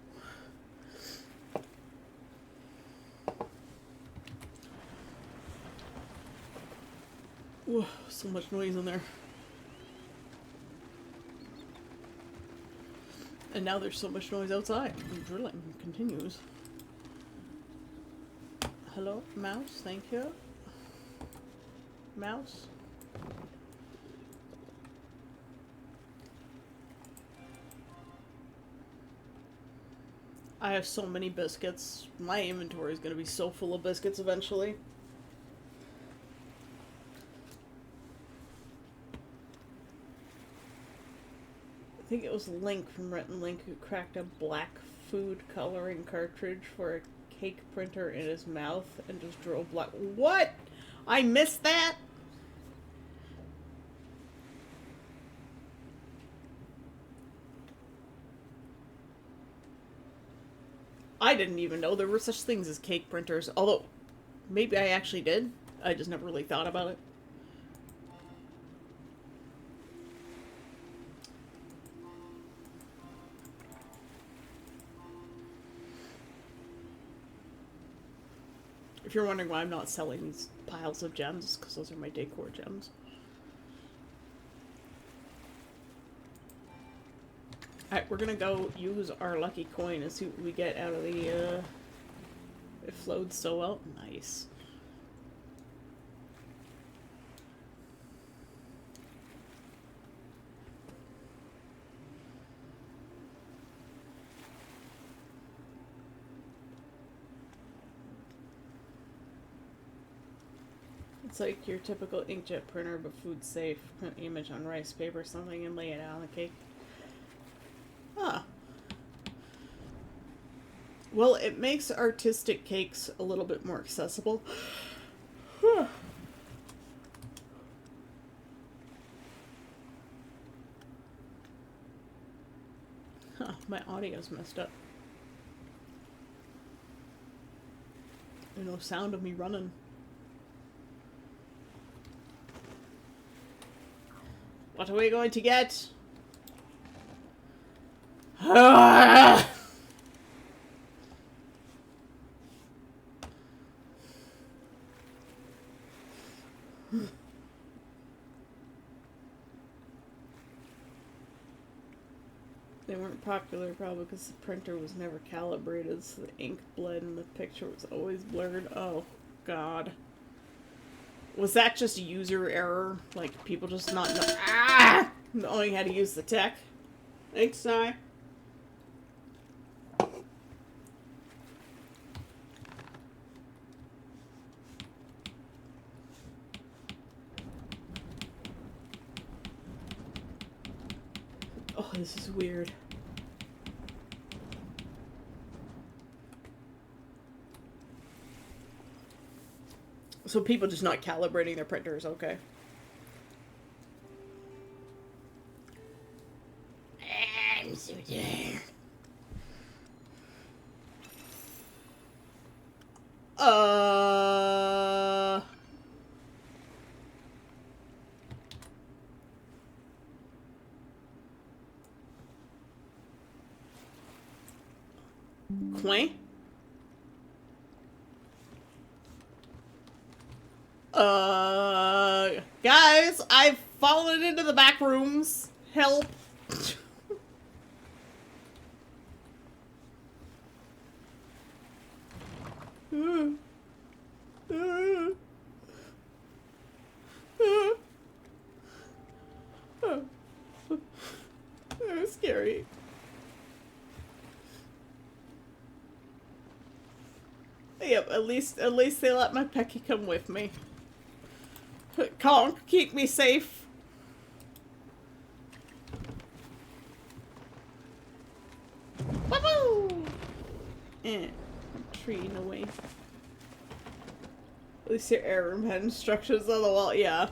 Whoa, so much noise in there. And now there's so much noise outside. The drilling continues. Hello, mouse, thank you. Mouse. I have so many biscuits. My inventory is going to be so full of biscuits eventually. I think it was Link from Rhett and Link who cracked a black food coloring cartridge for a cake printer in his mouth and just drew a black... What? I missed that? I didn't even know there were such things as cake printers. Although, maybe I actually did. I just never really thought about it. If you're wondering why I'm not selling these piles of gems, because those are my decor gems. Alright, we're gonna go use our lucky coin and see what we get out of the, it flowed so well. Nice. It's like your typical inkjet printer, but food safe. Print the image on rice paper or something and lay it out on the cake. Huh. Well, it makes artistic cakes a little bit more accessible. Huh, my audio's messed up. There's no sound of me running. What are we going to get? They weren't popular probably because the printer was never calibrated, so the ink bled and the picture was always blurred. Oh, God. Was that just a user error? Like, people just not knowing how to use the tech? Thanks, Si. Oh, this is weird. So people just not calibrating their printers, okay. I'm so tired. Quaint? Guys, I've fallen into the back rooms. Help. That was scary. Yep, at least they let my Pecky come with me. Conk, keep me safe. Woo! Tree away. At least your air room had instructions on the wall. Yeah.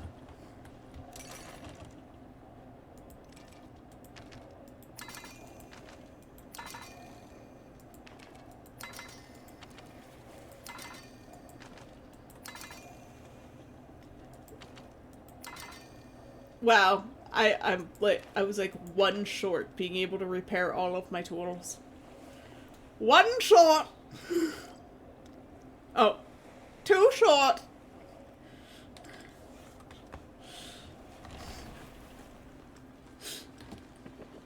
Wow. I was like one short being able to repair all of my tools. One short. Oh, too short.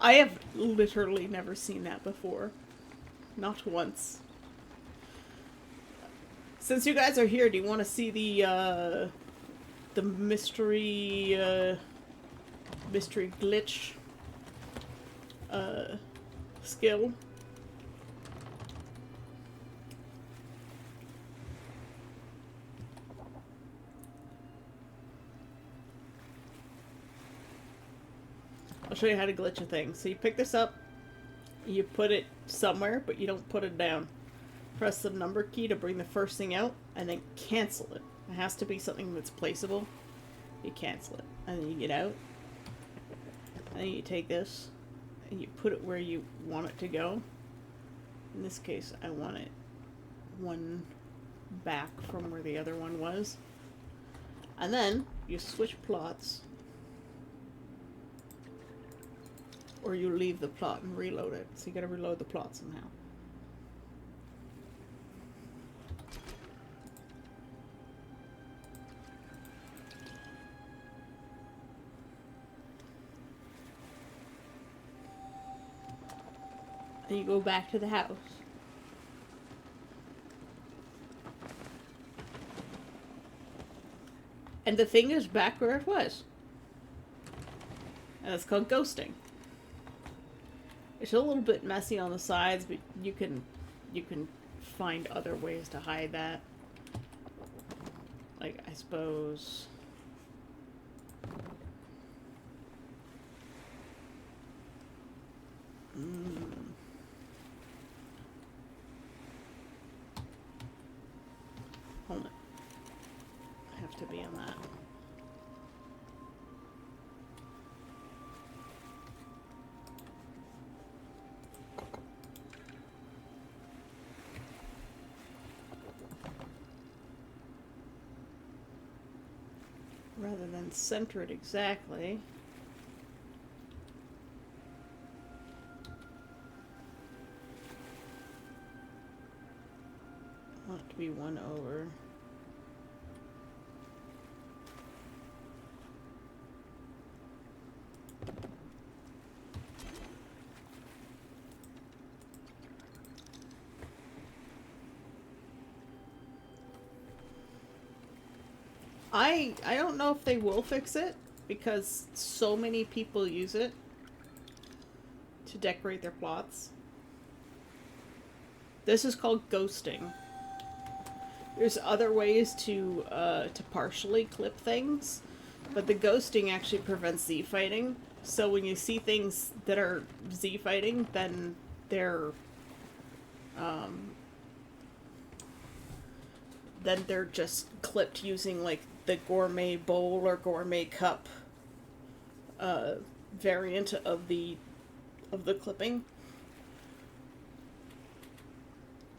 I have literally never seen that before. Not once. Since you guys are here, do you want to see the mystery glitch skill? I'll show you how to glitch a thing. So you pick this up, you put it somewhere, but you don't put it down. Press the number key to bring the first thing out, and then cancel it. It has to be something that's placeable. You cancel it, and then you get out. And then you take this, and you put it where you want it to go. In this case, I want it one back from where the other one was. And then you switch plots. Or you leave the plot and reload it. So you gotta reload the plot somehow. And you go back to the house. And the thing is back where it was. And it's called ghosting. It's a little bit messy on the sides, but you can find other ways to hide that. Like, I suppose... Hold it. I have to be on that. Rather than center it exactly. I want it to be one over. I don't know if they will fix it, because so many people use it to decorate their plots. This is called ghosting. There's other ways to partially clip things, but the ghosting actually prevents Z-fighting. So when you see things that are Z-fighting, then they're just clipped using like the gourmet bowl or gourmet cup variant of the clipping.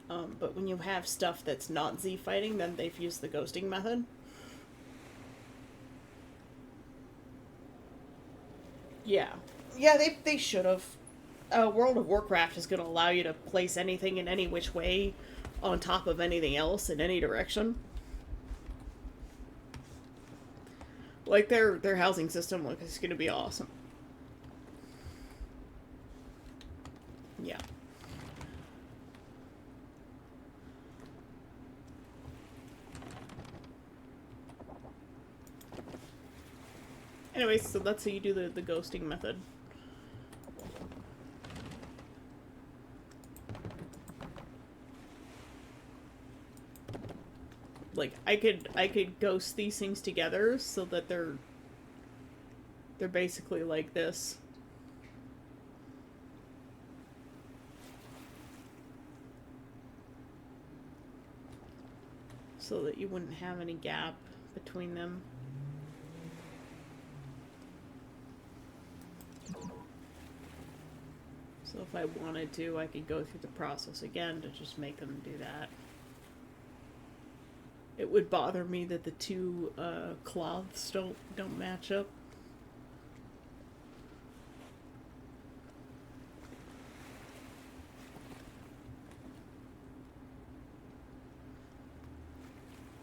But when you have stuff that's not Z-fighting, then they've used the ghosting method. Yeah. Yeah, they should have. World of Warcraft is going to allow you to place anything in any which way on top of anything else in any direction. Like, their housing system is going to be awesome. Yeah. Anyways, so that's how you do the ghosting method. Like, I could ghost these things together so that they're basically like this. So that you wouldn't have any gap between them. So if I wanted to, I could go through the process again to just make them do that. It would bother me that the two cloths don't match up.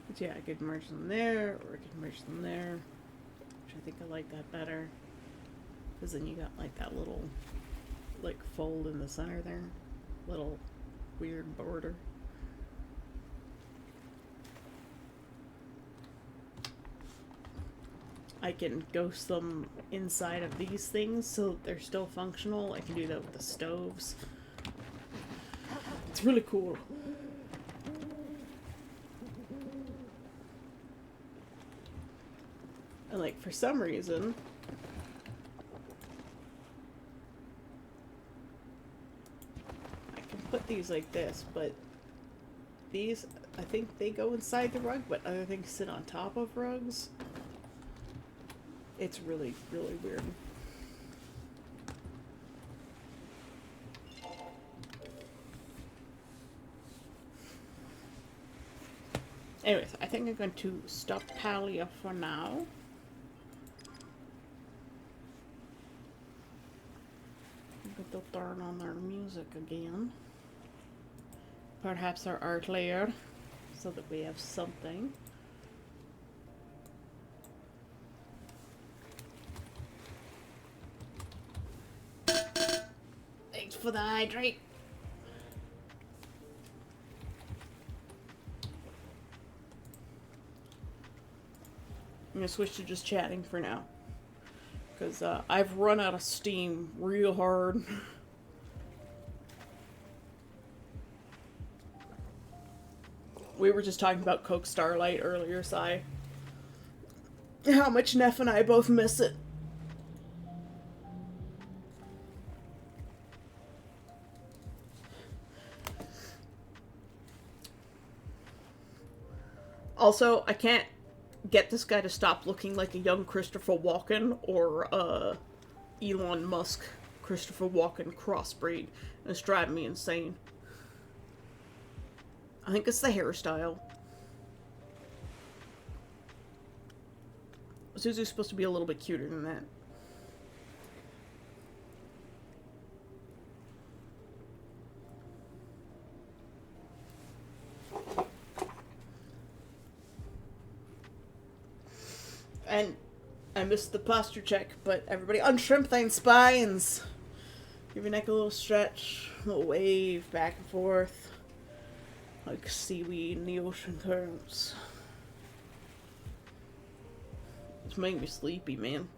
But yeah, I could merge them there, or I could merge them there, which I think I like that better. Because then you got like that little, like, fold in the center there. Little weird border. I can ghost them inside of these things so they're still functional. I can do that with the stoves. It's really cool. And like, for some reason, I can put these like this, but these, I think they go inside the rug, but other things sit on top of rugs. It's really, really weird. Anyways, I think I'm going to stop Palia for now. But they'll turn on their music again. Perhaps our art layer, so that we have something. Thanks for the hydrate. I'm gonna switch to just chatting for now. Because I've run out of steam real hard. We were just talking about Coke Starlight earlier, Sai. How much Neff and I both miss it. Also, I can't get this guy to stop looking like a young Christopher Walken or Elon Musk Christopher Walken crossbreed. It's driving me insane. I think it's the hairstyle. Suzu's supposed to be a little bit cuter than that. And I missed the posture check, but everybody unshrimp thine spines. Give your neck a little stretch, a little wave back and forth, like seaweed in the ocean currents. It's making me sleepy, man.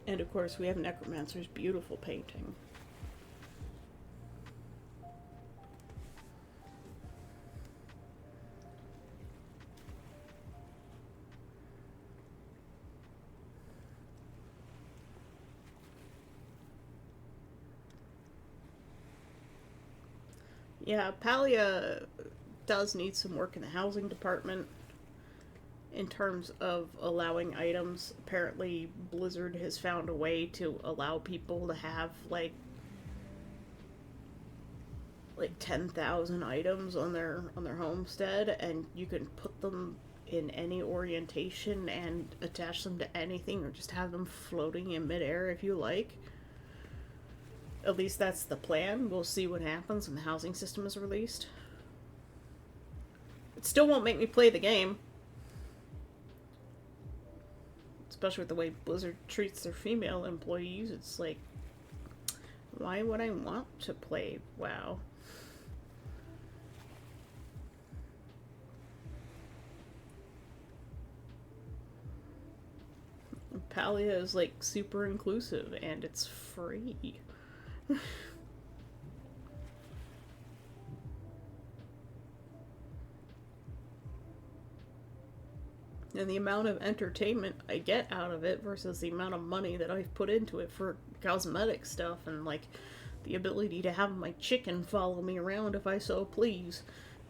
And of course, we have Necromancer's beautiful painting. Yeah, Palia does need some work in the housing department in terms of allowing items. Apparently, Blizzard has found a way to allow people to have like 10,000 items on their homestead, and you can put them in any orientation and attach them to anything, or just have them floating in midair if you like. At least that's the plan. We'll see what happens when the housing system is released. It still won't make me play the game. Especially with the way Blizzard treats their female employees. It's like, why would I want to play WoW? Palia is like super inclusive and it's free. And the amount of entertainment I get out of it versus the amount of money that I've put into it for cosmetic stuff and like the ability to have my chicken follow me around if I so please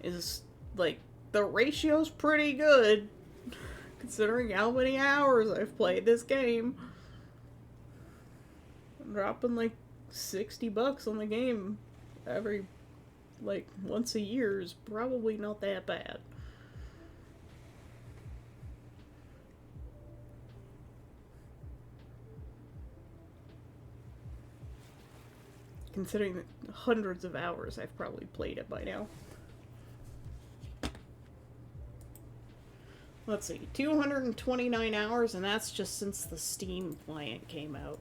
is like, the ratio's pretty good considering how many hours I've played this game. I'm dropping like $60 on the game every Like, once a year is probably not that bad. Considering the hundreds of hours I've probably played it by now. Let's see, 229 hours, and that's just since the Steam client came out.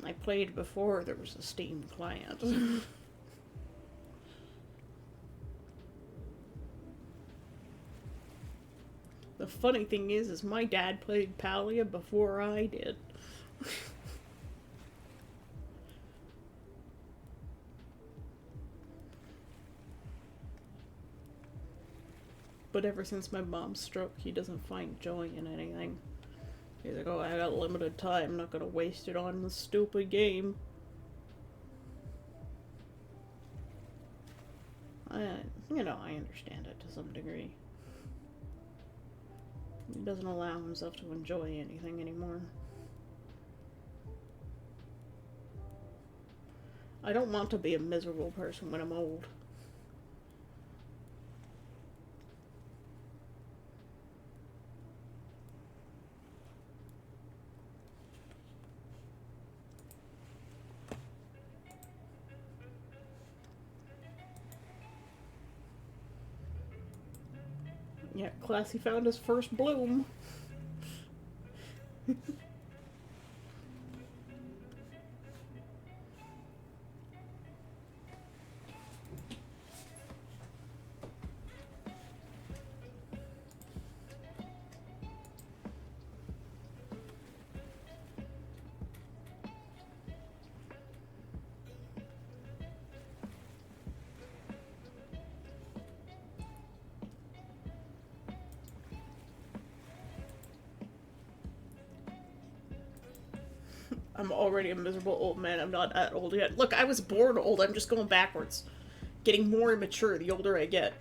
I played before there was a Steam client. The funny thing is my dad played Palia before I did. But ever since my mom's stroke, he doesn't find joy in anything. He's like, oh, I got limited time, I'm not gonna waste it on this stupid game. I understand it to some degree. He doesn't allow himself to enjoy anything anymore. I don't want to be a miserable person when I'm old. Yeah, Classy found his first bloom. I'm already a miserable old man. I'm not that old yet. Look, I was born old. I'm just going backwards. Getting more immature the older I get.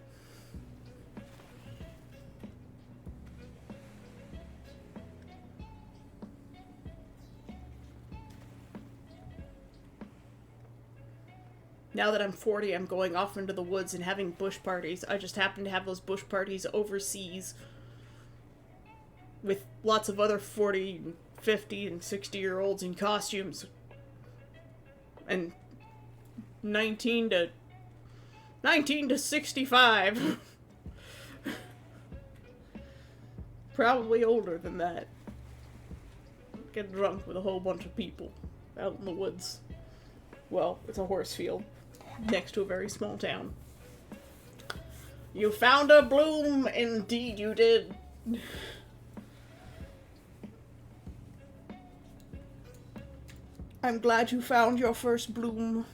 Now that I'm 40, I'm going off into the woods and having bush parties. I just happen to have those bush parties overseas with lots of other 40, 50, and 60-year-olds in costumes. And 19 to 65. Probably older than that. Get drunk with a whole bunch of people out in the woods. Well, it's a horse field next to a very small town. You found a bloom, indeed you did. I'm glad you found your first bloom.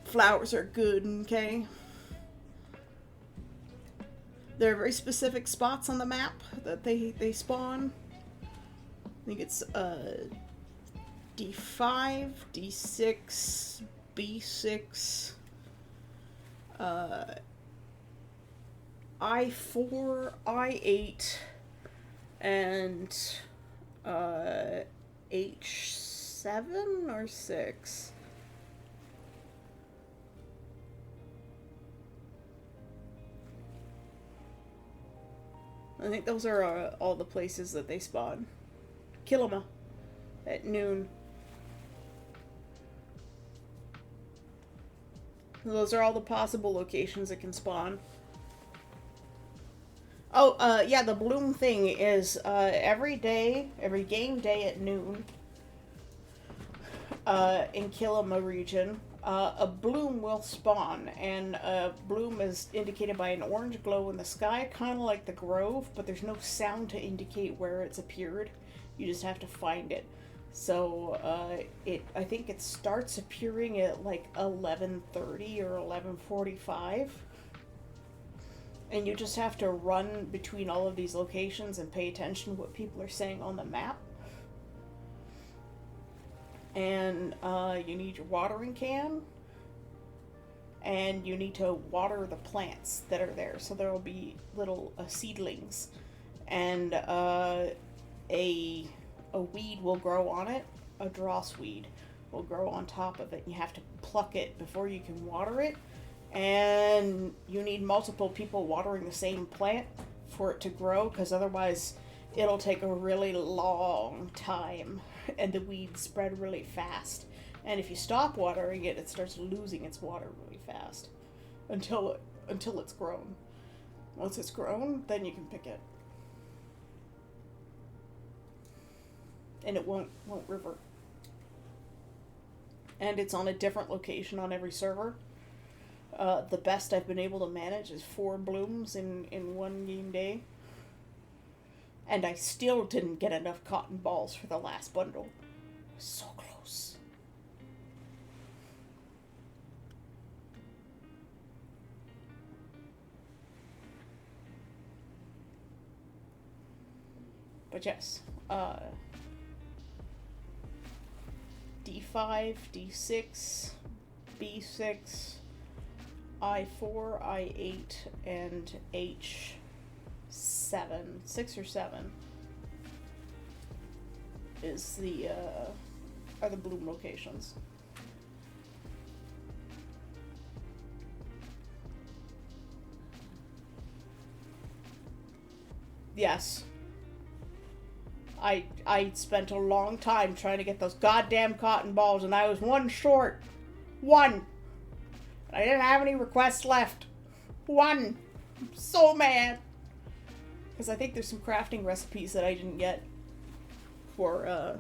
Flowers are good, okay? There are very specific spots on the map that they spawn. I think it's D5, D6, B6, I4, I8, and H7 or 6. I think those are all the places that they spawn. Kilima at noon. Those are all the possible locations it can spawn. Oh, yeah, the bloom thing is every day, every game day at noon in Kilima region, a bloom will spawn, and a bloom is indicated by an orange glow in the sky, kind of like the Grove, but there's no sound to indicate where it's appeared. You just have to find it. So I think it starts appearing at like 11:30 or 11:45. And you just have to run between all of these locations and pay attention to what people are saying on the map. And you need your watering can. And you need to water the plants that are there. So there will be little seedlings. And a weed will grow on it. A dross weed will grow on top of it. You have to pluck it before you can water it, and you need multiple people watering the same plant for it to grow, because otherwise it'll take a really long time and the weeds spread really fast. And if you stop watering it, it starts losing its water really fast until it's grown. Once it's grown, then you can pick it. And it won't revert. And it's on a different location on every server. The best I've been able to manage is 4 blooms in one game day. And I still didn't get enough cotton balls for the last bundle. So close. But yes, D5, D6, B6, I4, I8, and H7, 6 or 7 is are the bloom locations. Yes. I spent a long time trying to get those goddamn cotton balls, and I was 1 short. 1. I didn't have any requests left. 1. I'm so mad. Because I think there's some crafting recipes that I didn't get for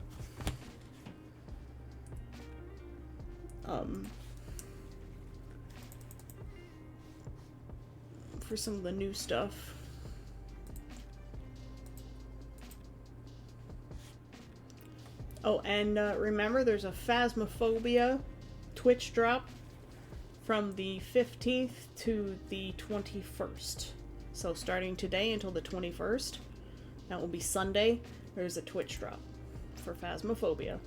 some of the new stuff. Oh, and remember, there's a Phasmophobia Twitch drop from the 15th to the 21st. So starting today until the 21st, that will be Sunday, there's a Twitch drop for Phasmophobia.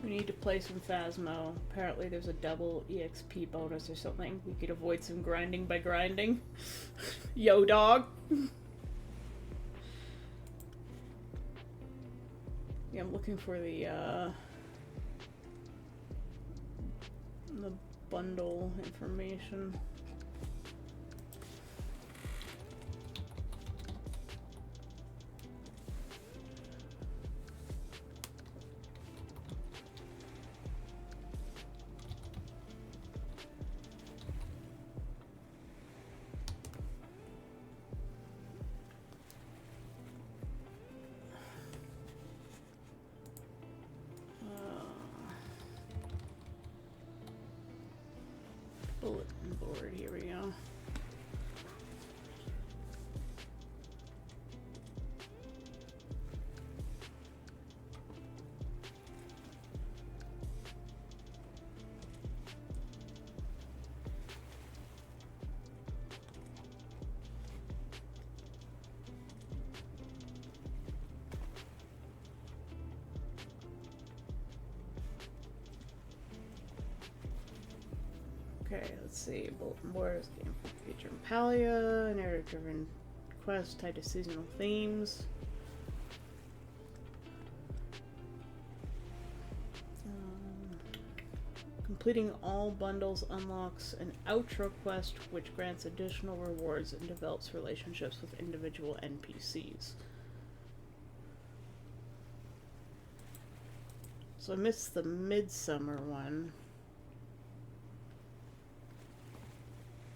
We need to play some Phasmo. Apparently there's a double EXP bonus or something. We could avoid some grinding by grinding. Yo, dog. Yeah, I'm looking for the bundle information. Bulletin board, here we go. Okay, let's see. Bulletin boards, game featuring Palia, narrative-driven quest tied to seasonal themes. Completing all bundles unlocks an outro quest which grants additional rewards and develops relationships with individual NPCs. So I missed the Midsummer one,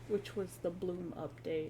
which was the Bloom update.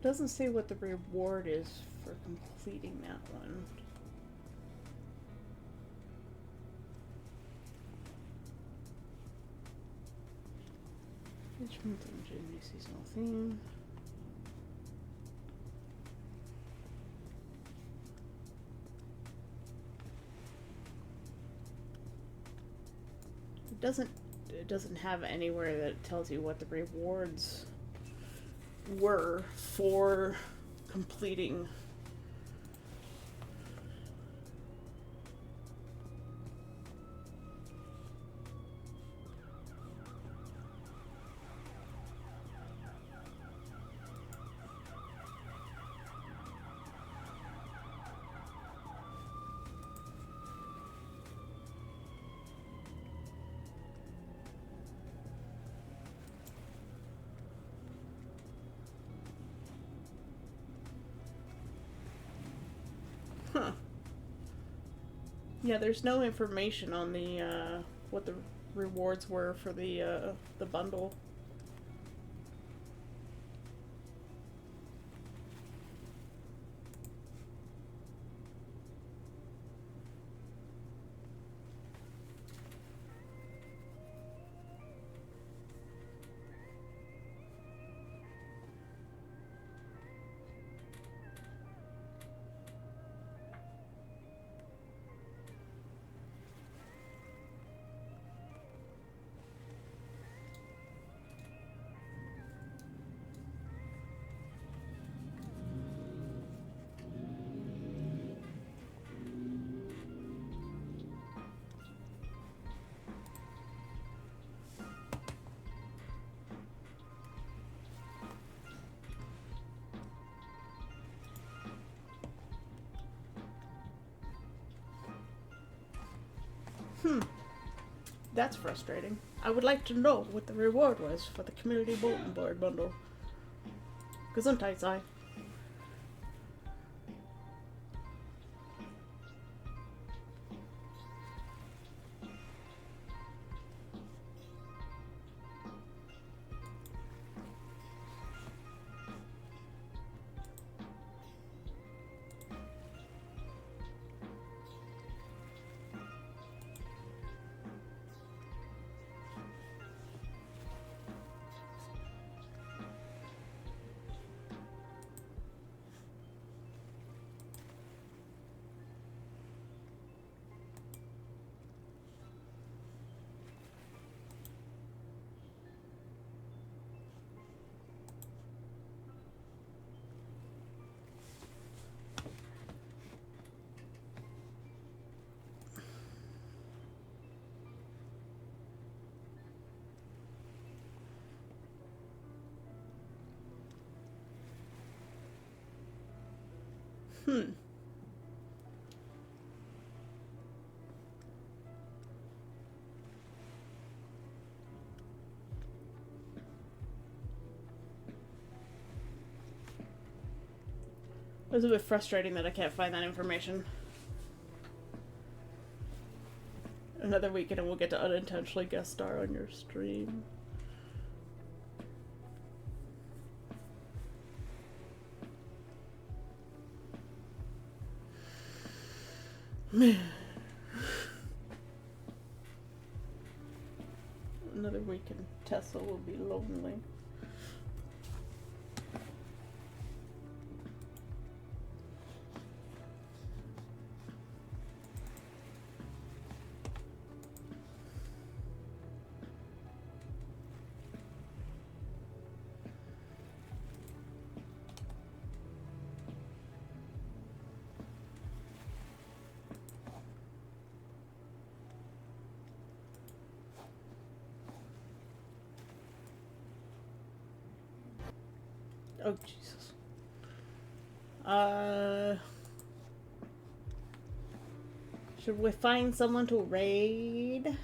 Doesn't say what the reward is for completing that one. Each month in June, seasonal theme. It doesn't have anywhere that tells you what the rewards were for completing. Huh. Yeah, there's no information on the what the rewards were for the bundle. That's frustrating. I would like to know what the reward was for the community bulletin board bundle. Gesundheit. It was a bit frustrating that I can't find that information. Another weekend and we'll get to unintentionally guest star on your stream. Another week in Tesla will be lonely. Oh, Jesus. Should we find someone to raid?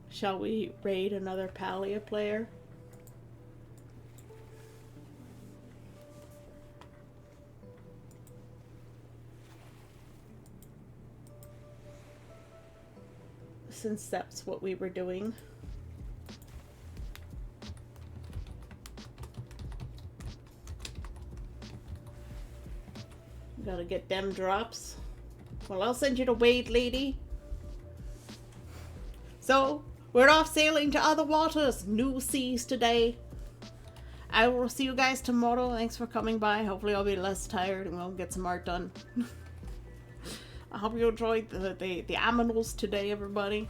Shall we raid another Palia player? Since that's what we were doing. Gotta get them drops. Well, I'll send you the Wade lady. So, we're off sailing to other waters, new seas today. I will see you guys tomorrow. Thanks for coming by. Hopefully I'll be less tired and we'll get some art done. I hope you enjoyed the aminals today, everybody.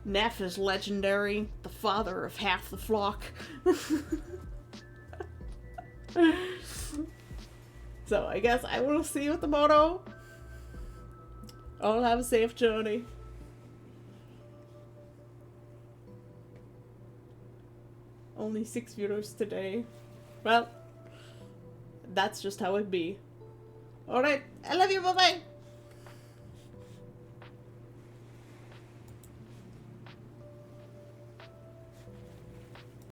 Neff is legendary, the father of half the flock. So I guess I will see you tomorrow. All have a safe journey. Only 6 viewers today. Well, that's just how it be. Alright, I love you, bye-bye!